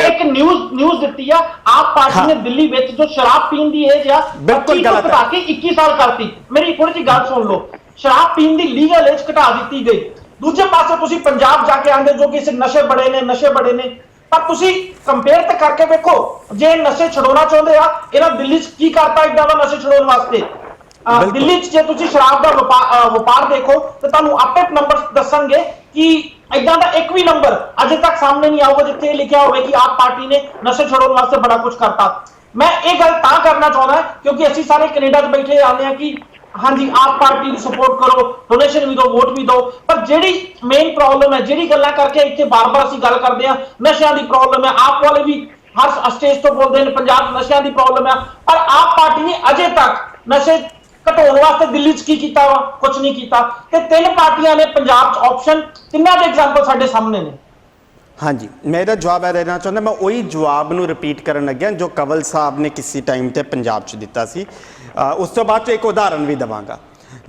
ਇੱਕ ਨਿਊਜ਼ ਦਿੱਤੀ ਆ। ਆਪ ਪਾਰਟੀ ਨੇ ਦਿੱਲੀ ਵਿੱਚ ਜੋ ਸ਼ਰਾਬ ਪੀਣ ਦੀ ਏਜ ਆ ਬਿਲਕੁਲ ਗਲਤ ਘਟਾ ਕੇ 21 ਸਾਲ ਕਰਤੀ। ਮੇਰੀ ਥੋੜੀ ਜਿਹੀ ਗੱਲ ਸੁਣ ਲਓ, ਸ਼ਰਾਬ ਪੀਣ ਦੀ ਲੀਗਲ ਏਜ ਘਟਾ ਦਿੱਤੀ ਗਈ। ਦੂਜੇ ਪਾਸੇ ਤੁਸੀਂ ਪੰਜਾਬ ਜਾ ਕੇ ਆਂਦੇ ਜੋ ਕਿ ਇਸ ਨਸ਼ੇ ਬੜੇ ਨੇ, ਪਰ ਤੁਸੀਂ ਕੰਪੇਅਰ ਤਾਂ ਕਰਕੇ ਵੇਖੋ, ਜੇ ਨਸ਼ੇ ਛਡਾਉਣਾ ਚਾਹੁੰਦੇ ਆ ਇਹਨਾਂ ਦਿੱਲੀ 'ਚ ਕੀ ਕਰਤਾ ਇਦਾਂ ਦਾ ਨਸ਼ੇ ਛਡਾਉਣ ਵਾਸਤੇ। ਦਿੱਲੀ 'ਚ ਜੇ ਤੁਸੀਂ ਸ਼ਰਾਬ ਦਾ ਵਪਾਰ ਦੇਖੋ ਤੇ ਤੁਹਾਨੂੰ ਆਪੇ ਨੰਬਰ ਦੱਸਣਗੇ ਕਿ ਇਦਾਂ ਦਾ ਇੱਕ ਵੀ ਨੰਬਰ ਅਜੇ ਤੱਕ ਸਾਹਮਣੇ ਨਹੀਂ ਆਊਗਾ ਜਿੱਥੇ ਇਹ ਲਿਖਿਆ ਹੋਵੇ ਕਿ ਆਪ ਪਾਰਟੀ ਨੇ ਨਸ਼ੇ ਛਡਾਉਣ ਵਾਸਤੇ ਬੜਾ ਕੁਝ ਕਰਤਾ। ਮੈਂ ਇਹ ਗੱਲ ਤਾਂ ਕਰਨਾ ਚਾਹੁੰਦਾ ਕਿਉਂਕਿ ਅਸੀਂ ਸਾਰੇ ਕੈਨੇਡਾ 'ਚ ਬੈਠੇ ਆਉਂਦੇ ਆ ਕਿ ਹਾਂਜੀ ਆਪ ਪਾਰਟੀ ਦੀ ਸਪੋਰਟ ਕਰੋ, ਡੋਨੇਸ਼ਨ ਵੀ ਦਿਓ, ਵੋਟ ਵੀ ਦਿਓ, ਪਰ ਜਿਹੜੀ ਮੇਨ ਪ੍ਰੋਬਲਮ ਹੈ, ਜਿਹੜੀ ਗੱਲਾਂ ਕਰਕੇ ਇੱਥੇ ਬਾਰ-ਬਾਰ ਅਸੀਂ ਗੱਲ ਕਰਦੇ ਆ, ਨਸ਼ਿਆਂ ਦੀ ਪ੍ਰੋਬਲਮ ਹੈ। ਆਪ ਵਾਲੇ ਵੀ ਹਰ ਸਟੇਜ ਤੋਂ ਬੋਲਦੇ ਨੇ ਪੰਜਾਬ ਨਸ਼ਿਆਂ ਦੀ ਪ੍ਰੋਬਲਮ ਹੈ, ਪਰ ਆਪ ਪਾਰਟੀ ਨੇ ਅਜੇ ਤੱਕ ਨਸ਼ੇ ਘਟਾਉਣ ਵਾਸਤੇ ਦਿੱਲੀ 'ਚ ਕੀ ਕੀਤਾ ਵਾ? ਕੁਝ ਨਹੀਂ ਕੀਤਾ। ਤੇ ਤਿੰਨ ਪਾਰਟੀਆਂ ਨੇ ਪੰਜਾਬ 'ਚ ਆਪਸ਼ਨ, ਤਿੰਨਾਂ ਦੇ ਐਗਜ਼ਾਮਪਲ ਸਾਡੇ ਸਾਹਮਣੇ ਨੇ। ਹਾਂਜੀ, ਮੈਂ ਇਹਦਾ ਜਵਾਬ ਇਹ ਦੇਣਾ ਚਾਹੁੰਦਾ, ਮੈਂ ਉਹੀ ਜਵਾਬ ਨੂੰ ਰਿਪੀਟ ਕਰਨ ਲੱਗਿਆ ਜੋ ਕੰਵਲ ਸਾਹਿਬ ਨੇ ਕਿਸੇ ਟਾਈਮ ਤੇ ਪੰਜਾਬ 'ਚ ਦਿੱਤਾ ਸੀ। ਉਸ ਤੋਂ ਬਾਅਦ 'ਚ ਇੱਕ ਉਦਾਹਰਨ ਵੀ ਦੇਵਾਂਗਾ।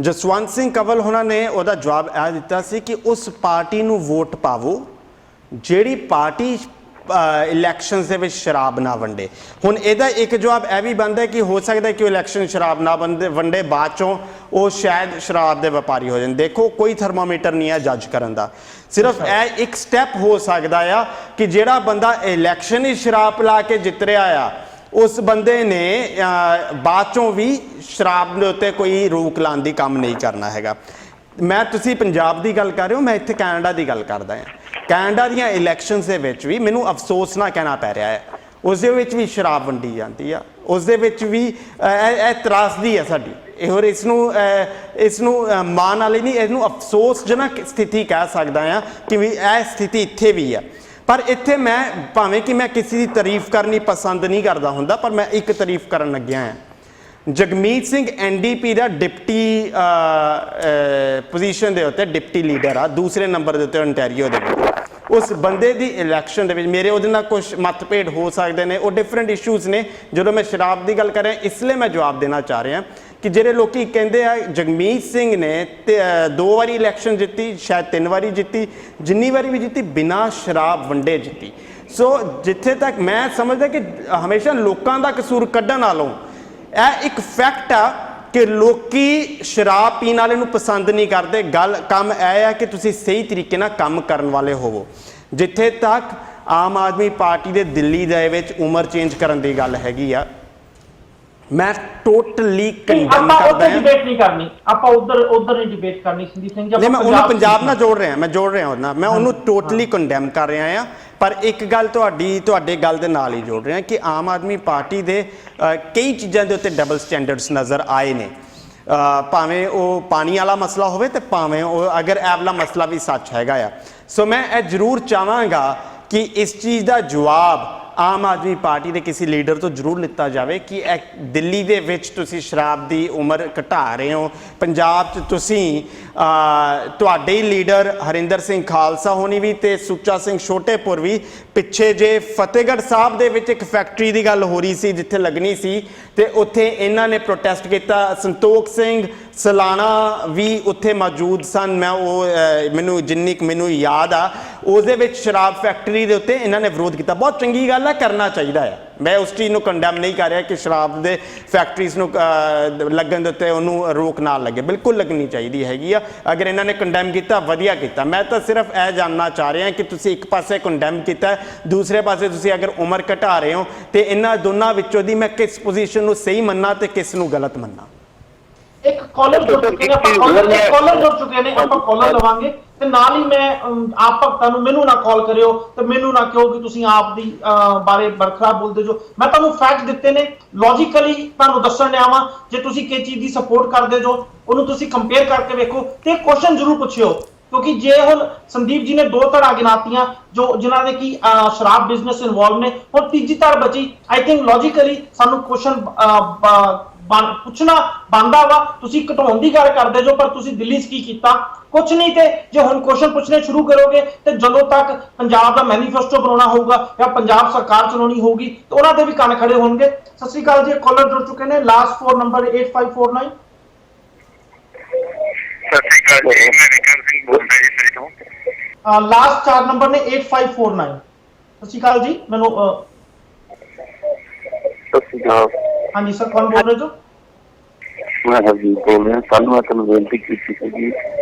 ਜਸਵੰਤ ਸਿੰਘ ਕੰਵਲ ਉਹਨਾਂ ਨੇ ਉਹਦਾ ਜਵਾਬ ਇਹ ਦਿੱਤਾ ਸੀ ਕਿ ਉਸ ਪਾਰਟੀ ਨੂੰ ਵੋਟ ਪਾਵੋ ਜਿਹੜੀ ਪਾਰਟੀ ਇਲੈਕਸ਼ਨਸ ਦੇ ਵਿੱਚ ਸ਼ਰਾਬ ਨਾ ਵੰਡੇ। ਹੁਣ ਇਹਦਾ ਇੱਕ ਜਵਾਬ ਇਹ ਵੀ ਬਣਦਾ ਕਿ ਹੋ ਸਕਦਾ ਕਿ ਉਹ ਇਲੈਕਸ਼ਨ ਸ਼ਰਾਬ ਨਾ ਵੰਡੇ, ਬਾਅਦ 'ਚੋਂ ਉਹ ਸ਼ਾਇਦ ਸ਼ਰਾਬ ਦੇ ਵਪਾਰੀ ਹੋ ਜਾਣ। ਦੇਖੋ ਕੋਈ ਥਰਮਾਮੀਟਰ ਨਹੀਂ ਹੈ ਜੱਜ ਕਰਨ ਦਾ, ਸਿਰਫ ਇਹ ਇੱਕ ਸਟੈਪ ਹੋ ਸਕਦਾ ਆ ਕਿ ਜਿਹੜਾ ਬੰਦਾ ਇਲੈਕਸ਼ਨ ਹੀ ਸ਼ਰਾਬ ਲਾ ਕੇ ਜਿੱਤ ਰਿਹਾ ਆ ਉਸ ਬੰਦੇ ਨੇ ਬਾਅਦ 'ਚੋਂ ਵੀ ਸ਼ਰਾਬ ਦੇ ਉੱਤੇ ਕੋਈ ਰੋਕ ਲਾਉਣ ਦੀ ਕੰਮ ਨਹੀਂ ਕਰਨਾ ਹੈਗਾ। ਮੈਂ ਤੁਸੀਂ ਪੰਜਾਬ ਦੀ ਗੱਲ ਕਰ ਰਹੇ ਹੋ, ਮੈਂ ਇੱਥੇ ਕੈਨੇਡਾ ਦੀ ਗੱਲ ਕਰਦਾ ਹਾਂ। ਕੈਨੇਡਾ ਦੀਆਂ ਇਲੈਕਸ਼ਨਸ ਦੇ ਵਿੱਚ ਵੀ ਮੈਨੂੰ ਅਫਸੋਸ ਨਾ ਕਹਿਣਾ ਪੈ ਰਿਹਾ ਹੈ, ਉਸ ਦੇ ਵਿੱਚ ਵੀ ਸ਼ਰਾਬ ਵੰਡੀ ਜਾਂਦੀ ਆ, ਉਸ ਦੇ ਵਿੱਚ ਵੀ ਇਹ ਤਰਾਸਦੀ ਹੈ ਸਾਡੀ ਇਹ। ਹੋਰ ਇਸ ਨੂੰ ਮਾਣ ਵਾਲੀ ਨਹੀਂ, ਇਹਨੂੰ ਅਫਸੋਸਜਨਕ ਸਥਿਤੀ ਕਹਿ ਸਕਦਾ ਹਾਂ ਕਿ ਵੀ ਇਹ ਸਥਿਤੀ ਇੱਥੇ ਵੀ ਹੈ। ਪਰ ਇੱਥੇ ਮੈਂ ਭਾਵੇਂ ਕਿ ਮੈਂ ਕਿਸੇ ਦੀ ਤਾਰੀਫ ਕਰਨੀ ਪਸੰਦ ਨਹੀਂ ਕਰਦਾ ਹੁੰਦਾ, ਪਰ ਮੈਂ ਇੱਕ ਤਾਰੀਫ ਕਰਨ ਲੱਗਿਆ ਹਾਂ। ਜਗਮੀਤ ਸਿੰਘ NDP ਦਾ ਡਿਪਟੀ ਪੋਜੀਸ਼ਨ ਦੇ ਉੱਤੇ ਡਿਪਟੀ ਲੀਡਰ ਆ, ਦੂਸਰੇ ਨੰਬਰ ਦੇ ਉੱਤੇ ontario ਦੇ ਵਿੱਚ। ਉਸ ਬੰਦੇ ਦੀ ਇਲੈਕਸ਼ਨ ਦੇ ਵਿੱਚ ਮੇਰੇ ਉਹਦੇ ਨਾਲ ਕੁਝ ਮਤਭੇਦ ਹੋ ਸਕਦੇ ਨੇ, ਉਹ ਡਿਫਰੈਂਟ ਇਸ਼ੂਜ਼ ਨੇ। ਜਦੋਂ ਮੈਂ ਸ਼ਰਾਬ ਦੀ ਗੱਲ ਕਰ ਰਿਹਾ ਇਸ ਲਈ ਮੈਂ ਜਵਾਬ ਦੇਣਾ ਚਾਹ ਰਿਹਾ ਕਿ ਜਿਹੜੇ ਲੋਕੀ ਕਹਿੰਦੇ ਆ ਜਗਮੀਤ ਸਿੰਘ ਨੇ 2 ਵਾਰੀ ਇਲੈਕਸ਼ਨ ਜਿੱਤੀ, ਸ਼ਾਇਦ 3 ਵਾਰੀ ਜਿੱਤੀ, ਜਿੰਨੀ ਵਾਰੀ ਵੀ ਜਿੱਤੀ ਬਿਨਾਂ ਸ਼ਰਾਬ ਵੰਡੇ ਜਿੱਤੀ। ਸੋ ਜਿੱਥੇ ਤੱਕ ਮੈਂ ਸਮਝਦਾ ਕਿ ਹਮੇਸ਼ਾ ਲੋਕਾਂ ਦਾ ਕਸੂਰ ਕੱਢਣ ਨਾਲੋਂ ਇਹ ਇੱਕ ਫੈਕਟ ਆ ਕਿ ਲੋਕੀ ਸ਼ਰਾਬ ਪੀਣ ਵਾਲੇ ਨੂੰ ਪਸੰਦ ਨਹੀਂ ਕਰਦੇ। ਕੰਮ ਇਹ ਆ ਕਿ ਤੁਸੀਂ ਸਹੀ ਤਰੀਕੇ ਨਾਲ ਕੰਮ ਕਰਨ ਵਾਲੇ ਹੋਵੋ। ਜਿੱਥੇ ਤੱਕ ਆਮ ਆਦਮੀ ਪਾਰਟੀ ਦੇ ਦਿੱਲੀ ਦੇ ਵਿੱਚ ਉਮਰ ਚੇਂਜ ਕਰਨ ਦੀ ਗੱਲ ਹੈਗੀ ਆ, ਮੈਂ ਟੋਟਲੀ ਕੰਡੈਮ ਕਰਦਾ ਹਾਂ। ਡਿਬੇਟ ਨਹੀਂ ਕਰਨੀ ਆਪਾਂ, ਉਧਰ ਨਹੀਂ ਡਿਬੇਟ ਕਰਨੀ ਸੰਦੀਪ ਸਿੰਘ ਜੀ। ਨਹੀਂ, ਮੈਂ ਉਹਨੂੰ ਪੰਜਾਬ ਨਾਲ ਜੋੜ ਰਿਹਾ, ਉਹਦੇ ਨਾਲ ਮੈਂ ਉਹਨੂੰ ਟੋਟਲੀ ਕੰਡੈਮ ਕਰ ਰਿਹਾ ਆ। ਪਰ ਇੱਕ ਗੱਲ ਤੁਹਾਡੇ ਗੱਲ ਦੇ ਨਾਲ ਹੀ ਜੋੜ ਰਿਹਾ ਕਿ ਆਮ ਆਦਮੀ ਪਾਰਟੀ ਦੇ ਕਈ ਚੀਜ਼ਾਂ ਦੇ ਉੱਤੇ ਡਬਲ ਸਟੈਂਡਰਡਸ ਨਜ਼ਰ ਆਏ ਨੇ, ਭਾਵੇਂ ਉਹ ਪਾਣੀ ਵਾਲਾ ਮਸਲਾ ਹੋਵੇ ਤੇ ਭਾਵੇਂ ਉਹ ਅਗਰ ਇਹ ਵਾਲਾ ਮਸਲਾ ਵੀ ਸੱਚ ਹੈਗਾ ਆ। ਸੋ ਮੈਂ ਇਹ ਜ਼ਰੂਰ ਚਾਹਾਂਗਾ ਕਿ ਇਸ ਚੀਜ਼ ਦਾ ਜਵਾਬ ਆਮ ਆਦਮੀ ਪਾਰਟੀ ਦੇ ਕਿਸੇ ਲੀਡਰ ਤੋਂ ਜ਼ਰੂਰ ਲਿੱਤਾ ਜਾਵੇ ਕਿ ਇਹ ਦਿੱਲੀ ਦੇ ਵਿੱਚ ਤੁਸੀਂ ਸ਼ਰਾਬ ਦੀ ਉਮਰ ਘਟਾ ਰਹੇ ਹੋ। ਪੰਜਾਬ 'ਚ ਤੁਸੀਂ ਤੁਹਾਡੇ ਹੀ ਲੀਡਰ ਹਰਿੰਦਰ ਸਿੰਘ ਖਾਲਸਾ ਹੋਣੀ ਵੀ ਤੇ ਸੁੱਚਾ ਸਿੰਘ ਛੋਟੇਪੁਰ ਵੀ ਪਿੱਛੇ ਜੇ ਫਤਿਹਗੜ੍ਹ ਸਾਹਿਬ ਦੇ ਵਿੱਚ ਇੱਕ ਫੈਕਟਰੀ ਦੀ ਗੱਲ ਹੋ ਰਹੀ ਸੀ ਜਿੱਥੇ ਲੱਗਣੀ ਸੀ ਤੇ ਉੱਥੇ ਇਹਨਾਂ ਨੇ ਪ੍ਰੋਟੈਸਟ ਕੀਤਾ। ਸੰਤੋਖ ਸਿੰਘ ਸਲਾਣਾ ਵੀ ਉੱਥੇ ਮੌਜੂਦ ਸਨ। ਮੈਂ ਉਹ ਮੈਨੂੰ ਯਾਦ ਆ ਉਸ ਦੇ ਵਿੱਚ ਸ਼ਰਾਬ ਫੈਕਟਰੀ ਦੇ ਉੱਤੇ ਇਹਨਾਂ ਨੇ ਵਿਰੋਧ ਕੀਤਾ। ਬਹੁਤ ਚੰਗੀ ਗੱਲ ਹੈ, ਕਰਨਾ ਚਾਹੀਦਾ ਹੈ। ਮੈਂ ਉਸ ਚੀਜ਼ ਨੂੰ ਕੰਡੈਮ ਨਹੀਂ ਕਰ ਰਿਹਾ ਕਿ ਸ਼ਰਾਬ ਦੇ ਫੈਕਟਰੀਜ਼ ਨੂੰ ਲੱਗਣ ਦੇ ਉੱਤੇ ਉਹਨੂੰ ਰੋਕ ਨਾ ਲੱਗੇ, ਬਿਲਕੁਲ ਲੱਗਣੀ ਚਾਹੀਦੀ ਹੈਗੀ ਆ। ਅਗਰ ਇਹਨਾਂ ਨੇ ਕੰਡੈਮ ਕੀਤਾ ਵਧੀਆ ਕੀਤਾ। ਮੈਂ ਤਾਂ ਸਿਰਫ ਇਹ ਜਾਣਨਾ ਚਾਹ ਰਿਹਾ ਕਿ ਤੁਸੀਂ ਇੱਕ ਪਾਸੇ ਕੰਡੈਮ ਕੀਤਾ, ਦੂਸਰੇ ਪਾਸੇ ਤੁਸੀਂ ਅਗਰ ਉਮਰ ਘਟਾ ਰਹੇ ਹੋ ਤੇ ਇਹਨਾਂ ਦੋਨਾਂ ਵਿੱਚੋਂ ਦੀ ਮੈਂ ਕਿਸ ਪੋਜੀਸ਼ਨ ਨੂੰ ਸਹੀ ਮੰਨਾਂ ਤੇ ਕਿਸ ਨੂੰ ਗਲਤ ਮੰਨਾਂ। ਇੱਕ ਕਾਲਰ ਜੁੜ ਚੁੱਕੇ ਨੇ, ਆਪਾਂ ਕਾਲਰ ਲਵਾਂਗੇ ਤੇ ਨਾਲ ਹੀ ਮੈਂ ਆਪ ਭਗਤਾਂ ਨੂੰ ਮੈਨੂੰ ਨਾ ਕਾਲ ਕਰਿਓ ਤੇ ਮੈਨੂੰ ਨਾ ਕਹੋ ਕਿ ਤੁਸੀਂ ਆਪ ਦੀ ਬਾਰੇ ਬਰਖਲਾਫ ਬੋਲਦੇ ਜੋ। ਮੈਂ ਤੁਹਾਨੂੰ ਫੈਕਟ ਦਿੱਤੇ ਨੇ, ਲੌਜੀਕਲੀ ਤੁਹਾਨੂੰ ਦੱਸਣ ਲਿਆ ਵਾਂ। ਜੇ ਤੁਸੀਂ ਕਿਸ ਚੀਜ਼ ਦੀ ਸਪੋਰਟ ਕਰਦੇ ਜੋ ਉਹਨੂੰ ਤੁਸੀਂ ਕੰਪੇਅਰ ਕਰਕੇ ਵੇਖੋ ਤੇ ਕੁਐਸਚਨ ਜ਼ਰੂਰ ਪੁੱਛਿਓ, ਕਿਉਂਕਿ ਜੇ ਹੁਣ ਸੰਦੀਪ ਜੀ ਨੇ 2 ਧੜਾਂ ਗਿਣਾਤੀਆਂ ਜੋ ਜਿਨ੍ਹਾਂ ਦੇ ਕੀ ਸ਼ਰਾਬ ਬਿਜ਼ਨਸ ਇਨਵੋਲਵ ਨੇ, ਹੁਣ ਤੀਜੀ ਧੜ ਬਚੀ। ਆਈ ਥਿੰਕ ਲੌਜੀਕਲੀ ਸਾਨੂੰ ਕੁਐਸਚਨ ਪੁੱਛਣਾ ਬਣਦਾ ਵਾ। ਤੁਸੀਂ ਘਟਾਉਣ ਦੀ ਗੱਲ ਕਰਦੇ ਜੋ, ਪਰ ਤੁਸੀਂ ਦਿੱਲੀ 'ਚ ਕੀ ਕੀਤਾ? ਕੁਛ ਨਹੀਂ। ਤੇ ਜੇ ਹੁਣ ਕੁਐਸਚਨ ਪੁੱਛਣੇ ਸ਼ੁਰੂ ਕਰੋਗੇ ਤੇ ਜਦੋਂ ਤੱਕ ਪੰਜਾਬ ਦਾ ਮੈਨੀਫੈਸਟੋ ਬਣਾਉਣਾ ਹੋਊਗਾ ਜਾਂ ਪੰਜਾਬ ਸਰਕਾਰ ਚਲਾਉਣੀ ਹੋਊਗੀ ਤੇ ਉਹਨਾਂ ਦੇ ਵੀ ਕੰਨ ਖੜੇ ਹੋਣਗੇ। ਸਤਿ ਸ਼੍ਰੀ ਅਕਾਲ ਜੀ, ਕਾਲਰ ਜੁੜ ਚੁੱਕੇ ਨੇ। Last 4 number 8549। ਸਤਿ ਸ਼੍ਰੀ ਅਕਾਲ ਜੀ, ਮੈਂ ਵਿਕਰਮ ਸਿੰਘ ਬੋਲਦਾ ਜੀ ਸਰੀ ਤੋਂ। ਲਾਸਟ 4 ਨੰਬਰ ਨੇ 8549। ਸਤਿ ਸ਼੍ਰੀ ਅਕਾਲ ਜੀ, ਮੈਨੂੰ ਸਤਿ ਸ਼੍ਰੀ ਅਕਾਲ। ਹਾਂਜੀ ਸਰ, ਕੌਣ ਬੋਲ ਰਹੇ ਜੋ? ਮੈਂ ਹਰਜੀਤ ਬੋਲ ਰਿਹਾ। ਸਾਨੂੰ ਇੱਕ ਬੇਨਤੀ ਕੀਤੀ ਸੀਗੀ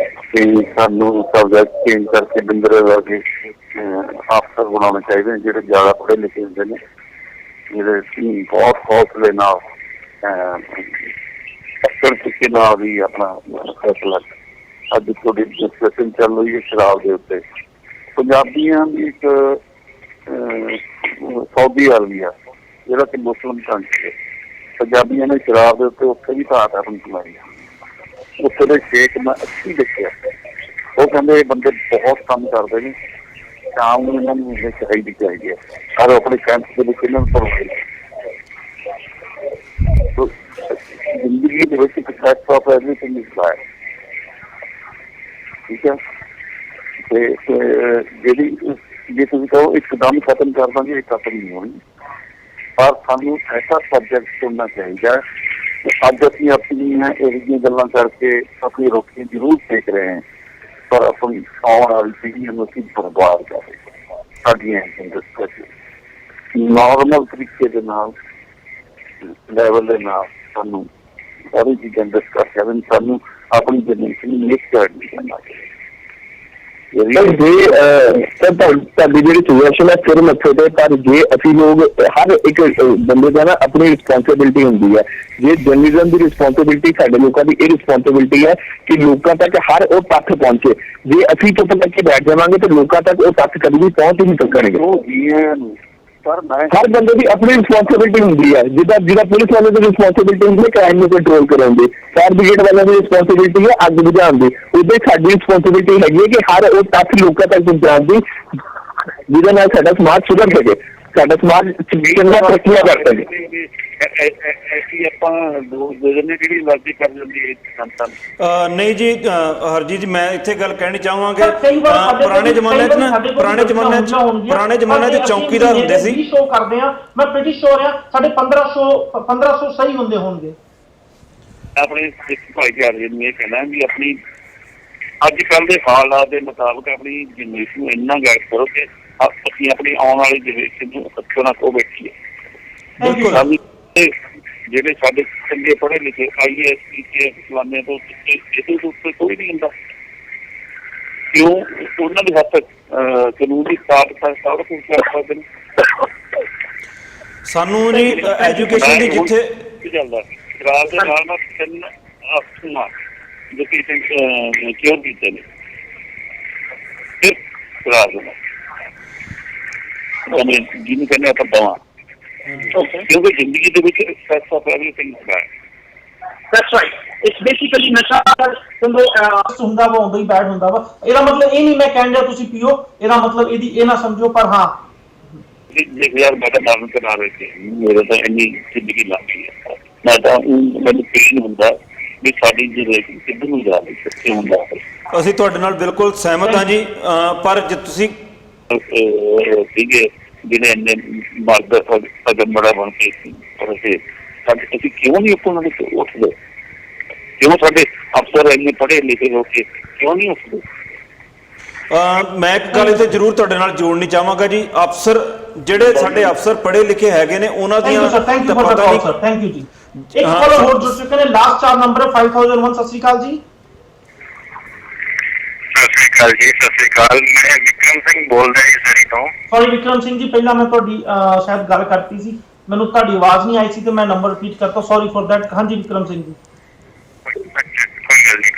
ਕਿ ਸਾਨੂੰ ਸਬਜੈਕਟ ਚੇਂਜ ਕਰਕੇ ਬਿੰਦਰ ਵਰਗੇ ਅਫਸਰ ਬਣਾਉਣੇ ਚਾਹੀਦੇ ਨੇ ਜਿਹੜੇ ਜ਼ਿਆਦਾ ਪੜ੍ਹੇ ਲਿਖੇ ਹੁੰਦੇ ਨੇ, ਜਿਹੜੇ ਬਹੁਤ ਹੌਸਲੇ ਨਾਲ ਅਕਸਰ ਤਰੀਕੇ ਨਾਲ ਵੀ ਆਪਣਾ ਫੈਸਲਾ। ਅੱਜ ਤੁਹਾਡੀ ਡਿਸਕਸ਼ਨ ਚੱਲ ਰਹੀ ਹੈ ਸ਼ਰਾਬ ਦੇ ਉੱਤੇ। ਪੰਜਾਬੀਆਂ ਦੀ ਇੱਕ ਸਾਊਦੀ ਅਰਬੀਆ ਜਿਹੜਾ ਕਿ ਮੁਸਲਿਮ ਕੰਟਰੀ ਹੈ, ਪੰਜਾਬੀਆਂ ਨੇ ਸ਼ਰਾਬ ਦੇ ਉੱਤੇ ਉੱਥੇ ਵੀ ਧਾਰ ਕਰਨ ਚਲਾਈ। ਉੱਥੇ ਦੇ ਸ਼ੇਖ ਮੈਂ ਅੱਛੀ ਦੇਖਿਆ, ਉਹ ਕਹਿੰਦੇ ਇਹ ਬੰਦੇ ਬਹੁਤ ਕੰਮ ਕਰਦੇ ਨੇ, ਸ਼ਾਮ ਨੂੰ ਇਹਨਾਂ ਨੂੰ ਚਾਹੀਦੀ ਹੈ ਔਰ ਆਪਣੇ ਕੈਂਪ ਦੇ ਵਿੱਚ ਇਹਨਾਂ ਨੂੰ ਪ੍ਰੋਵਾਈਡ। ਜ਼ਿੰਦਗੀ ਦੇ ਵਿੱਚ ਇੱਕ set of everything is life, ਠੀਕ ਹੈ। ਤੇ ਜਿਹੜੀ ਜੇ ਤੁਸੀਂ ਕਹੋ ਇੱਕਦਮ ਖਤਮ ਕਰ ਦਾਂਗੇ, ਇਹ ਖਤਮ ਨਹੀਂ ਹੋਣੀ। ਪਰ ਸਾਨੂੰ ਐਸਾ ਸਬਜੈਕਟ ਚੁਣਨਾ ਚਾਹੀਦਾ। ਅੱਜ ਅਸੀਂ ਆਪਣੀਆਂ ਇਹੋ ਜਿਹੀਆਂ ਗੱਲਾਂ ਕਰਕੇ ਆਪਣੀ ਰੋਟੀ ਜ਼ਰੂਰ ਦੇਖ ਰਹੇ ਹਾਂ, ਪਰ ਆਪਣੀ ਆਉਣ ਵਾਲੀ ਪੀੜ੍ਹੀ ਨੂੰ ਅਸੀਂ ਬਰਬਾਦ ਕਰ ਰਹੇ ਹਾਂ। ਸਾਡੀਆਂ ਨੋਰਮਲ ਤਰੀਕੇ ਦੇ ਨਾਲ, ਲੈਵਲ ਦੇ ਨਾਲ ਸਾਨੂੰ ਸਾਰੀ ਚੀਜ਼ਾਂ ਡਿਸਕਸ ਕਰਨ, ਸਾਨੂੰ ਆਪਣੀ ਜਨਰੇਸ਼ਨ ਨੂੰ ਮਿਸਗਾਈਡ ਨਹੀਂ ਕਰਨਾ ਚਾਹੀਦਾ। ਤੁਹਾਡੀ ਜਿਹੜੀ ਸੁਜੈਸ਼ਨ ਹੈ ਸਿਰ ਮੱਥੇ ਤੇ, ਪਰ ਜੇ ਅਸੀਂ ਲੋਕ ਹਰ ਇੱਕ ਬੰਦੇ ਦਾ ਨਾ ਆਪਣੀ ਰਿਸਪੌਂਸਿਬਿਲਿਟੀ ਹੁੰਦੀ ਹੈ। ਜੇ ਜਰਨਲਿਜ਼ਮ ਦੀ ਰਿਸਪੌਂਸਿਬਿਲਿਟੀ ਸਾਡੇ ਲੋਕਾਂ ਦੀ ਇਹ ਰਿਸਪੌਂਸਿਬਿਲਿਟੀ ਹੈ ਕਿ ਲੋਕਾਂ ਤੱਕ ਹਰ ਉਹ ਤੱਥ ਪਹੁੰਚੇ। ਜੇ ਅਸੀਂ ਚੁੱਪ ਕਰਕੇ ਬੈਠ ਜਾਵਾਂਗੇ ਤਾਂ ਲੋਕਾਂ ਤੱਕ ਉਹ ਤੱਥ ਕਦੇ ਵੀ ਪਹੁੰਚ ਹੀ ਨਹੀਂ ਸਕਣਗੇ। ਹਰ ਬੰਦੇ ਦੀ ਆਪਣੀ ਰਿਸਪੌਂਸਿਬਿਲਿਟੀ ਹੁੰਦੀ ਹੈ। ਜਿਹਦਾ ਪੁਲਿਸ ਵਾਲੇ ਦੀ ਰਿਸਪੌਂਸਿਬਿਲਿਟੀ ਹੁੰਦੀ ਹੈ ਕ੍ਰਾਈਮ ਨੂੰ ਕੰਟਰੋਲ ਕਰਨ ਦੀ, ਫਾਇਰ ਬ੍ਰਿਗੇਡ ਵਾਲਿਆਂ ਦੀ ਰਿਸਪੌਂਸਿਬਿਲਿਟੀ ਹੈ ਅੱਗ ਬੁਝਾਉਣ ਦੀ, ਉਦਾਂ ਹੀ ਸਾਡੀ ਰਿਸਪੌਂਸਿਬਿਲਿਟੀ ਹੈਗੀ ਹੈ ਕਿ ਹਰ ਉਹ ਤੱਥ ਲੋਕਾਂ ਤੱਕ ਪਹੁੰਚਾਉਣ ਦੀ ਜਿਹਦੇ ਨਾਲ ਸਾਡਾ ਸਮਾਜ ਸੁਧਰ ਸਕੇ, ਸਾਡਾ ਸਮਾਜ ਚੰਗਾ ਤਰੱਕੀਆਂ ਕਰ ਸਕੇ। ਐਸੀ ਆਪਾਂ ਜਿਹੜੀ ਮਰਜ਼ੀ ਕਰ ਜਾਂਦੀ ਹੈ। ਨਹੀਂ ਜੀ ਹਰਜੀਤ ਜੀ, ਮੈਂ ਇੱਥੇ ਗੱਲ ਕਹਿਣੀ ਚਾਹਾਂਗੇ, ਕਈ ਵਾਰ ਸਾਡੇ ਪੁਰਾਣੇ ਜ਼ਮਾਨੇ 'ਚ ਨਾ ਪੁਰਾਣੇ ਜ਼ਮਾਨੇ 'ਚ ਚੌਕੀਦਾਰ ਹੁੰਦੇ ਸੀ। ਸ਼ੋਅ ਕਰਦੇ ਆ, ਮੈਂ ਪ੍ਰੀਟੀ ਸ਼ੋਰ ਆ, ਸਾਡੇ 1500 ਸਹੀ ਹੁੰਦੇ ਹੋਣਗੇ। ਆਪਣੇ ਸਿੱਖ ਭਾਈਚਾਰੇ ਨੂੰ ਇਹ ਕਹਿਣਾ ਵੀ ਆਪਣੀ ਅੱਜ ਕੱਲ੍ਹ ਦੇ ਹਾਲਾਤ ਦੇ ਮੁਤਾਬਕ ਆਪਣੀ ਜਨਰੇਸ਼ਨ ਨੂੰ ਇੰਨਾ ਗਾਈਡ ਕਰੋ ਕਿ ਅਸੀਂ ਆਪਣੀ ਆਉਣ ਵਾਲੀ ਜਨਰੇਸ਼ਨ ਨੂੰ ਅੱਖੋਂ ਨਾ ਖੋ ਬੈਠੀਏ। ਬਿਲਕੁਲ। ਜਿਹੜੇ ਸਾਡੇ ਚੰਗੇ ਪੜ੍ਹੇ ਲਿਖੇ IAS PCS ਫਲਾਣੇ ਤੋਂ ਇਹਦੇ ਉੱਤੇ ਕੋਈ ਨਹੀਂ ਹੁੰਦਾ, ਕਿਉਂ? ਉਹਨਾਂ ਦੇ ਹੱਥ ਕਾਨੂੰਨੀ ਸਾਥ ਸਾਰਾ ਕੁਝ ਕਰ ਸਕਦੇ ਨੇ। ਸਾਨੂੰ ਜੀ ਐਜੂਕੇਸ਼ਨ ਦੀ ਜਿੱਥੇ ਚੱਲਦਾ ਰਾਜ ਦੇ ਨਾਲ 3 ਆਪਸ਼ਨਾਂ ਜੋ ਕਿ ਕਿਉਂ ਕੀਤੇ ਨੇ ਸਿਰਫ ਰਾਜ ਨਾਲ ਜਿਹਨੂੰ ਕਹਿੰਦੇ ਆਪਾਂ ਦਵਾ, ਕਿਉਂਕਿ ਜ਼ਿੰਦਗੀ ਦੇ ਵਿੱਚ ਐਕਸੈਸ ਆਫ ਐਵਰੀਥਿੰਗ ਹੁੰਦਾ ਹੈ। ਦੈਟਸ ਰਾਈਟ, ਇਟਸ ਬੇਸਿਕਲੀ ਨਸ਼ਾ ਹੁੰਦਾ ਵਾ ਉਦੋਂ ਹੀ ਬੈਡ ਹੁੰਦਾ ਵਾ। ਇਹਦਾ ਮਤਲਬ ਇਹ ਨਹੀਂ ਮੈਂ ਕਹਿਣ ਡਿਆ ਤੁਸੀਂ ਪੀਓ, ਇਹਦਾ ਮਤਲਬ ਇਹਦੀ ਇਹ ਨਾ ਸਮਝੋ। ਪਰ ਹਾਂ ਦੇਖ ਯਾਰ, ਮੈਂ ਤਾਂ ਮਾਰਨ ਕਰਾ ਰਹੇ ਸੀ, ਮੇਰੇ ਤਾਂ ਇੰਨੀ ਜ਼ਿੰਦਗੀ ਲੱਗ ਗਈ ਹੈ, ਮੈਂ ਤਾਂ ਮੈਨੂੰ ਕੁਛ ਨਹੀਂ ਹੁੰਦਾ ਵੀ ਸਾਡੀ ਜਨਰੇਸ਼ਨ ਕਿੱਧਰ ਨੂੰ ਜਾ ਰਹੀ, ਕਿੱਥੇ ਹੁੰਦਾ। ਅਸੀਂ ਤੁਹਾਡੇ ਨਾਲ ਬਿਲਕੁਲ ਸਹਿਮਤ ਹਾਂ ਜੀ, ਪਰ ਜੇ ਤੁਸੀਂ ਸੀਗੇ ਜਿਹੜੇ ਇੰਨੇ ਮਰਦ ਅਗੰਬੜਾ ਬਣ ਕੇ ਅਸੀਂ ਕਿਉਂ ਨਹੀਂ ਉਹਨਾਂ ਦੇ ਉੱਠਦੇ? ਕਿਉਂ ਸਾਡੇ ਅਫਸਰ ਇੰਨੇ ਪੜ੍ਹੇ ਲਿਖੇ ਹੋ ਕੇ ਕਿਉਂ ਨਹੀਂ ਉੱਠਦੇ? ਮੈਂ ਇੱਕ ਗੱਲ ਇੱਥੇ ਜ਼ਰੂਰ ਤੁਹਾਡੇ ਨਾਲ ਜੋੜਨੀ ਚਾਹਾਂਗਾ ਜੀ। ਅਫਸਰ ਜਿਹੜੇ ਸਾਡੇ ਅਫਸਰ ਪੜ੍ਹੇ ਲਿਖੇ ਹੈਗੇ ਨੇ ਉਹਨਾਂ ਦੀਆਂ ਥੈਂਕ ਯੂ ਜੀ। ਇੱਕ ਕਾਲਰ ਹੋਰ ਜੁੜ ਚੁੱਕੇ ਨੇ, ਲਾਸਟ 4 ਨੰਬਰ 5001। ਸਤਿ ਸ਼੍ਰੀ ਅਕਾਲ ਜੀ। ਸਤਿ ਸ਼੍ਰੀ ਅਕਾਲ ਜੀ। ਸਤਿ ਸ਼੍ਰੀ ਅਕਾਲ, ਮੈਂ ਵਿਕਰਮ ਸਿੰਘ ਬੋਲ ਰਿਹਾ ਜੀ ਸਰੀ ਤੋਂ। ਸੌਰੀ ਵਿਕਰਮ ਸਿੰਘ ਜੀ, ਪਹਿਲਾਂ ਮੈਂ ਤੁਹਾਡੀ ਸ਼ਾਇਦ ਗੱਲ ਕਰਤੀ ਸੀ, ਮੈਨੂੰ ਤੁਹਾਡੀ ਆਵਾਜ਼ ਨਹੀਂ ਆਈ ਸੀ ਤੇ ਮੈਂ ਨੰਬਰ ਰਿਪੀਟ ਕਰਤਾ, ਸੌਰੀ ਫॉर दैट। ਹਾਂਜੀ ਵਿਕਰਮ ਸਿੰਘ ਜੀ। ਕੋਈ ਗੱਲ ਨਹੀਂ।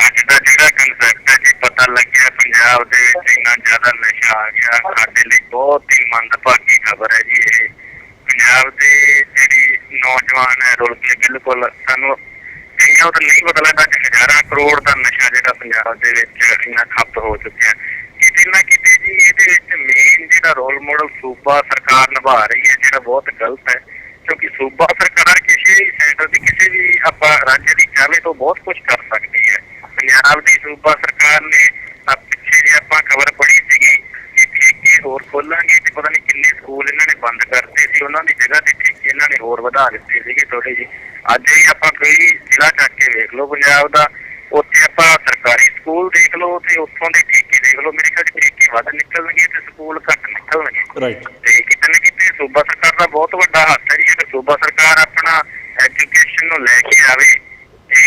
ਅੱਜ ਦਾ ਜਿਹੜਾ ਕਨਸੈਪਟ ਹੈ ਜੀ, ਪਤਾ ਲੱਗਿਆ ਪੰਜਾਬ ਦੇ ਵਿੱਚ ਇੰਨਾ ਜ਼ਿਆਦਾ ਨਸ਼ਾ ਆ ਗਿਆ, ਸਾਡੇ ਲਈ ਬਹੁਤ ਹੀ ਮੰਦਭਾਗੀ ਖਬਰ ਹੈ ਜੀ। ਇਹ ਪੰਜਾਬ ਦੇ ਜਿਹੜੀ ਨੌਜਵਾਨ ਹੈ ਰੁਲ ਕੇ ਬਿਲਕੁਲ ਸਾਨੂੰ ਕਈਆਂ ਤਾਂ ਨਹੀਂ ਪਤਾ ਲੱਗਦਾ ਕਿ ਹਜ਼ਾਰਾਂ ਕਰੋੜ ਦਾ ਨਸ਼ਾ ਜਿਹੜਾ ਪੰਜਾਬ ਦੇ ਵਿੱਚ ਇੰਨਾ ਖਪਤ ਹੋ ਚੁੱਕਿਆ। ਕਿਤੇ ਨਾ ਕਿਤੇ ਜੀ ਇਹਦੇ ਵਿੱਚ ਮੇਨ ਜਿਹੜਾ ਰੋਲ ਮਾਡਲ ਸੂਬਾ ਸਰਕਾਰ ਨਿਭਾ ਰਹੀ ਹੈ, ਜਿਹੜਾ ਬਹੁਤ ਗਲਤ ਹੈ, ਕਿਉਂਕਿ ਸੂਬਾ ਸਰਕਾਰ ਕਿਸੇ ਵੀ ਸੈਂਟਰ ਦੀ ਕਿਸੇ ਵੀ ਆਪਾਂ ਰਾਜ ਦੀ ਚਾਹੇ ਤੋਂ ਬਹੁਤ ਕੁਝ ਕਰ ਸਕਦੀ ਹੈ। ਪੰਜਾਬ ਦੀ ਸੂਬਾ ਸਰਕਾਰ ਨੇ ਪਿੱਛੇ ਜੇ ਆਪਾਂ ਖਬਰ ਪੜ੍ਹੀ ਸੀਗੀ ਕਿ ਠੇਕੇ ਹੋਰ ਖੋਲਾਂਗੇ ਤੇ ਪਤਾ ਨਹੀਂ ਕਿੰਨੇ ਸਕੂਲ ਇਹਨਾਂ ਨੇ ਬੰਦ ਕਰਤੇ ਸੀ, ਉਹਨਾਂ ਦੀ ਜਗ੍ਹਾ ਤੇ ਠੇਕੇ ਇਹਨਾਂ ਨੇ ਹੋਰ ਵਧਾ ਦਿੱਤੇ ਸੀਗੇ ਥੋੜੇ ਜਿਹੇ। ਅੱਜ ਹੀ ਆਪਾਂ ਕੋਈ ਜ਼ਿਲ੍ਹਾ ਚੱਕ ਕੇ ਵੇਖ ਲਓ ਪੰਜਾਬ ਦਾ, ਉੱਥੇ ਆਪਾਂ ਸਰਕਾਰੀ ਸਕੂਲ ਦੇਖ ਲਓ ਤੇ ਉੱਥੋਂ ਦੇ ਠੇਕੇ ਦੇਖ ਲਓ, ਮੇਰੇ ਖਿਆਲ ਠੇਕੇ ਵੱਧ ਨਿਕਲਣਗੇ ਤੇ ਸਕੂਲ ਘੱਟ ਨਿਕਲਣਗੇ। ਤੇ ਕਿਤੇ ਨਾ ਕਿਤੇ ਸੂਬਾ ਸਰਕਾਰ ਦਾ ਬਹੁਤ ਵੱਡਾ ਹੱਥ ਹੈ ਜੀ। ਅਗਰ ਸੂਬਾ ਸਰਕਾਰ ਆਪਣਾ ਐਜੂਕੇਸ਼ਨ ਨੂੰ ਲੈ ਕੇ ਆਵੇ ਤੇ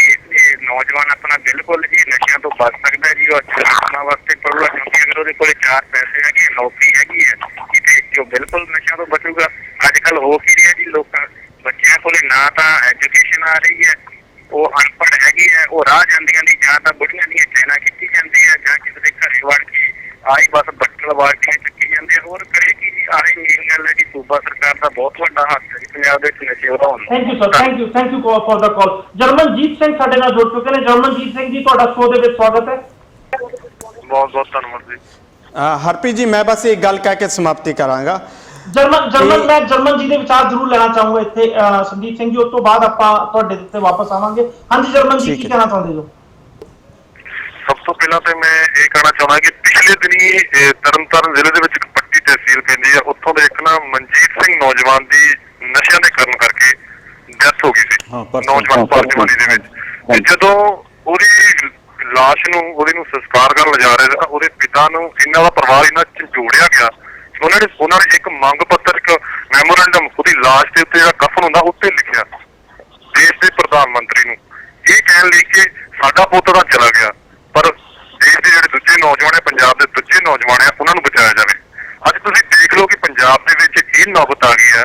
ਨੌਜਵਾਨ ਆਪਣਾ ਬਿਲਕੁਲ ਜੀ ਨਸ਼ਿਆਂ ਤੋਂ ਬਚ ਸਕਦਾ ਜੀ। ਉਹ ਅੱਛਾ ਵਾਸਤੇ ਪੜੂਗਾ, ਕਿਉਂਕਿ ਅਗਰ ਉਹਦੇ ਕੋਲ 4 ਪੈਸੇ ਹੈਗੇ, ਨੌਕਰੀ ਹੈਗੀ ਹੈ ਕਿਤੇ, ਉਹ ਬਿਲਕੁਲ ਨਸ਼ਿਆਂ ਤੋਂ ਬਚੂਗਾ। ਅੱਜ ਕੱਲ ਹੋ ਕੀ ਰਿਹਾ ਜੀ, ਲੋਕਾਂ ਬੱਚਿਆਂ ਕੋਲ ਨਾ ਤਾਂ ਐਜੂਕੇਸ਼ਨ ਆ ਰਹੀ ਹੈ, ਉਹ ਅਨਪੜ੍ਹ ਹੈਗੀ ਹੈ, ਉਹ ਰਾਹ ਜਾਂਦੀਆਂ ਦੀ ਜਾਂ ਤਾਂ ਬੁੜੀਆਂ ਦੀਆਂ ਚੈਨਾ ਕੀਤੀ ਜਾਂਦੀ ਹੈ ਜਾਂ ਕਿਸੇ ਦੇ ਘਰੇ ਵੜ ਕੇ ਆਹੀ ਬਸ ਬੱਟਲ ਵਾੜ ਕੇ ਚੱਕੀ ਜਾਂਦੇ ਆ। ਹੋਰ ਕਰੇ ਕੀ ਜੀ? ਆਹੀ ਮੇਨ ਗੱਲ ਹੈ ਜੀ, ਸੂਬਾ ਸਰਕਾਰ ਦਾ ਬਹੁਤ ਵੱਡਾ ਹੱਥ ਹੈ ਜੀ ਪੰਜਾਬ ਦੇ ਵਿੱਚ ਨਸ਼ੇ ਵਧਾਉਣ ਦਾ। Thank you sir, thank you for the call. Jarmanjit Singh ਸਾਡੇ ਨਾਲ ਜੁੜ ਚੁੱਕੇ ਨੇ। ਜਰਮਨਜੀਤ ਸਿੰਘ ਜੀ, ਤੁਹਾਡਾ ਸ਼ੋਅ ਦੇ ਵਿੱਚ ਸਵਾਗਤ ਹੈ। ਬਹੁਤ ਬਹੁਤ ਧੰਨਵਾਦ ਜੀ। ਹਰਪ੍ਰੀਤ ਜੀ, ਮੈਂ ਬਸ ਇੱਕ ਗੱਲ ਕਹਿ ਕੇ ਸਮਾਪਤੀ ਕਰਾਂਗਾ। ਮੈਂ ਜਰਮਨ ਜੀ ਦੇ ਵਿਚਾਰ ਜ਼ਰੂਰ ਲੈਣਾ ਚਾਹੂੰਗਾ ਇੱਥੇ ਸੰਦੀਪ ਸਿੰਘ ਜੀ, ਉਸ ਤੋਂ ਬਾਅਦ ਆਪਾਂ ਤੁਹਾਡੇ ਉੱਤੇ ਵਾਪਸ ਆਵਾਂਗੇ। ਹਾਂਜੀ ਜਰਮਨ ਜੀ, ਕੀ ਕਹਿਣਾ ਚਾਹੁੰਦੇ ਹੋ? ਸਭ ਤੋਂ ਪਹਿਲਾਂ ਤੇ ਮੈਂ ਇਹ ਕਹਿਣਾ ਚਾਹੁੰਦਾ ਕਿ ਪਿਛਲੇ ਦਿਨੀ ਇਹ ਤਰਨਤਾਰਨ ਜ਼ਿਲ੍ਹੇ ਦੇ ਵਿੱਚ ਇੱਕ ਪੱਟੀ ਤਹਿਸੀਲ ਪੈਂਦੀ ਆ, ਉੱਥੋਂ ਦੇ ਇੱਕ ਨਾ ਮਨਜੀਤ ਸਿੰਘ ਨੌਜਵਾਨ ਦੀ ਨਸ਼ਿਆਂ ਦੇ ਕਾਰਨ ਕਰਕੇ ਡੈਥ ਹੋ ਗਈ ਸੀ ਹਾਂ, ਪਰਸੋਂ। ਨੌਜਵਾਨ ਪਾਰਟੀਵਾਲੀ ਦੇ ਵਿੱਚ। ਤੇ ਜਦੋਂ ਉਹਦੀ ਲਾਸ਼ ਨੂੰ ਉਹਦੇ ਨੂੰ ਸੰਸਕਾਰ ਕਰਨ ਲਿਜਾ ਰਹੇ ਤਾਂ ਉਹਦੇ ਪਿਤਾ ਨੂੰ ਇਹਨਾਂ ਦਾ ਪਰਿਵਾਰ ਇਹਨਾਂ ਝੰਜੋੜਿਆ ਗਿਆ। ਉਹਨਾਂ ਨੇ ਇੱਕ ਮੰਗ ਪੱਤਰ, ਇੱਕ ਮੈਮੋਰੈਂਡਮ ਉਹਦੀ ਲਾਸ਼ ਦੇ ਉੱਤੇ ਜਿਹੜਾ ਕਫਨ ਹੁੰਦਾ ਉੱਤੇ ਲਿਖਿਆ ਦੇਸ਼ ਦੇ ਪ੍ਰਧਾਨ ਮੰਤਰੀ ਨੂੰ, ਇਹ ਕਹਿਣ ਲਈ ਕਿ ਸਾਡਾ ਪੁੱਤ ਤਾਂ ਚਲਾ ਗਿਆ ਪਰ ਦੇਸ਼ ਦੇ ਜਿਹੜੇ ਦੂਜੇ ਨੌਜਵਾਨ ਹੈ, ਪੰਜਾਬ ਦੇ ਦੂਜੇ ਨੌਜਵਾਨ ਹੈ, ਉਹਨਾਂ ਨੂੰ ਬਚਾਇਆ ਜਾਵੇ। ਅੱਜ ਤੁਸੀਂ ਦੇਖ ਲਓ ਕਿ ਪੰਜਾਬ ਦੇ ਵਿੱਚ ਇਹ ਨੌਬਤ ਆ ਗਈ ਹੈ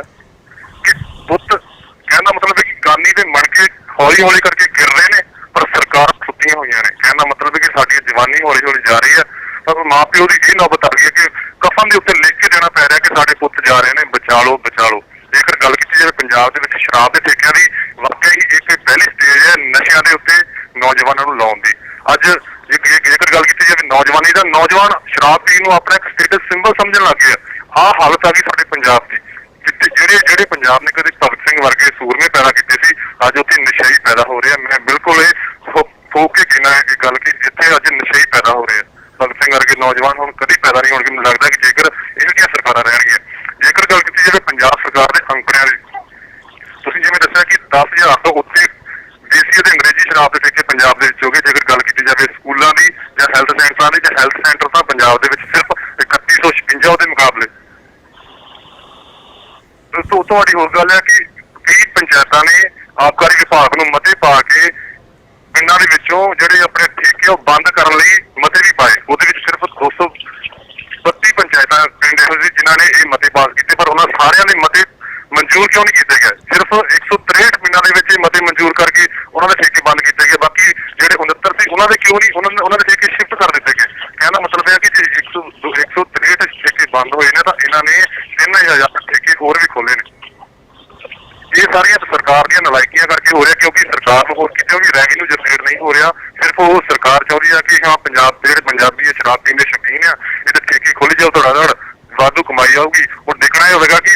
ਕਿ ਪੁੱਤ ਕਹਿਣ ਦਾ ਮਤਲਬ ਹੈ ਕਿ ਕਾਨੀ ਦੇ ਮਣਕੇ ਹੌਲੀ ਹੌਲੀ ਕਰਕੇ ਗਿਰ ਰਹੇ ਨੇ ਪਰ ਸਰਕਾਰ ਸੁੱਤੀਆਂ ਹੋਈਆਂ ਨੇ। ਕਹਿਣ ਦਾ ਮਤਲਬ ਹੈ ਕਿ ਸਾਡੀ ਜਵਾਨੀ ਹੌਲੀ ਹੌਲੀ ਜਾ ਰਹੀ ਹੈ ਪਰ ਮਾਂ ਪਿਓ ਦੀ ਇਹ ਨੌਬਤ ਆ ਗਈ ਹੈ ਕਿ ਕਫਨ ਦੇ ਉੱਤੇ ਲਿਖ ਕੇ ਦੇਣਾ ਪੈ ਰਿਹਾ ਕਿ ਸਾਡੇ ਪੁੱਤ ਜਾ ਰਹੇ ਨੇ, ਬਚਾ ਲਓ ਬਚਾ ਲਓ। ਜੇਕਰ ਗੱਲ ਕੀਤੀ ਜਾਵੇ ਪੰਜਾਬ ਦੇ ਵਿੱਚ ਸ਼ਰਾਬ ਦੇ ਠੇਕਿਆਂ ਦੀ, ਵਾਕਿਆ ਹੀ ਇੱਕ ਪਹਿਲੀ ਸਟੇਜ ਹੈ ਨਸ਼ਿਆਂ ਦੇ ਉੱਤੇ ਨੌਜਵਾਨਾਂ ਨੂੰ ਲਾਉਣ ਦੀ। ਅੱਜ ਜੇਕਰ ਗੱਲ ਕੀਤੀ ਜਾਵੇ ਨੌਜਵਾਨੀ ਦਾ, ਨੌਜਵਾਨ ਸ਼ਰਾਬ ਪੀਣ ਨੂੰ ਆਪਣਾ ਇੱਕ ਸਟੇਟਸ ਸਿੰਬਲ ਸਮਝਣ ਲੱਗ ਗਿਆ। ਆਹ ਹਾਲਤ ਆ ਗਈ ਸਾਡੇ ਪੰਜਾਬ ਦੀ, ਜਿੱਥੇ ਜਿਹੜੇ ਪੰਜਾਬ ਨੇ ਕਦੇ ਭਗਤ ਸਿੰਘ ਵਰਗੇ ਸੂਰਮੇ ਪੈਦਾ ਕੀਤੇ ਸੀ, ਅੱਜ ਉੱਥੇ ਨਸ਼ਈ ਪੈਦਾ ਹੋ ਰਿਹਾ। ਮੈਂ ਬਿਲਕੁਲ ਇਹ ਫੋਕ ਕੇ ਕਹਿਣਾ ਇਹ ਗੱਲ ਕਿ ਜਿੱਥੇ ਅੱਜ ਨਸ਼ਈ ਪੈਦਾ ਹੋ ਰਿਹਾ, ਭਗਤ ਸਿੰਘ ਵਰਗੇ ਨੌਜਵਾਨ ਹੁਣ ਕਦੀ ਪੈਦਾ ਨਹੀਂ ਹੋਣਗੇ। ਮੈਨੂੰ ਲੱਗਦਾ ਕਿ ਜੇਕਰ ਇਹੋ ਜਿਹੀਆਂ ਸਰਕਾਰਾਂ ਰਹਿਣਗੀਆਂ। ਜੇਕਰ ਗੱਲ ਕੀਤੀ ਜਾਵੇ ਪੰਜਾਬ ਸਰਕਾਰ ਦੇ ਅੰਕੜਿਆਂ ਦੀ, ਤੁਸੀਂ ਜਿਵੇਂ ਦੱਸਿਆ ਕਿ 10,000 ਤੋਂ ਉੱਤੇ ਦੇਸੀ ਅਤੇ ਅੰਗਰੇਜ਼ੀ ਸ਼ਰਾਬ ਦੇ ਠੇਕੇ ਪੰਜਾਬ ਦੇ ਵਿੱਚ ਹੋ ਗਏ। ਜੇਕਰ ਗੱਲ ਕੀਤੀ ਜਾਵੇ ਸਕੂਲਾਂ ਦੀ ਜਾਂ ਹੈਲਥ ਸੈਂਟਰਾਂ ਦੀ, ਜਾਂ ਹੈਲਥ ਸੈਂਟਰ ਤਾਂ ਪੰਜਾਬ ਦੇ ਵਿੱਚ ਸਿਰਫ 3156 ਉਹਦੇ ਮੁਕਾਬਲੇ। ਤੁਹਾਡੀ ਹੋਰ ਗੱਲ ਹੈ ਕਿ ਕਈ ਪੰਚਾਇਤਾਂ ਨੇ ਆਬਕਾਰੀ ਵਿਭਾਗ ਨੂੰ ਮਤੇ ਪਾ ਕੇ ਪਿੰਡਾਂ ਦੇ ਵਿੱਚੋਂ ਜਿਹੜੇ ਆਪਣੇ ਠੇਕੇ ਉਹ ਬੰਦ ਕਰਨ ਲਈ ਮਤੇ ਵੀ ਪਾਏ। ਉਹਦੇ ਵਿੱਚ ਸਿਰਫ 232 ਪੰਚਾਇਤਾਂ ਪਿੰਡ ਇਹੋ ਜਿਹੇ ਜਿਨ੍ਹਾਂ ਨੇ ਇਹ ਮਤੇ ਪਾਸ ਕੀਤੇ, ਪਰ ਉਹਨਾਂ ਸਾਰਿਆਂ ਦੇ ਮਤੇ ਮਨਜ਼ੂਰ ਕਿਉਂ ਨਹੀਂ ਕੀਤੇ ਗਏ? ਸਿਰਫ 163 ਪਿੰਡਾਂ ਦੇ ਵਿੱਚ ਇਹ ਮਤੇ ਮਨਜ਼ੂਰ ਕਰਕੇ ਉਹਨਾਂ ਦੇ ਠੇਕੇ ਬੰਦ ਕੀਤੇ ਗਏ। ਬਾਕੀ ਜਿਹੜੇ 69 ਸੀ ਉਹਨਾਂ ਦੇ ਕਿਉਂ ਨਹੀਂ, ਉਹਨਾਂ ਦੇ ਠੇਕੇ ਸ਼ਿਫਟ ਕਰ ਦਿੱਤੇ ਗਏ। ਕਹਿਣ ਦਾ ਮਤਲਬ ਹੈ ਕਿ ਜੇ 163 ਠੇਕੇ ਬੰਦ ਹੋਏ ਨੇ ਤਾਂ ਇਹਨਾਂ ਨੇ 3,000 ਠੇਕੇ ਹੋਰ ਵੀ ਖੋਲੇ ਨੇ। ਇਹ ਸਾਰੀਆਂ ਸਰਕਾਰ ਦੀਆਂ ਨਲਾਇਕੀਆਂ ਕਰਕੇ ਹੋ ਰਿਹਾ, ਕਿਉਂਕਿ ਸਰਕਾਰ ਨੂੰ ਹੋਰ ਕਿਤੇ ਵੀ ਰੈਵਨਿਊ ਜਨਰੇਟ ਨਹੀਂ ਹੋ ਰਿਹਾ। ਸਿਰਫ ਉਹ ਸਰਕਾਰ ਚਾਹੁੰਦੀ ਆ ਕਿ ਹਾਂ ਪੰਜਾਬ ਦੇ ਜਿਹੜੇ ਪੰਜਾਬੀ ਸ਼ਰਾਬ ਪੀਣ ਦੇ ਸ਼ੌਕੀਨ ਆ, ਇਹਦੇ ਠੇਕੇ ਖੁੱਲ ਜਾਓ, ਤੁਹਾਡਾ ਵਾਧੂ ਕਮਾਈ ਆਊਗੀ। ਹੁਣ ਦੇਖਣਾ ਇਹ ਹੋਵੇਗਾ ਕਿ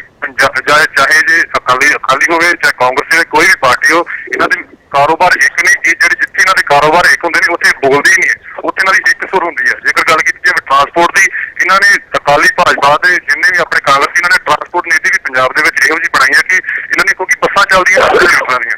ਚਾਹੇ ਜੇ ਅਕਾਲੀ ਹੋਵੇ ਚਾਹੇ ਕਾਂਗਰਸ ਹੋਵੇ, ਕੋਈ ਵੀ ਪਾਰਟੀ ਹੋ, ਇਹਨਾਂ ਦੇ ਕਾਰੋਬਾਰ ਇੱਕ ਨੇ। ਇਹ ਜਿਹੜੇ ਜਿੱਥੇ ਇਹਨਾਂ ਦੇ ਕਾਰੋਬਾਰ ਇੱਕ ਹੁੰਦੇ ਨੇ ਉੱਥੇ ਬੋਲਦੇ ਹੀ ਨਹੀਂ ਹੈ, ਉੱਥੇ ਇਹਨਾਂ ਦੀ ਇੱਕ ਸੁਰ ਹੁੰਦੀ ਹੈ। ਜੇਕਰ ਗੱਲ ਕੀਤੀ ਜਾਵੇ ਟਰਾਂਸਪੋਰਟ ਦੀ, ਇਹਨਾਂ ਨੇ ਅਕਾਲੀ ਭਾਜਪਾ ਦੇ ਜਿੰਨੇ ਵੀ ਆਪਣੇ ਕਾਂਗਰਸੀ, ਇਹਨਾਂ ਨੇ ਟਰਾਂਸਪੋਰਟ ਨੀਤੀ ਵੀ ਪੰਜਾਬ ਦੇ ਵਿੱਚ ਇਹੋ ਜਿਹੀ ਬਣਾਈ ਹੈ ਕਿ ਇਹਨਾਂ ਨੇ, ਕਿਉਂਕਿ ਬੱਸਾਂ ਚੱਲਦੀਆਂ ਲੋਕਾਂ ਦੀਆਂ,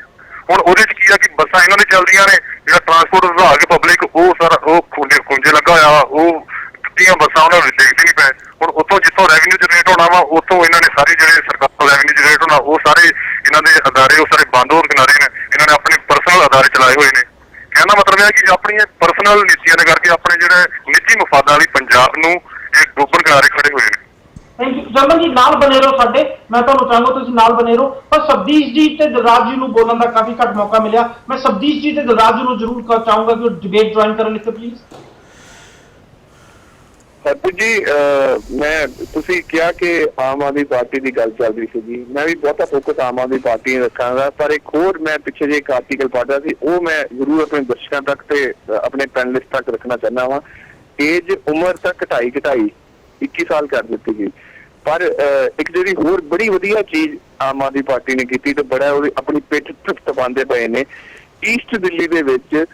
ਹੁਣ ਉਹਦੇ ਚ ਕੀ ਆ ਕਿ ਬੱਸਾਂ ਇਹਨਾਂ ਨੇ ਚੱਲਦੀਆਂ ਨੇ, ਜਿਹੜਾ ਟਰਾਂਸਪੋਰਟ ਵਿਭਾਗ ਪਬਲਿਕ ਉਹ ਸਾਰਾ ਉਹ ਖੁੰਝੇ ਲੱਗਾ ਹੋਇਆ ਵਾ, ਉਹ ਟੁੱਟੀਆਂ ਬੱਸਾਂ ਉਹਨਾਂ ਨੂੰ ਦੇਖਦੇ ਨਹੀਂ ਪਏ। ਹੁਣ ਉੱਥੋਂ ਜਿੱਥੋਂ ਰੈਵਨਿਊ ਜਨਰੇਟ ਹੋਣਾ ਵਾ, ਉੱਥੋਂ ਇਹਨਾਂ ਨੇ ਸਾਰੇ ਜਿਹੜੇ ਸਰਕਾਰ ਤੋਂ ਰੈਵਨਿਊ ਜਨਰੇਟ ਹੋਣਾ, ਉਹ ਸਾਰੇ ਇਹਨਾਂ ਦੇ ਅਦਾਰੇ ਉਹ ਸਾਰੇ ਬੰਦ ਹੋਣ ਕਿਨਾਰੇ ਨੇ। ਇਹਨਾਂ ਨੇ ਆਪਣੇ ਪਰਸਨਲ ਅਦਾਰੇ ਚਲਾਏ ਹੋਏ ਨੇ। ਕਹਿਣ ਦਾ ਮਤਲਬ ਹੈ ਕਿ ਆਪਣੀਆਂ ਪਰਸਨਲ ਨੀਤੀਆਂ ਦੇ ਕਰਕੇ ਆਪਣੇ ਜਿਹੜੇ ਨਿੱਜੀ ਮਫਾਦਾਂ ਲਈ ਪੰਜਾਬ ਨੂੰ ਇਹ ਡੋਬਣ ਕਿਨਾਰੇ ਖੜੇ ਹੋਏ ਨੇ। ਥੈਂਕ ਯੂ ਜਰਮਨ ਜੀ, ਨਾਲ ਬਣੇ ਰਹੋ ਸਾਡੇ, ਮੈਂ ਤੁਹਾਨੂੰ ਚਾਹਾਂਗਾ ਤੁਸੀਂ ਨਾਲ ਬਣੇ ਰਹੋ। ਪਰ ਸਬਦੀਸ਼ ਜੀ ਤੇ ਦਿਲਰਾਜ ਜੀ ਨੂੰ ਬੋਲਣ ਦਾ ਕਾਫੀ ਘੱਟ ਮੌਕਾ ਮਿਲਿਆ। ਮੈਂ ਸਬਦੀਸ਼ ਜੀ ਤੇ ਦਿਲਰਾਜ ਜੀ ਨੂੰ ਜ਼ਰੂਰ ਚਾਹੂੰਗਾ ਕਿ ਉਹ ਡਿਬੇਟ ਜੁਆਇਨ ਕਰਨ ਲਈ ਪਲੀਜ਼। ਹਰਪ੍ਰੀਤ ਜੀ, ਮੈਂ ਤੁਸੀਂ ਕਿਹਾ ਕਿ ਆਮ ਆਦਮੀ ਪਾਰਟੀ ਦੀ ਗੱਲ ਚੱਲ ਰਹੀ ਸੀ ਜੀ, ਮੈਂ ਵੀ ਬਹੁਤਾ ਫੋਕਸ ਆਮ ਆਦਮੀ ਪਾਰਟੀ ਨੂੰ ਰੱਖਾਂਗਾ। ਪਰ ਇੱਕ ਹੋਰ ਮੈਂ ਪਿੱਛੇ ਜੇ ਇੱਕ ਆਰਟੀਕਲ ਪੜ੍ਹਿਆ ਸੀ, ਉਹ ਮੈਂ ਜ਼ਰੂਰ ਆਪਣੇ ਦਰਸ਼ਕਾਂ ਤੱਕ ਤੇ ਆਪਣੇ ਪੈਨਲਿਸਟ ਤੱਕ ਰੱਖਣਾ ਚਾਹੁੰਦਾ ਵਾਂ। ਏਜ ਉਮਰ ਤੱਕ ਘਟਾਈ 21 ਸਾਲ ਕਰ ਦਿੱਤੀ ਗਈ। ਪਰ ਇੱਕ ਜਿਹੜੀ ਹੋਰ ਬੜੀ ਵਧੀਆ ਚੀਜ਼ ਆਮ ਆਦਮੀ ਪਾਰਟੀ ਨੇ ਕੀਤੀ ਤੇ ਬੜਾ ਉਹ ਆਪਣੀ ਪਿੱਠ ਤਪਾਉਂਦੇ ਪਏ ਨੇ, ਈਸਟ ਦਿੱਲੀ ਦੇ ਵਿੱਚ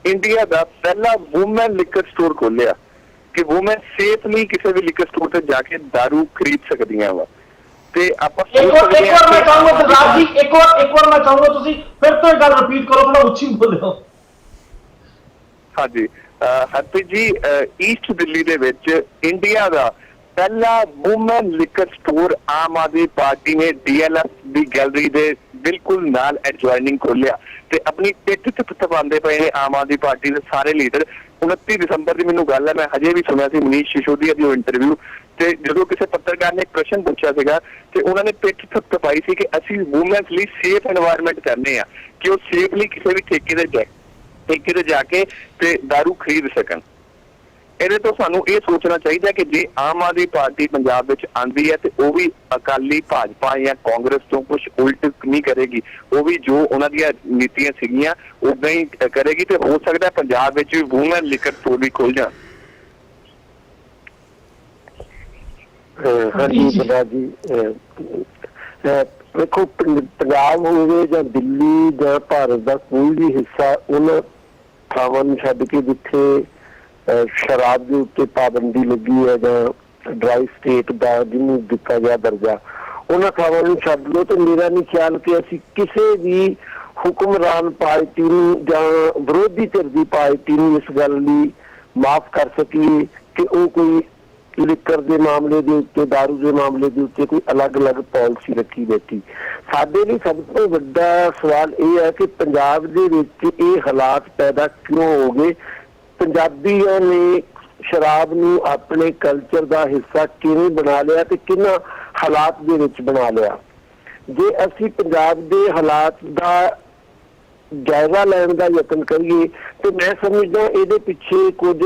ਇੰਡੀਆ ਦਾ ਪਹਿਲਾ ਵੂਮਨ ਲਿਕਰ ਸਟੋਰ ਖੋਲਿਆ ਕਿ ਵੂਮਨ ਸੇਫਲੀ ਕਿਸੇ ਵੀ ਲਿਕਰ ਸਟੋਰ ਤੇ ਜਾ ਕੇ ਦਾਰੂ ਖਰੀਦ ਸਕਦੀਆਂ ਵਾ। ਤੇ ਆਪਾਂ ਇੱਕ ਵਾਰ ਮੈਂ ਚਾਹੂੰਗਾ ਦਿਲਰਾਜ ਜੀ, ਇੱਕ ਵਾਰ ਮੈਂ ਚਾਹੂੰਗਾ ਤੁਸੀਂ ਫਿਰ ਤੋਂ ਇਹ ਗੱਲ ਰਿਪੀਟ ਕਰੋ, ਥੋੜਾ ਉੱਚੀ ਬੋਲਿਓ। ਹਾਂਜੀ ਹਰਪ੍ਰੀਤ ਜੀ, ਈਸਟ ਦਿੱਲੀ ਦੇ ਵਿੱਚ ਇੰਡੀਆ ਦਾ ਪਹਿਲਾ woman liquor store Aam Aadmi party ਨੇ DLF ਦੀ ਗੈਲਰੀ ਦੇ ਬਿਲਕੁਲ ਨਾਲ ਐਡਜੋਇਨਿੰਗ ਖੋਲਿਆ ਤੇ ਆਪਣੀ ਪਿੱਠ ਤਪਾਉਂਦੇ ਪਏ ਨੇ ਆਮ ਆਦਮੀ ਪਾਰਟੀ ਦੇ ਸਾਰੇ ਲੀਡਰ। 29 ਦਸੰਬਰ ਦੀ ਮੈਨੂੰ ਗੱਲ ਹੈ, ਮੈਂ ਹਜੇ ਵੀ ਸੁਣਿਆ ਸੀ ਮਨੀਸ਼ ਸਿਸੋਦੀਆ ਦੀ ਉਹ ਇੰਟਰਵਿਊ, ਤੇ ਜਦੋਂ ਕਿਸੇ ਪੱਤਰਕਾਰ ਨੇ ਇੱਕ ਪ੍ਰਸ਼ਨ ਪੁੱਛਿਆ ਸੀਗਾ ਤੇ ਉਹਨਾਂ ਨੇ ਪਿੱਠ ਤਪਾਈ ਸੀ ਕਿ ਅਸੀਂ ਵੂਮਨਸ ਲਈ ਸੇਫ ਐਨਵਾਇਰਨਮੈਂਟ ਕਰਨੇ ਆ ਕਿ ਉਹ ਸੇਫਲੀ ਕਿਸੇ ਵੀ ਠੇਕੇ ਤੇ ਜਾ ਕੇ ਤੇ ਦਾਰੂ ਖਰੀਦ ਸਕਣ। ਇਹਦੇ ਤੋਂ ਸਾਨੂੰ ਇਹ ਸੋਚਣਾ ਚਾਹੀਦਾ ਕਿ ਜੇ ਆਮ ਆਦਮੀ ਪਾਰਟੀ ਪੰਜਾਬ ਵਿੱਚ ਆਂਦੀ ਹੈ ਤੇ ਉਹ ਵੀ ਅਕਾਲੀ ਭਾਜਪਾ ਜਾਂ ਕਾਂਗਰਸ ਤੋਂ ਕੁਝ ਉਲਟ ਨਹੀਂ ਕਰੇਗੀ, ਉਹ ਵੀ ਜੋ ਉਹਨਾਂ ਦੀਆਂ ਨੀਤੀਆਂ ਸੀਗੀਆਂ ਉਦਾਂ ਹੀ ਕਰੇਗੀ ਤੇ ਹੋ ਸਕਦਾ ਪੰਜਾਬ ਵਿੱਚ ਵੀ ਵੂਮਨ ਲਿਕਰ ਸਟੋਰ ਵੀ ਖੁੱਲ ਜਾਣ। ਹਾਂਜੀ ਪ੍ਰਧਾਨ ਜੀ, ਦੇਖੋ ਪੰਜਾਬ ਹੋਵੇ ਜਾਂ ਦਿੱਲੀ ਜਾਂ ਭਾਰਤ ਦਾ ਕੋਈ ਵੀ ਹਿੱਸਾ ਉਹਨਾਂ ਥਾਵਾਂ ਨੂੰ ਛੱਡ ਕੇ ਜਿੱਥੇ ਸ਼ਰਾਬ ਦੇ ਉੱਤੇ ਪਾਬੰਦੀ ਲੱਗੀ ਹੈ ਜਾਂ ਡਰਾਈ ਸਟੇਟ ਦਾ ਜਿਹਨੂੰ ਦਿੱਤਾ ਗਿਆ ਦਰਜਾ, ਉਹਨਾਂ ਥਾਵਾਂ ਨੂੰ ਛੱਡ ਲਓ। ਤੇ ਮੇਰਾ ਨਹੀਂ ਖਿਆਲ ਕਿ ਅਸੀਂ ਕਿਸੇ ਵੀ ਹੁਕਮਰਾਨ ਪਾਰਟੀ ਨੂੰ ਜਾਂ ਵਿਰੋਧੀ ਧਿਰ ਦੀ ਪਾਰਟੀ ਨੂੰ ਇਸ ਗੱਲ ਲਈ ਮਾਫ ਕਰ ਸਕੀਏ ਕਿ ਉਹ ਕੋਈ ਲਿਕਰ ਦੇ ਮਾਮਲੇ ਦੇ ਉੱਤੇ, ਦਾਰੂ ਦੇ ਮਾਮਲੇ ਦੇ ਉੱਤੇ ਕੋਈ ਅਲੱਗ-ਅਲੱਗ ਪਾਲਿਸੀ ਰੱਖੀ ਬੈਠੀ। ਸਾਡੇ ਲਈ ਸਭ ਤੋਂ ਵੱਡਾ ਸਵਾਲ ਇਹ ਹੈ ਕਿ ਪੰਜਾਬ ਦੇ ਵਿੱਚ ਇਹ ਹਾਲਾਤ ਪੈਦਾ ਕਿਉਂ ਹੋ ਗਏ। ਪੰਜਾਬੀਆਂ ਨੇ ਸ਼ਰਾਬ ਨੂੰ ਆਪਣੇ ਕਲਚਰ ਦਾ ਹਿੱਸਾ ਕਿਵੇਂ ਬਣਾ ਲਿਆ ਤੇ ਕਿਹਨਾਂ ਹਾਲਾਤ ਦੇ ਵਿੱਚ ਬਣਾ ਲਿਆ। ਜੇ ਅਸੀਂ ਪੰਜਾਬ ਦੇ ਹਾਲਾਤ ਦਾ ਜਾਇਜ਼ਾ ਲੈਣ ਦਾ ਯਤਨ ਕਰੀਏ ਤੇ ਮੈਂ ਸਮਝਦਾ ਇਹਦੇ ਪਿੱਛੇ ਕੁਝ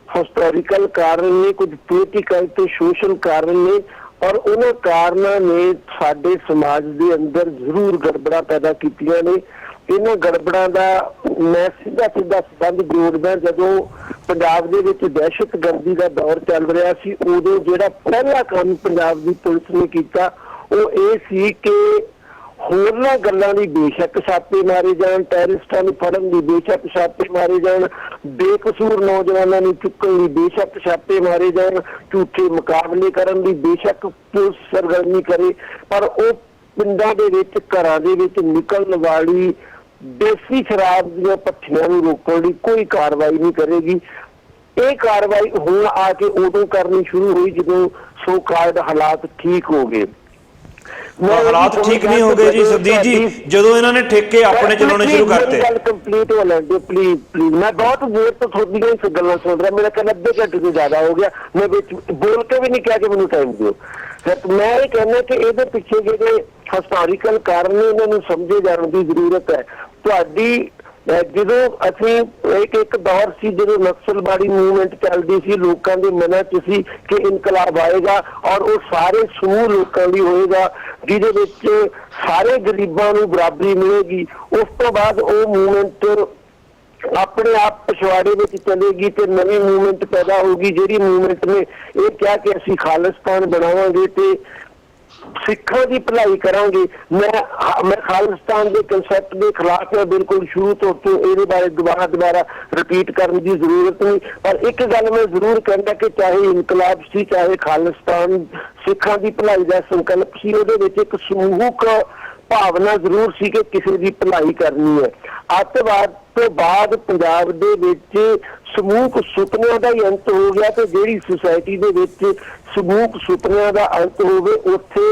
ਹਿਸਟੋਰੀਕਲ ਕਾਰਨ ਨੇ, ਕੁਝ ਪੋਲੀਟੀਕਲ ਤੇ ਸੋਸ਼ਲ ਕਾਰਨ ਨੇ, ਔਰ ਉਹਨਾਂ ਕਾਰਨਾਂ ਨੇ ਸਾਡੇ ਸਮਾਜ ਦੇ ਅੰਦਰ ਜ਼ਰੂਰ ਗੜਬੜਾਂ ਪੈਦਾ ਕੀਤੀਆਂ ਨੇ। ਇਹਨਾਂ ਗੜਬੜਾਂ ਦਾ ਮੈਂ ਸਿੱਧਾ ਸੰਬੰਧ ਜੋੜਦਾ, ਜਦੋਂ ਪੰਜਾਬ ਦੇ ਵਿੱਚ ਦਹਿਸ਼ਤਗਰਦੀ ਦਾ ਦੌਰ ਚੱਲ ਰਿਹਾ ਸੀ, ਉਦੋਂ ਜਿਹੜਾ ਪਹਿਲਾ ਕੰਮ ਪੰਜਾਬ ਦੀ ਪੁਲਿਸ ਨੇ ਕੀਤਾ ਉਹ ਇਹ ਸੀ ਕਿ ਹੋਰਨਾਂ ਗੱਲਾਂ ਲਈ ਬੇਸ਼ੱਕ ਛਾਪੇ ਮਾਰੇ ਜਾਣ, ਟੈਰਰਿਸਟਾਂ ਨੂੰ ਫੜਨ ਲਈ ਬੇਸ਼ੱਕ ਛਾਪੇ ਮਾਰੇ ਜਾਣ, ਬੇਕਸੂਰ ਨੌਜਵਾਨਾਂ ਨੂੰ ਚੁੱਕਣ ਲਈ ਬੇਸ਼ੱਕ ਛਾਪੇ ਮਾਰੇ ਜਾਣ, ਝੂਠੇ ਮੁਕਾਬਲੇ ਕਰਨ ਲਈ ਬੇਸ਼ੱਕ ਪੁਲਿਸ ਸਰਗਰਮੀ ਕਰੇ, ਪਰ ਉਹ ਪਿੰਡਾਂ ਦੇ ਵਿੱਚ, ਘਰਾਂ ਦੇ ਵਿੱਚ ਨਿਕਲਣ ਵਾਲੀ ਦੇਸੀ ਸ਼ਰਾਬ ਦੀਆਂ ਭੱਠੀਆਂ ਨੂੰ ਰੋਕਣ ਲਈ ਕੋਈ ਕਾਰਵਾਈ ਨਹੀਂ ਕਰੇਗੀ। ਇਹ ਕਾਰਵਾਈ ਹੁਣ ਆ ਕੇ ਉਦੋਂ ਕਰਨੀ ਸ਼ੁਰੂ ਹੋਈ ਜਦੋਂ ਸੋ ਕਾਲਡ ਹਾਲਾਤ ਠੀਕ ਹੋ ਗਏ। ਹਾਲਾਤ ਠੀਕ ਨਹੀਂ ਹੋ ਗਏ ਜੀ ਸਰਦੀਪ ਜੀ, ਜਦੋਂ ਇਹਨਾਂ ਨੇ ਠੇਕੇ ਆਪਣੇ ਚਲਾਉਣੇ ਸ਼ੁਰੂ ਕਰਤੇ। ਗੱਲ ਕੰਪਲੀਟ ਹੋ ਲੈਂਦੇ ਪਲੀਜ਼। ਮੈਂ ਬਹੁਤ ਦੇਰ ਤੋਂ ਤੁਹਾਡੀਆਂ ਹੀ ਗੱਲਾਂ ਸੁਣ ਰਿਹਾ, ਮੇਰਾ ਕੱਲ 90 ਘੰਟੇ ਤੋਂ ਜ਼ਿਆਦਾ ਹੋ ਗਿਆ, ਮੈਂ ਵਿੱਚ ਬੋਲ ਕੇ ਵੀ ਨਹੀਂ ਕਿਹਾ ਕਿ ਮੈਨੂੰ ਟਾਈਮ ਦਿਓ। ਮੈਂ ਇਹ ਕਹਿੰਦਾ ਕਿ ਇਹਦੇ ਪਿੱਛੇ ਜਿਹੜੇ ਹਿਸਟੋਰੀਕਲ ਕਾਰਨ ਨੇ ਇਹਨਾਂ ਨੂੰ ਸਮਝੇ ਜਾਣ ਦੀ ਜ਼ਰੂਰਤ ਹੈ। ਤੁਹਾਡੀ ਜਦੋਂ ਅਸੀਂ ਇੱਕ ਦੌਰ ਸੀ ਜਦੋਂ ਨਕਸਲਬਾੜੀ ਮੂਵਮੈਂਟ ਚੱਲਦੀ ਸੀ, ਲੋਕਾਂ ਦੇ ਮਨਾਂ 'ਚ ਸੀ ਕਿ ਇਨਕਲਾਬ ਆਏਗਾ ਔਰ ਉਹ ਸਾਰੇ ਸਮੂਹ ਲੋਕਾਂ ਲਈ ਹੋਏਗਾ ਜਿਹਦੇ ਵਿੱਚ ਸਾਰੇ ਗਰੀਬਾਂ ਨੂੰ ਬਰਾਬਰੀ ਮਿਲੇਗੀ। ਉਸ ਤੋਂ ਬਾਅਦ ਉਹ ਮੂਵਮੈਂਟ ਆਪਣੇ ਆਪ ਪਿਛਵਾੜੇ ਵਿੱਚ ਚਲੇਗੀ ਤੇ ਨਵੀਂ ਮੂਵਮੈਂਟ ਪੈਦਾ ਹੋਊਗੀ, ਜਿਹੜੀ ਮੂਵਮੈਂਟ ਨੇ ਇਹ ਕਿਹਾ ਕਿ ਅਸੀਂ ਖਾਲਿਸਤਾਨ ਬਣਾਵਾਂਗੇ ਤੇ ਸਿੱਖਾਂ ਦੀ ਭਲਾਈ ਕਰਾਂਗੇ। ਮੈਂ ਖਾਲਿਸਤਾਨ ਦੇ ਕਨਸੈਪਟ ਦੇ ਖਿਲਾਫ ਹਾਂ ਬਿਲਕੁਲ ਸ਼ੁਰੂ ਤੋਂ, ਇਹਦੇ ਬਾਰੇ ਦੁਬਾਰਾ ਰਿਪੀਟ ਕਰਨ ਦੀ ਜ਼ਰੂਰਤ ਨਹੀਂ। ਪਰ ਇੱਕ ਗੱਲ ਮੈਂ ਜ਼ਰੂਰ ਕਹਿੰਦਾ ਕਿ ਚਾਹੇ ਇਨਕਲਾਬ ਸੀ, ਚਾਹੇ ਖਾਲਿਸਤਾਨ ਸਿੱਖਾਂ ਦੀ ਭਲਾਈ ਦਾ ਸੰਕਲਪ ਸੀ, ਉਹਦੇ ਵਿੱਚ ਇੱਕ ਸਮੂਹਕ ਭਾਵਨਾ ਜ਼ਰੂਰ ਸੀ ਕਿ ਕਿਸੇ ਦੀ ਭਲਾਈ ਕਰਨੀ ਹੈ। ਅੱਤਵਾਦ ਤੋਂ ਬਾਅਦ ਪੰਜਾਬ ਦੇ ਵਿੱਚ ਸਮੂਹਕ ਸੁਪਨਿਆਂ ਦਾ ਹੀ ਅੰਤ ਹੋ ਗਿਆ ਤੇ ਜਿਹੜੀ ਸੁਸਾਇਟੀ ਦੇ ਵਿੱਚ ਸਮੂਹਕ ਸੁਪਨਿਆਂ ਦਾ ਅੰਤ ਹੋਵੇ ਉੱਥੇ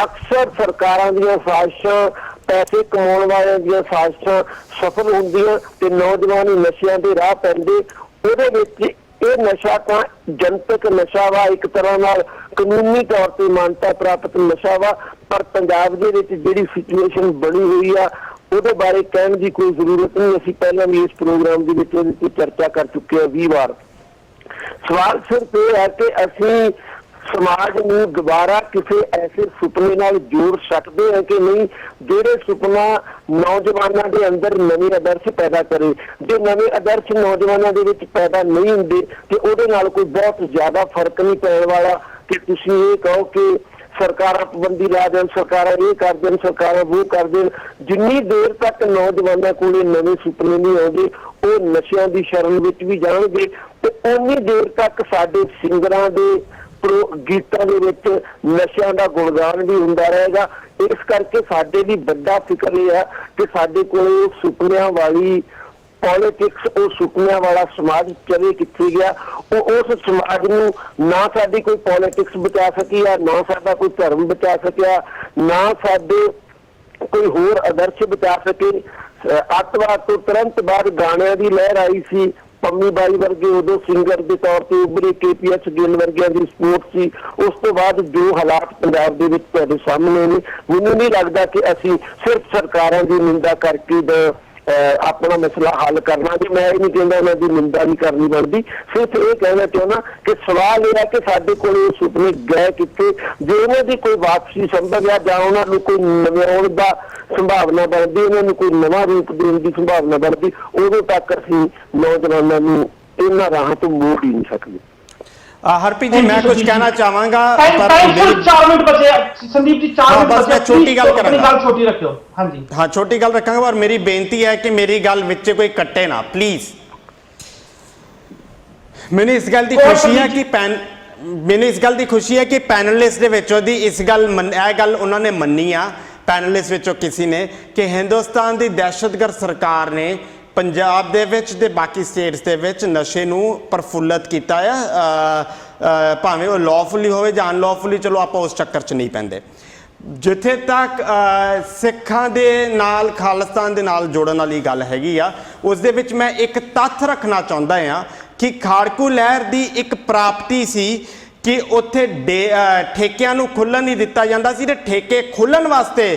ਅਕਸਰ ਸਰਕਾਰਾਂ ਦੀਆਂ ਸਾਜ਼ਿਸ਼ਾਂ, ਪੈਸੇ ਕਮਾਉਣ ਵਾਲਿਆਂ ਦੀਆਂ ਸਾਜ਼ਿਸ਼ਾਂ ਸਫਲ ਹੁੰਦੀਆਂ ਤੇ ਨੌਜਵਾਨ ਨਸ਼ਿਆਂ ਦੇ ਰਾਹ ਪੈਂਦੇ। ਉਹਦੇ ਵਿੱਚ ਇਹ ਨਸ਼ਾ ਤਾਂ ਜਨਤਕ ਨਸ਼ਾ ਵਾ, ਇੱਕ ਤਰ੍ਹਾਂ ਨਾਲ ਕਾਨੂੰਨੀ ਤੌਰ ਤੇ ਮਾਨਤਾ ਪ੍ਰਾਪਤ ਨਸ਼ਾ ਵਾ, ਪਰ ਪੰਜਾਬ ਦੇ ਵਿੱਚ ਜਿਹੜੀ ਸਿਚੁਏਸ਼ਨ ਬਣੀ ਹੋਈ ਆ ਉਹਦੇ ਬਾਰੇ ਕਹਿਣ ਦੀ ਕੋਈ ਜ਼ਰੂਰਤ ਨਹੀਂ। ਅਸੀਂ ਪਹਿਲਾਂ ਵੀ ਇਸ ਪ੍ਰੋਗਰਾਮ ਦੇ ਵਿੱਚ ਉਹਦੇ ਤੇ ਚਰਚਾ ਕਰ ਚੁੱਕੇ ਹਾਂ 20 ਵਾਰ। ਸਵਾਲ ਸਿਰਫ ਇਹ ਹੈ ਕਿ ਅਸੀਂ ਸਮਾਜ ਨੂੰ ਦੁਬਾਰਾ ਕਿਸੇ ਐਸੇ ਸੁਪਨੇ ਨਾਲ ਜੋੜ ਸਕਦੇ ਹਾਂ ਕਿ ਨਹੀਂ ਜਿਹੜੇ ਸੁਪਨਾ ਨੌਜਵਾਨਾਂ ਦੇ ਅੰਦਰ ਨਵੇਂ ਆਦਰਸ਼ ਪੈਦਾ ਕਰੇ। ਜੇ ਨਵੇਂ ਆਦਰਸ਼ ਨੌਜਵਾਨਾਂ ਦੇ ਵਿੱਚ ਪੈਦਾ ਨਹੀਂ ਹੁੰਦੇ ਤੇ ਉਹਦੇ ਨਾਲ ਕੋਈ ਬਹੁਤ ਜ਼ਿਆਦਾ ਫਰਕ ਨਹੀਂ ਪੈਣ ਵਾਲਾ ਕਿ ਤੁਸੀਂ ਇਹ ਕਹੋ ਕਿ ਸਰਕਾਰਾਂ ਪਾਬੰਦੀ ਲਾ ਦੇਣ, ਸਰਕਾਰਾਂ ਇਹ ਕਰ ਦੇਣ, ਸਰਕਾਰਾਂ ਉਹ ਕਰ ਦੇਣ। ਜਿੰਨੀ ਦੇਰ ਤੱਕ ਨੌਜਵਾਨਾਂ ਕੋਲੇ ਨਵੇਂ ਸੁਪਨੇ ਨਹੀਂ ਆਉਂਦੇ ਉਹ ਨਸ਼ਿਆਂ ਦੀ ਸ਼ਰਨ ਵਿੱਚ ਵੀ ਜਾਣਗੇ ਤੇ ਉਨੀ ਦੇਰ ਤੱਕ ਸਾਡੇ ਸਿੰਗਰਾਂ ਦੇ ਗੀਤਾਂ ਦੇ ਵਿੱਚ ਨਸ਼ਿਆਂ ਦਾ ਗੁਣਗਾਨ ਵੀ ਹੁੰਦਾ ਰਹੇਗਾ। ਇਸ ਕਰਕੇ ਸਾਡੇ ਲਈ ਵੱਡਾ ਫਿਕਰ ਇਹ ਹੈ ਕਿ ਸਾਡੇ ਕੋਲ ਸੁਪਨਿਆਂ ਵਾਲੀ ਪੋਲੀਟਿਕਸ, ਉਹ ਸੁਪਨਿਆਂ ਵਾਲਾ ਸਮਾਜ ਚਲੇ ਕਿੱਥੇ ਗਿਆ। ਉਹ ਉਸ ਸਮਾਜ ਨੂੰ ਨਾ ਸਾਡੀ ਕੋਈ ਪੋਲੀਟਿਕਸ ਬਚਾ ਸਕੀ ਆ, ਨਾ ਸਾਡਾ ਕੋਈ ਧਰਮ ਬਚਾ ਸਕਿਆ, ਨਾ ਸਾਡੇ ਕੋਈ ਹੋਰ ਆਦਰਸ਼ ਬਚਾ ਸਕੇ। ਅੱਤਵਾਦ ਤੋਂ ਤੁਰੰਤ ਬਾਅਦ ਗਾਣਿਆਂ ਦੀ ਲਹਿਰ ਆਈ ਸੀ, ਪੰਮੀ ਬਾਈ ਵਰਗੇ ਉਦੋਂ ਸਿੰਗਰ ਦੇ ਤੌਰ ਤੇ ਉੱਭਰੇ, KPS ਗਿੱਲ ਵਰਗਿਆਂ ਦੀ ਸਪੋਰਟ ਸੀ। ਉਸ ਤੋਂ ਬਾਅਦ ਜੋ ਹਾਲਾਤ ਪੰਜਾਬ ਦੇ ਵਿੱਚ ਤੁਹਾਡੇ ਸਾਹਮਣੇ ਨੇ, ਮੈਨੂੰ ਨਹੀਂ ਲੱਗਦਾ ਕਿ ਅਸੀਂ ਸਿਰਫ ਸਰਕਾਰਾਂ ਦੀ ਨਿੰਦਾ ਕਰਕੇ ਆਪਣਾ ਮਸਲਾ ਹੱਲ ਕਰਨਾ। ਜੀ ਮੈਂ ਇਹ ਨਹੀਂ ਕਹਿੰਦਾ ਉਹਨਾਂ ਦੀ ਨਿੰਦਾ ਨਹੀਂ ਕਰਨੀ ਬਣਦੀ, ਸਿਰਫ ਇਹ ਕਹਿਣਾ ਚਾਹੁੰਦਾ ਕਿ ਸਵਾਲ ਇਹ ਹੈ ਕਿ ਸਾਡੇ ਕੋਲ ਇਹ ਸੁਪਨੇ ਗਏ ਕਿੱਥੇ। ਜੇ ਉਹਨਾਂ ਦੀ ਕੋਈ ਵਾਪਸੀ ਸੰਭਵ ਹੈ ਜਾਂ ਉਹਨਾਂ ਨੂੰ ਕੋਈ ਨਵਿਆਉਣ ਦਾ ਸੰਭਾਵਨਾ ਬਣਦੀ, ਉਹਨਾਂ ਨੂੰ ਕੋਈ ਨਵਾਂ ਰੂਪ ਦੇਣ ਦੀ ਸੰਭਾਵਨਾ ਬਣਦੀ, ਉਦੋਂ ਤੱਕ ਅਸੀਂ ਨੌਜਵਾਨਾਂ ਨੂੰ ਇਹਨਾਂ ਰਾਹਾਂ ਤੋਂ ਮੋੜ ਹੀ ਨਹੀਂ ਸਕਦੇ। ਹਰਪ੍ਰੀਤ ਜੀ ਮੈਂ ਕੁਝ ਕਹਿਣਾ ਚਾਹਾਂਗਾ ਪਰ 4 ਮਿੰਟ ਬਚੇ ਸੰਦੀਪ ਜੀ, 4 ਮਿੰਟ ਬਚੇ, ਮੈਂ ਛੋਟੀ ਗੱਲ ਕਰਾਂਗਾ, ਗੱਲ ਛੋਟੀ ਰੱਖਿਓ। ਹਾਂਜੀ ਹਾਂ ਛੋਟੀ ਗੱਲ ਰੱਖਾਂਗਾ, ਪਰ ਮੇਰੀ ਬੇਨਤੀ ਹੈ ਕਿ ਮੇਰੀ ਗੱਲ ਵਿੱਚ ਕੋਈ ਕੱਟੇ ਨਾ ਪਲੀਜ਼। ਮੈਨੂੰ ਇਸ ਗੱਲ ਦੀ ਖੁਸ਼ੀ ਹੈ ਕਿ ਮੈਨੂੰ ਇਸ ਗੱਲ ਦੀ ਖੁਸ਼ੀ ਹੈ ਕਿ ਪੈਨਲਿਸਟ ਦੇ ਵਿੱਚੋਂ ਦੀ ਇਸ ਗੱਲ ਇਹ ਗੱਲ ਉਹਨਾਂ ਨੇ ਮੰਨੀ ਆ, ਪੈਨਲਿਸਟ ਵਿੱਚੋਂ ਕਿਸੇ ਨੇ, ਕਿ ਹਿੰਦੁਸਤਾਨ ਦੀ ਦਹਿਸ਼ਤਗਰਦ ਸਰਕਾਰ ਨੇ ਪੰਜਾਬ ਦੇ ਵਿੱਚ ਤੇ ਬਾਕੀ ਸਟੇਟਸ ਦੇ ਵਿੱਚ ਨਸ਼ੇ ਨੂੰ ਪ੍ਰਫੁੱਲਤ ਕੀਤਾ ਆ, ਭਾਵੇਂ ਉਹ ਲawfully ਹੋਵੇ ਜਾਂ ਅਨਲawfully, ਚਲੋ ਆਪਾਂ ਉਸ ਚੱਕਰ 'ਚ ਨਹੀਂ ਪੈਂਦੇ। ਜਿੱਥੇ ਤੱਕ ਸਿੱਖਾਂ ਦੇ ਨਾਲ ਖਾਲਿਸਤਾਨ ਦੇ ਨਾਲ ਜੋੜਨ ਵਾਲੀ ਗੱਲ ਹੈਗੀ ਆ, ਉਸ ਦੇ ਵਿੱਚ ਮੈਂ ਇੱਕ ਤੱਥ ਰੱਖਣਾ ਚਾਹੁੰਦਾ ਹਾਂ ਕਿ ਖਾੜਕੂ ਲਹਿਰ ਦੀ ਇੱਕ ਪ੍ਰਾਪਤੀ ਸੀ ਕਿ ਉੱਥੇ ਠੇਕਿਆਂ ਨੂੰ ਖੁੱਲ੍ਹਣ ਨਹੀਂ ਦਿੱਤਾ ਜਾਂਦਾ ਸੀ, ਤੇ ਠੇਕੇ ਖੁੱਲ੍ਹਣ ਵਾਸਤੇ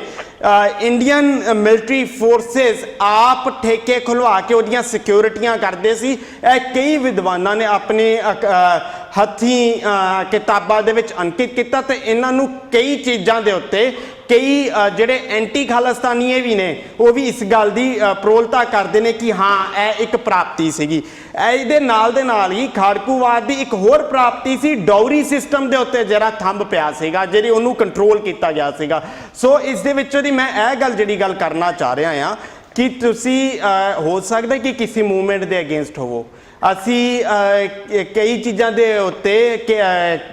ਇੰਡੀਅਨ ਮਿਲਟਰੀ ਫੋਰਸਿਸ ਆਪ ਠੇਕੇ ਖੁਲਵਾ ਕੇ ਉਹਦੀਆਂ ਸਿਕਿਉਰਿਟੀਆਂ ਕਰਦੇ ਸੀ। ਇਹ ਕਈ ਵਿਦਵਾਨਾਂ ਨੇ ਆਪਣੇ ਹੱਥੀਂ ਕਿਤਾਬਾਂ ਦੇ ਵਿੱਚ ਅੰਕਿਤ ਕੀਤਾ, ਤੇ ਇਹਨਾਂ ਨੂੰ ਕਈ ਚੀਜ਼ਾਂ ਦੇ ਉੱਤੇ ਕਈ ਜਿਹੜੇ ਐਂਟੀ ਖਾਲਿਸਤਾਨੀਏ ਵੀ ਨੇ ਉਹ ਵੀ ਇਸ ਗੱਲ ਦੀ ਪ੍ਰੋਲਤਾ ਕਰਦੇ ਨੇ ਕਿ ਹਾਂ ਇਹ ਇੱਕ ਪ੍ਰਾਪਤੀ ਸੀਗੀ। ਇਹਦੇ ਨਾਲ ਦੇ ਨਾਲ ਹੀ ਖਾੜਕੂਵਾਦ ਦੀ ਇੱਕ ਹੋਰ ਪ੍ਰਾਪਤੀ ਸੀ, ਡੌਰੀ ਸਿਸਟਮ ਦੇ ਉੱਤੇ ਜਿਹੜਾ ਥੰਬ ਪਿਆ ਸੀਗਾ, ਜਿਹੜੀ ਉਹਨੂੰ ਕੰਟਰੋਲ ਕੀਤਾ ਗਿਆ ਸੀਗਾ। ਸੋ ਇਸ ਦੇ ਵਿੱਚੋਂ ਦੀ ਮੈਂ ਇਹ ਗੱਲ ਜਿਹੜੀ ਗੱਲ ਕਰਨਾ ਚਾਹ ਰਿਹਾ ਹਾਂ ਕਿ ਤੁਸੀਂ ਹੋ ਸਕਦਾ ਕਿ ਕਿਸੇ ਮੂਵਮੈਂਟ ਦੇ ਅਗੇਂਸਟ ਹੋਵੋ, ਅਸੀਂ ਕਈ ਚੀਜ਼ਾਂ ਦੇ ਉੱਤੇ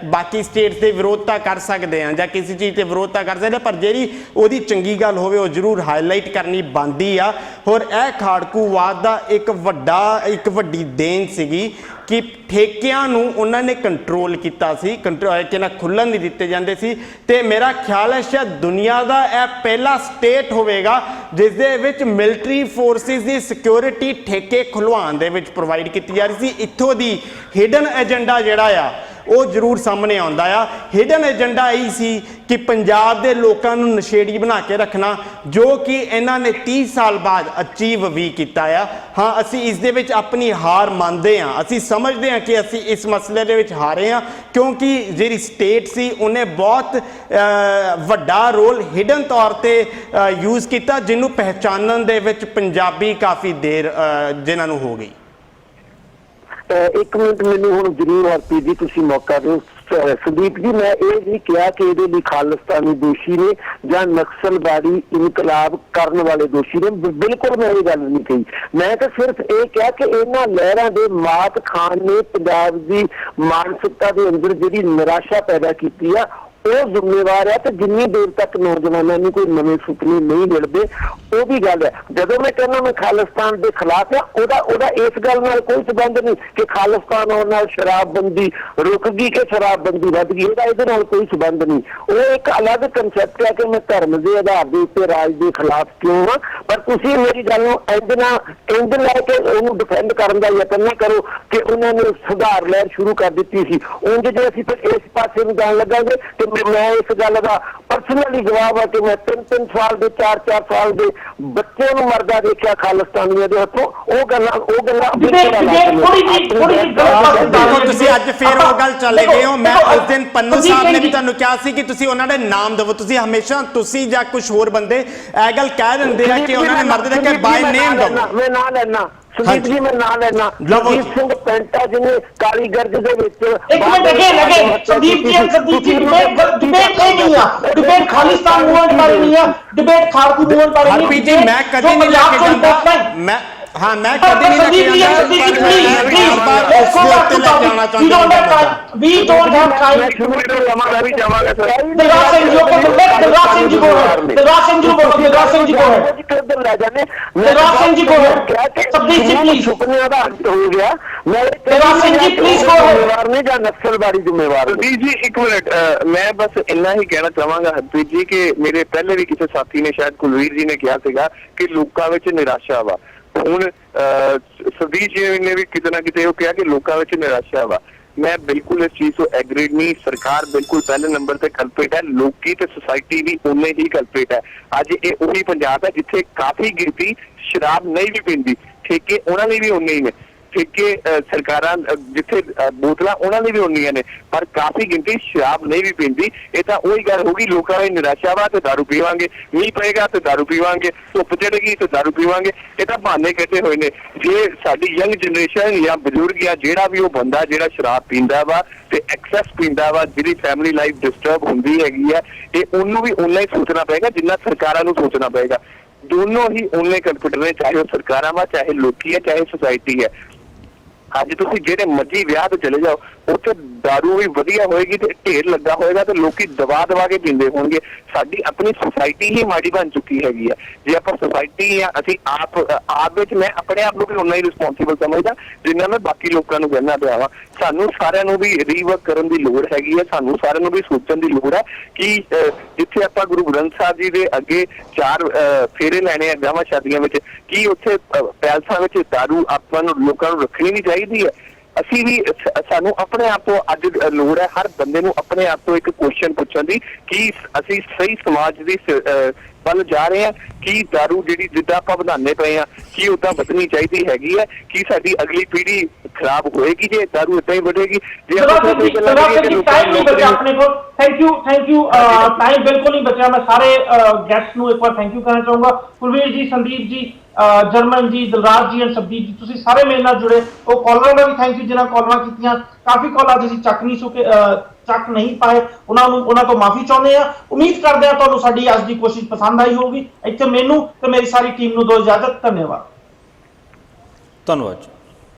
ਬਾਕੀ ਸਟੇਟਸ ਦੇ ਵਿਰੋਧਤਾ ਕਰ ਸਕਦੇ ਹਾਂ ਜਾਂ ਕਿਸੇ ਚੀਜ਼ ਤੇ ਵਿਰੋਧਤਾ ਕਰ ਸਕਦੇ, ਪਰ ਜਿਹੜੀ ਉਹਦੀ ਚੰਗੀ ਗੱਲ ਹੋਵੇ ਉਹ ਜ਼ਰੂਰ ਹਾਈਲਾਈਟ ਕਰਨੀ ਬਣਦੀ ਆ। ਹੋਰ ਇਹ ਖਾੜਕੂਵਾਦ ਦਾ ਇੱਕ ਵੱਡੀ ਦੇਣ ਸੀਗੀ ਕਿ ਠੇਕਿਆਂ ਨੂੰ ਉਹਨਾਂ ਨੇ ਕੰਟਰੋਲ ਕੀਤਾ ਸੀ, ਕਿਹਨਾਂ ਖੁੱਲ੍ਹਣ ਨਹੀਂ ਦਿੱਤੇ ਜਾਂਦੇ ਸੀ। ਤੇ ਮੇਰਾ ਖਿਆਲ ਹੈ ਸ਼ਾਇਦ ਦੁਨੀਆ ਦਾ ਇਹ ਪਹਿਲਾ ਸਟੇਟ ਹੋਵੇਗਾ ਜਿਸ ਦੇ ਵਿੱਚ ਮਿਲਟਰੀ ਫੋਰਸਿਸ ਦੀ ਸਿਕਿਉਰਿਟੀ ਠੇਕੇ ਖੁਲਵਾਉਣ ਦੇ ਵਿੱਚ ਪ੍ਰੋਵਾਈਡ ਕੀਤੀ ਜਾ ਰਹੀ ਸੀ। ਇੱਥੋਂ ਦੀ ਹਿਡਨ ਏਜੰਡਾ ਜਿਹੜਾ ਆ ਉਹ ਜ਼ਰੂਰ ਸਾਹਮਣੇ ਆਉਂਦਾ ਆ। ਹਿਡਨ ਏਜੰਡਾ ਇਹੀ ਸੀ ਕਿ ਪੰਜਾਬ ਦੇ ਲੋਕਾਂ ਨੂੰ ਨਸ਼ੇੜੀ ਬਣਾ ਕੇ ਰੱਖਣਾ, ਜੋ ਕਿ ਇਹਨਾਂ ਨੇ 30 ਸਾਲ ਬਾਅਦ ਅਚੀਵ ਵੀ ਕੀਤਾ ਆ। ਹਾਂ, ਅਸੀਂ ਇਸ ਦੇ ਵਿੱਚ ਆਪਣੀ ਹਾਰ ਮੰਨਦੇ ਹਾਂ, ਅਸੀਂ ਸਮਝਦੇ ਹਾਂ ਕਿ ਅਸੀਂ ਇਸ ਮਸਲੇ ਦੇ ਵਿੱਚ ਹਾਰੇ ਹਾਂ, ਕਿਉਂਕਿ ਜਿਹੜੀ ਸਟੇਟ ਸੀ ਉਹਨੇ ਬਹੁਤ ਵੱਡਾ ਰੋਲ ਹਿਡਨ ਤੌਰ ਤੇ ਯੂਜ਼ ਕੀਤਾ, ਜਿਹਨੂੰ ਪਹਿਚਾਨਣ ਦੇ ਵਿੱਚ ਪੰਜਾਬੀ ਕਾਫੀ ਦੇਰ ਜਿਨ੍ਹਾਂ ਨੂੰ ਹੋ ਗਈ। ਇੱਕ ਮਿੰਟ ਮੈਨੂੰ ਹੁਣ ਜ਼ਰੂਰ ਹਰਪ੍ਰੀਤ ਜੀ ਤੁਸੀਂ ਮੌਕਾ ਦਿਓ। ਸੰਦੀਪ ਜੀ, ਮੈਂ ਇਹ ਨਹੀਂ ਕਿਹਾ ਕਿ ਇਹਦੇ ਲਈ ਖਾਲਿਸਤਾਨੀ ਦੋਸ਼ੀ ਨੇ ਜਾਂ ਨਕਸਲਵਾਦੀ ਇਨਕਲਾਬ ਕਰਨ ਵਾਲੇ ਦੋਸ਼ੀ ਨੇ, ਬਿਲਕੁਲ ਮੈਂ ਇਹ ਗੱਲ ਨਹੀਂ ਕਹੀ। ਮੈਂ ਤਾਂ ਸਿਰਫ ਇਹ ਕਿਹਾ ਕਿ ਇਹਨਾਂ ਲਹਿਰਾਂ ਦੇ ਮਾਤ ਖਾਨ ਨੇ ਪੰਜਾਬ ਦੀ ਮਾਨਸਿਕਤਾ ਦੇ ਅੰਦਰ ਜਿਹੜੀ ਨਿਰਾਸ਼ਾ ਪੈਦਾ ਕੀਤੀ ਆ ਉਹ ਜ਼ਿੰਮੇਵਾਰ ਹੈ। ਤੇ ਜਿੰਨੀ ਦੇਰ ਤੱਕ ਨੌਜਵਾਨਾਂ ਨੂੰ ਕੋਈ ਨਵੇਂ ਸੁਪਨੇ ਨਹੀਂ ਮਿਲਦੇ ਉਹ ਵੀ ਗੱਲ ਹੈ। ਜਦੋਂ ਮੈਂ ਕਹਿੰਦਾ ਮੈਂ ਖਾਲਿਸਤਾਨ ਦੇ ਖਿਲਾਫ ਆ, ਉਹਦਾ ਇਸ ਗੱਲ ਨਾਲ ਕੋਈ ਸੰਬੰਧ ਨਹੀਂ ਕਿ ਖਾਲਿਸਤਾਨ ਆਉਣ ਨਾਲ ਸ਼ਰਾਬਬੰਦੀ ਰੁਕ ਗਈ ਕਿ ਸ਼ਰਾਬਬੰਦੀ ਵੱਧ ਗਈ, ਇਹਦੇ ਨਾਲ ਕੋਈ ਸੰਬੰਧ ਨਹੀਂ। ਉਹ ਇੱਕ ਅਲੱਗ ਕੰਸੈਪਟ ਹੈ ਕਿ ਮੈਂ ਧਰਮ ਦੇ ਆਧਾਰ ਦੇ ਉੱਤੇ ਰਾਜ ਦੇ ਖਿਲਾਫ ਕਿਉਂ ਹਾਂ, ਪਰ ਤੁਸੀਂ ਮੇਰੀ ਗੱਲ ਨੂੰ ਇੰਜ ਲੈ ਕੇ ਉਹਨੂੰ ਡਿਫੈਂਡ ਕਰਨ ਦਾ ਯਤਨ ਨਾ ਕਰੋ ਕਿ ਉਹਨਾਂ ਨੇ ਸੁਧਾਰ ਲਹਿਰ ਸ਼ੁਰੂ ਕਰ ਦਿੱਤੀ ਸੀ। ਉਂਝ ਜੇ ਅਸੀਂ ਫਿਰ ਇਸ ਪਾਸੇ ਨੂੰ ਜਾਣ ਲੱਗਾਂਗੇ ਤੇ ਮੈਂ ਇਸ ਗੱਲ ਦਾ ਪਰਸਨਲੀ ਜਵਾਬ ਆ ਕਿ ਮੈਂ 3-3 ਸਾਲ ਦੇ 4-4 ਸਾਲ ਦੇ ਬੱਚੇ ਨੂੰ ਮਰਦਾ ਦੇਖਿਆ ਖਾਲਿਸਤਾਨੀਆਂ ਦੇ ਹੱਥੋਂ। ਉਹ ਗੱਲਾਂ ਦੇਖੋ, ਤੁਸੀਂ ਅੱਜ ਫੇਰ ਉਹ ਗੱਲ ਚਲੇ ਗਏ ਹੋ। ਮੈਂ ਉਸ ਦਿਨ ਪੰਨੂ ਸਾਹਿਬ ਨੇ ਵੀ ਤੁਹਾਨੂੰ ਕਿਹਾ ਸੀ ਕਿ ਤੁਸੀਂ ਉਹਨਾਂ ਦੇ ਨਾਮ ਦੇਵੋ। ਤੁਸੀਂ ਹਮੇਸ਼ਾ ਤੁਸੀਂ ਜਾਂ ਕੁਝ ਹੋਰ ਬੰਦੇ ਇਹ ਗੱਲ ਕਹਿ ਦਿੰਦੇ ਆ ਕਿ ਉਹਨਾਂ ਨੇ ਮਰਦੇ ਦੇ ਕੇ ਬਾਈ ਨੇਮ ਦਵੋ। ਮੈਂ ਨਾਂ ਲੈਣਾ ਸੰਦੀਪ ਜੀ, ਮੈਂ ਨਾਂ ਲੈਣਾ ਜਗਜੀਤ ਸਿੰਘ ਪੈਂਟਾ ਜਿਹਨੇ ਕਾਲੀਗਰਜ ਦੇ ਵਿੱਚ ਇੱਕ ਮਿੰਟ ਲੱਗੇ ਸੰਦੀਪ ਜੀ ਡਿਬੇਟ ਨਹੀਂ ਆ, ਡਿਬੇਟ ਖਾਲਿਸਤਾਨ ਮੂਵਮੈਂਟ ਬਾਰੇ ਨਹੀਂ ਆ, ਡਿਬੇਟ ਖਾੜਕੂ ਮੂਵਮੈਂਟ ਬਾਰੇ ਨਹੀਂ। ਹਰਪ੍ਰੀਤ ਜੀ, ਮੈਂ ਕਦੇ ਨਹੀਂ ਲੈ ਕੇ ਜਾਂਦਾ, ਮੈਂ ਕਦੇ ਨਹੀਂ ਲੈ ਕੇ ਜਾਂਦਾ, ਵੀ ਡੋਨਟ ਹੈਵ ਟਾਈਮ। ਮੈਂ ਸ਼ੁਰੂ ਤੋਂ ਲਵਾਂਗਾ ਵੀ ਜਾਵਾਂਗਾ ਸਰ। ਦਿਲਰਾਜ ਸਿੰਘ ਜੀ ਕੋਲ ਦਿਲਰਾਜ ਸਿੰਘ ਜੀ ਕੋਲ ਦਿਲਰਾਜ ਸਿੰਘ ਜੀ ਕੋਲ ਦਿਲਰਾਜ ਸਿੰਘ ਜੀ ਕੋਲ ਕਿੱਧਰ ਲੈ ਜਾਂਦੇ ਦਿਲਰਾਜ ਸਿੰਘ ਜੀ ਕੋਲ ਸਬਦੀਪ ਜੀ ਪਲੀਜ਼ ਸੁਪਨਿਆਂ ਦਾ ਅੰਤ ਹੋ ਗਿਆ। ਮੈਂ ਦਿਲਰਾਜ ਸਿੰਘ ਜੀ ਪਲੀਜ਼ ਕੋਲ ਜ਼ਿੰਮੇਵਾਰ ਨਹੀਂ ਜਾਂ ਨਕਸਲਵਾਦੀ ਜ਼ਿੰਮੇਵਾਰ ਜੀ ਇੱਕ ਮਿੰਟ, ਮੈਂ ਬਸ ਇੰਨਾ ਹੀ ਕਹਿਣਾ ਚਾਹਾਂਗਾ ਹਰਪ੍ਰੀਤ ਜੀ ਕਿ ਮੇਰੇ ਪਹਿਲੇ ਵੀ ਕਿਸੇ ਸਾਥੀ ਨੇ ਸ਼ਾਇਦ ਕੁਲਵੀਰ ਜੀ ਨੇ ਕਿਹਾ ਸੀਗਾ ਕਿ ਲੋਕਾਂ ਵਿੱਚ ਨਿਰਾਸ਼ਾ ਵਾ। ਹੁਣ ਸਦੀਪ ਜੀ ਨੇ ਵੀ ਕਿਤੇ ਨਾ ਕਿਤੇ ਉਹ ਕਿਹਾ ਕਿ ਲੋਕਾਂ ਵਿੱਚ ਨਿਰਾਸ਼ਾ ਵਾ। ਮੈਂ ਬਿਲਕੁਲ ਇਸ ਚੀਜ਼ ਤੋਂ ਐਗਰੀਡ ਨਹੀਂ। ਸਰਕਾਰ ਬਿਲਕੁਲ ਪਹਿਲੇ ਨੰਬਰ ਤੇ ਕਲਪਰੇਟ ਹੈ, ਲੋਕੀ ਤੇ ਸੁਸਾਇਟੀ ਵੀ ਉਨੇ ਹੀ ਕਲਪਰੇਟ ਹੈ। ਅੱਜ ਇਹ ਉਹੀ ਪੰਜਾਬ ਹੈ ਜਿੱਥੇ ਕਾਫੀ ਗਿਣਤੀ ਸ਼ਰਾਬ ਨਹੀਂ ਵੀ ਪੀਂਦੀ, ਠੇਕੇ ਉਹਨਾਂ ਲਈ ਵੀ ਉਨੇ ਹੀ ਨੇ, ਠੇਕੇ ਸਰਕਾਰਾਂ ਜਿੱਥੇ ਬੋਤਲਾਂ ਉਹਨਾਂ ਲਈ ਵੀ ਉਨੀਆਂ ਨੇ, ਪਰ ਕਾਫੀ ਗਿਣਤੀ ਸ਼ਰਾਬ ਨਹੀਂ ਵੀ ਪੀਂਦੀ। ਇਹ ਤਾਂ ਉਹੀ ਗੱਲ ਹੋ ਗਈ, ਲੋਕਾਂ ਦੀ ਨਿਰਾਸ਼ਾ ਵਾ ਤੇ ਦਾਰੂ ਪੀਵਾਂਗੇ, ਮੀਂਹ ਪਏਗਾ ਤੇ ਦਾਰੂ ਪੀਵਾਂਗੇ, ਧੁੱਪ ਚੜੇਗੀ ਤੇ ਦਾਰੂ ਪੀਵਾਂਗੇ। ਇਹ ਤਾਂ ਬਹਾਨੇ ਕੱਢੇ ਹੋਏ ਨੇ। ਜੇ ਸਾਡੀ ਯੰਗ ਜਨਰੇਸ਼ਨ ਜਾਂ ਬਜ਼ੁਰਗ ਜਾਂ ਜਿਹੜਾ ਵੀ ਉਹ ਬੰਦਾ ਜਿਹੜਾ ਸ਼ਰਾਬ ਪੀਂਦਾ ਵਾ ਤੇ ਐਕਸੈਸ ਪੀਂਦਾ ਵਾ, ਜਿਹਦੀ ਫੈਮਿਲੀ ਲਾਈਫ ਡਿਸਟਰਬ ਹੁੰਦੀ ਹੈਗੀ ਹੈ, ਇਹ ਉਹਨੂੰ ਵੀ ਓਨਾ ਹੀ ਸੋਚਣਾ ਪਏਗਾ ਜਿੰਨਾ ਸਰਕਾਰਾਂ ਨੂੰ ਸੋਚਣਾ ਪਏਗਾ। ਦੋਨੋਂ ਹੀ ਓਨੇ ਕਨਫਿਡੈਂਟ ਨੇ, ਚਾਹੇ ਉਹ ਸਰਕਾਰਾਂ ਵਾ, ਚਾਹੇ ਲੋਕੀ ਹੈ, ਚਾਹੇ ਸੁਸਾਇਟੀ ਹੈ। ਅੱਜ ਤੁਸੀਂ ਜਿਹੜੇ ਮਰਜ਼ੀ ਵਿਆਹ ਤੇ ਚਲੇ ਜਾਓ, ਉੱਥੇ ਦਾਰੂ ਵੀ ਵਧੀਆ ਹੋਏਗੀ ਤੇ ਢੇਰ ਲੱਗਾ ਹੋਏਗਾ ਤੇ ਲੋਕੀ ਦਵਾ ਕੇ ਪੀਂਦੇ ਹੋਣਗੇ। ਸਾਡੀ ਆਪਣੀ ਸੁਸਾਇਟੀ ਹੀ ਮਾੜੀ ਬਣ ਚੁੱਕੀ ਹੈਗੀ ਆ। ਜੇ ਆਪਾਂ ਸੁਸਾਇਟੀ ਆ, ਅਸੀਂ ਆਪ ਵਿੱਚ ਮੈਂ ਆਪਣੇ ਆਪ ਨੂੰ ਵੀ ਉਨਾ ਹੀ ਰਿਸਪੌਂਸਿਬਲ ਸਮਝਦਾ ਜਿੰਨਾ ਮੈਂ ਬਾਕੀ ਲੋਕਾਂ ਨੂੰ ਕਹਿਣਾ ਪਿਆ ਵਾ। ਸਾਨੂੰ ਸਾਰਿਆਂ ਨੂੰ ਵੀ ਰੀਵਰਕ ਕਰਨ ਦੀ ਲੋੜ ਹੈਗੀ ਹੈ। ਸਾਨੂੰ ਸਾਰਿਆਂ ਨੂੰ ਵੀ ਸੋਚਣ ਦੀ ਲੋੜ ਹੈ ਕਿ ਜਿੱਥੇ ਆਪਾਂ ਗੁਰੂ ਗ੍ਰੰਥ ਸਾਹਿਬ ਜੀ ਦੇ ਅੱਗੇ 4 ਫੇਰੇ ਲੈਣੇ ਆ ਵਿਆਹਾਂ ਸ਼ਾਦੀਆਂ ਵਿੱਚ, ਕੀ ਉੱਥੇ ਪੈਲਸਾਂ ਵਿੱਚ ਦਾਰੂ ਆਪਾਂ ਨੂੰ ਲੋਕਾਂ ਨੂੰ ਰੱਖਣੀ ਨਹੀਂ ਚਾਹੀਦੀ ਹੈ? ਅਸੀਂ ਵੀ ਸਾਨੂੰ ਆਪਣੇ ਆਪ ਤੋਂ ਅੱਜ ਲੋੜ ਹੈ, ਹਰ ਬੰਦੇ ਨੂੰ ਆਪਣੇ ਆਪ ਤੋਂ ਇੱਕ ਕੁਐਸਚਨ ਪੁੱਛਣ ਦੀ ਕਿ ਅਸੀਂ ਸਹੀ ਸਮਾਜ ਦੀ ਵੱਲ ਜਾ ਰਹੇ ਹਾਂ। ਕੀ ਦਾਰੂ ਜਿਹੜੀ ਜਿੱਦਾਂ ਆਪਾਂ ਵਧਾਉਂਦੇ ਪਏ ਆ, ਕੀ ਉਦਾਂ ਵਧਣੀ ਚਾਹੀਦੀ ਹੈਗੀ ਹੈ? ਕੀ ਸਾਡੀ ਅਗਲੀ ਪੀੜ੍ਹੀ ਖਰਾਬ ਹੋਏਗੀ ਜੇ ਦਾਰੂ ਏਦਾਂ ਹੀ ਵਧੇਗੀ? ਜੇ ਟਾਈਮ ਨਹੀਂ ਬਚਿਆ ਆਪਣੇ ਕੋਲ। ਥੈਂਕ ਯੂ ਟਾਈਮ ਬਿਲਕੁਲ ਨਹੀਂ ਬਚਿਆ। ਮੈਂ ਸਾਰੇ ਗੈਸਟ ਨੂੰ ਇੱਕ ਵਾਰ ਥੈਂਕ ਯੂ ਕਹਿਣਾ ਚਾਹੂੰਗਾ। ਕੁਲਵੀਰ ਜੀ, ਸੰਦੀਪ ਜੀ, ਜਰਮਨ ਜੀ, ਦਿਲਰਾਜ ਜੀ ਐਂਡ ਸਬਦੀਪ ਜੀ, ਤੁਸੀਂ ਸਾਰੇ ਮੇਰੇ ਨਾਲ ਜੁੜੇ। ਉਹ ਕਾਲਰਾਂ ਦਾ ਵੀ ਥੈਂਕ ਯੂ ਜਿਨ੍ਹਾਂ ਕਾਲਰਾਂ ਕੀਤੀਆਂ। ਕਾਫੀ ਕਾਲਾਂ ਅਸੀਂ ਚੱਕ ਨਹੀਂ ਪਾਏ, ਉਹਨਾਂ ਤੋਂ ਮਾਫੀ ਚਾਹੁੰਦੇ ਆ। ਉਮੀਦ ਕਰਦੇ ਆ ਤੁਹਾਨੂੰ ਸਾਡੀ ਅੱਜ ਦੀ ਕੋਸ਼ਿਸ਼ ਪਸੰਦ ਆਈ ਹੋਊਗੀ। ਇੱਥੇ ਮੈਨੂੰ ਤੇ ਮੇਰੀ ਸਾਰੀ ਟੀਮ ਨੂੰ ਦਿਓ ਇਜਾਜ਼ਤ। ਧੰਨਵਾਦ। ਧੰਨਵਾਦ।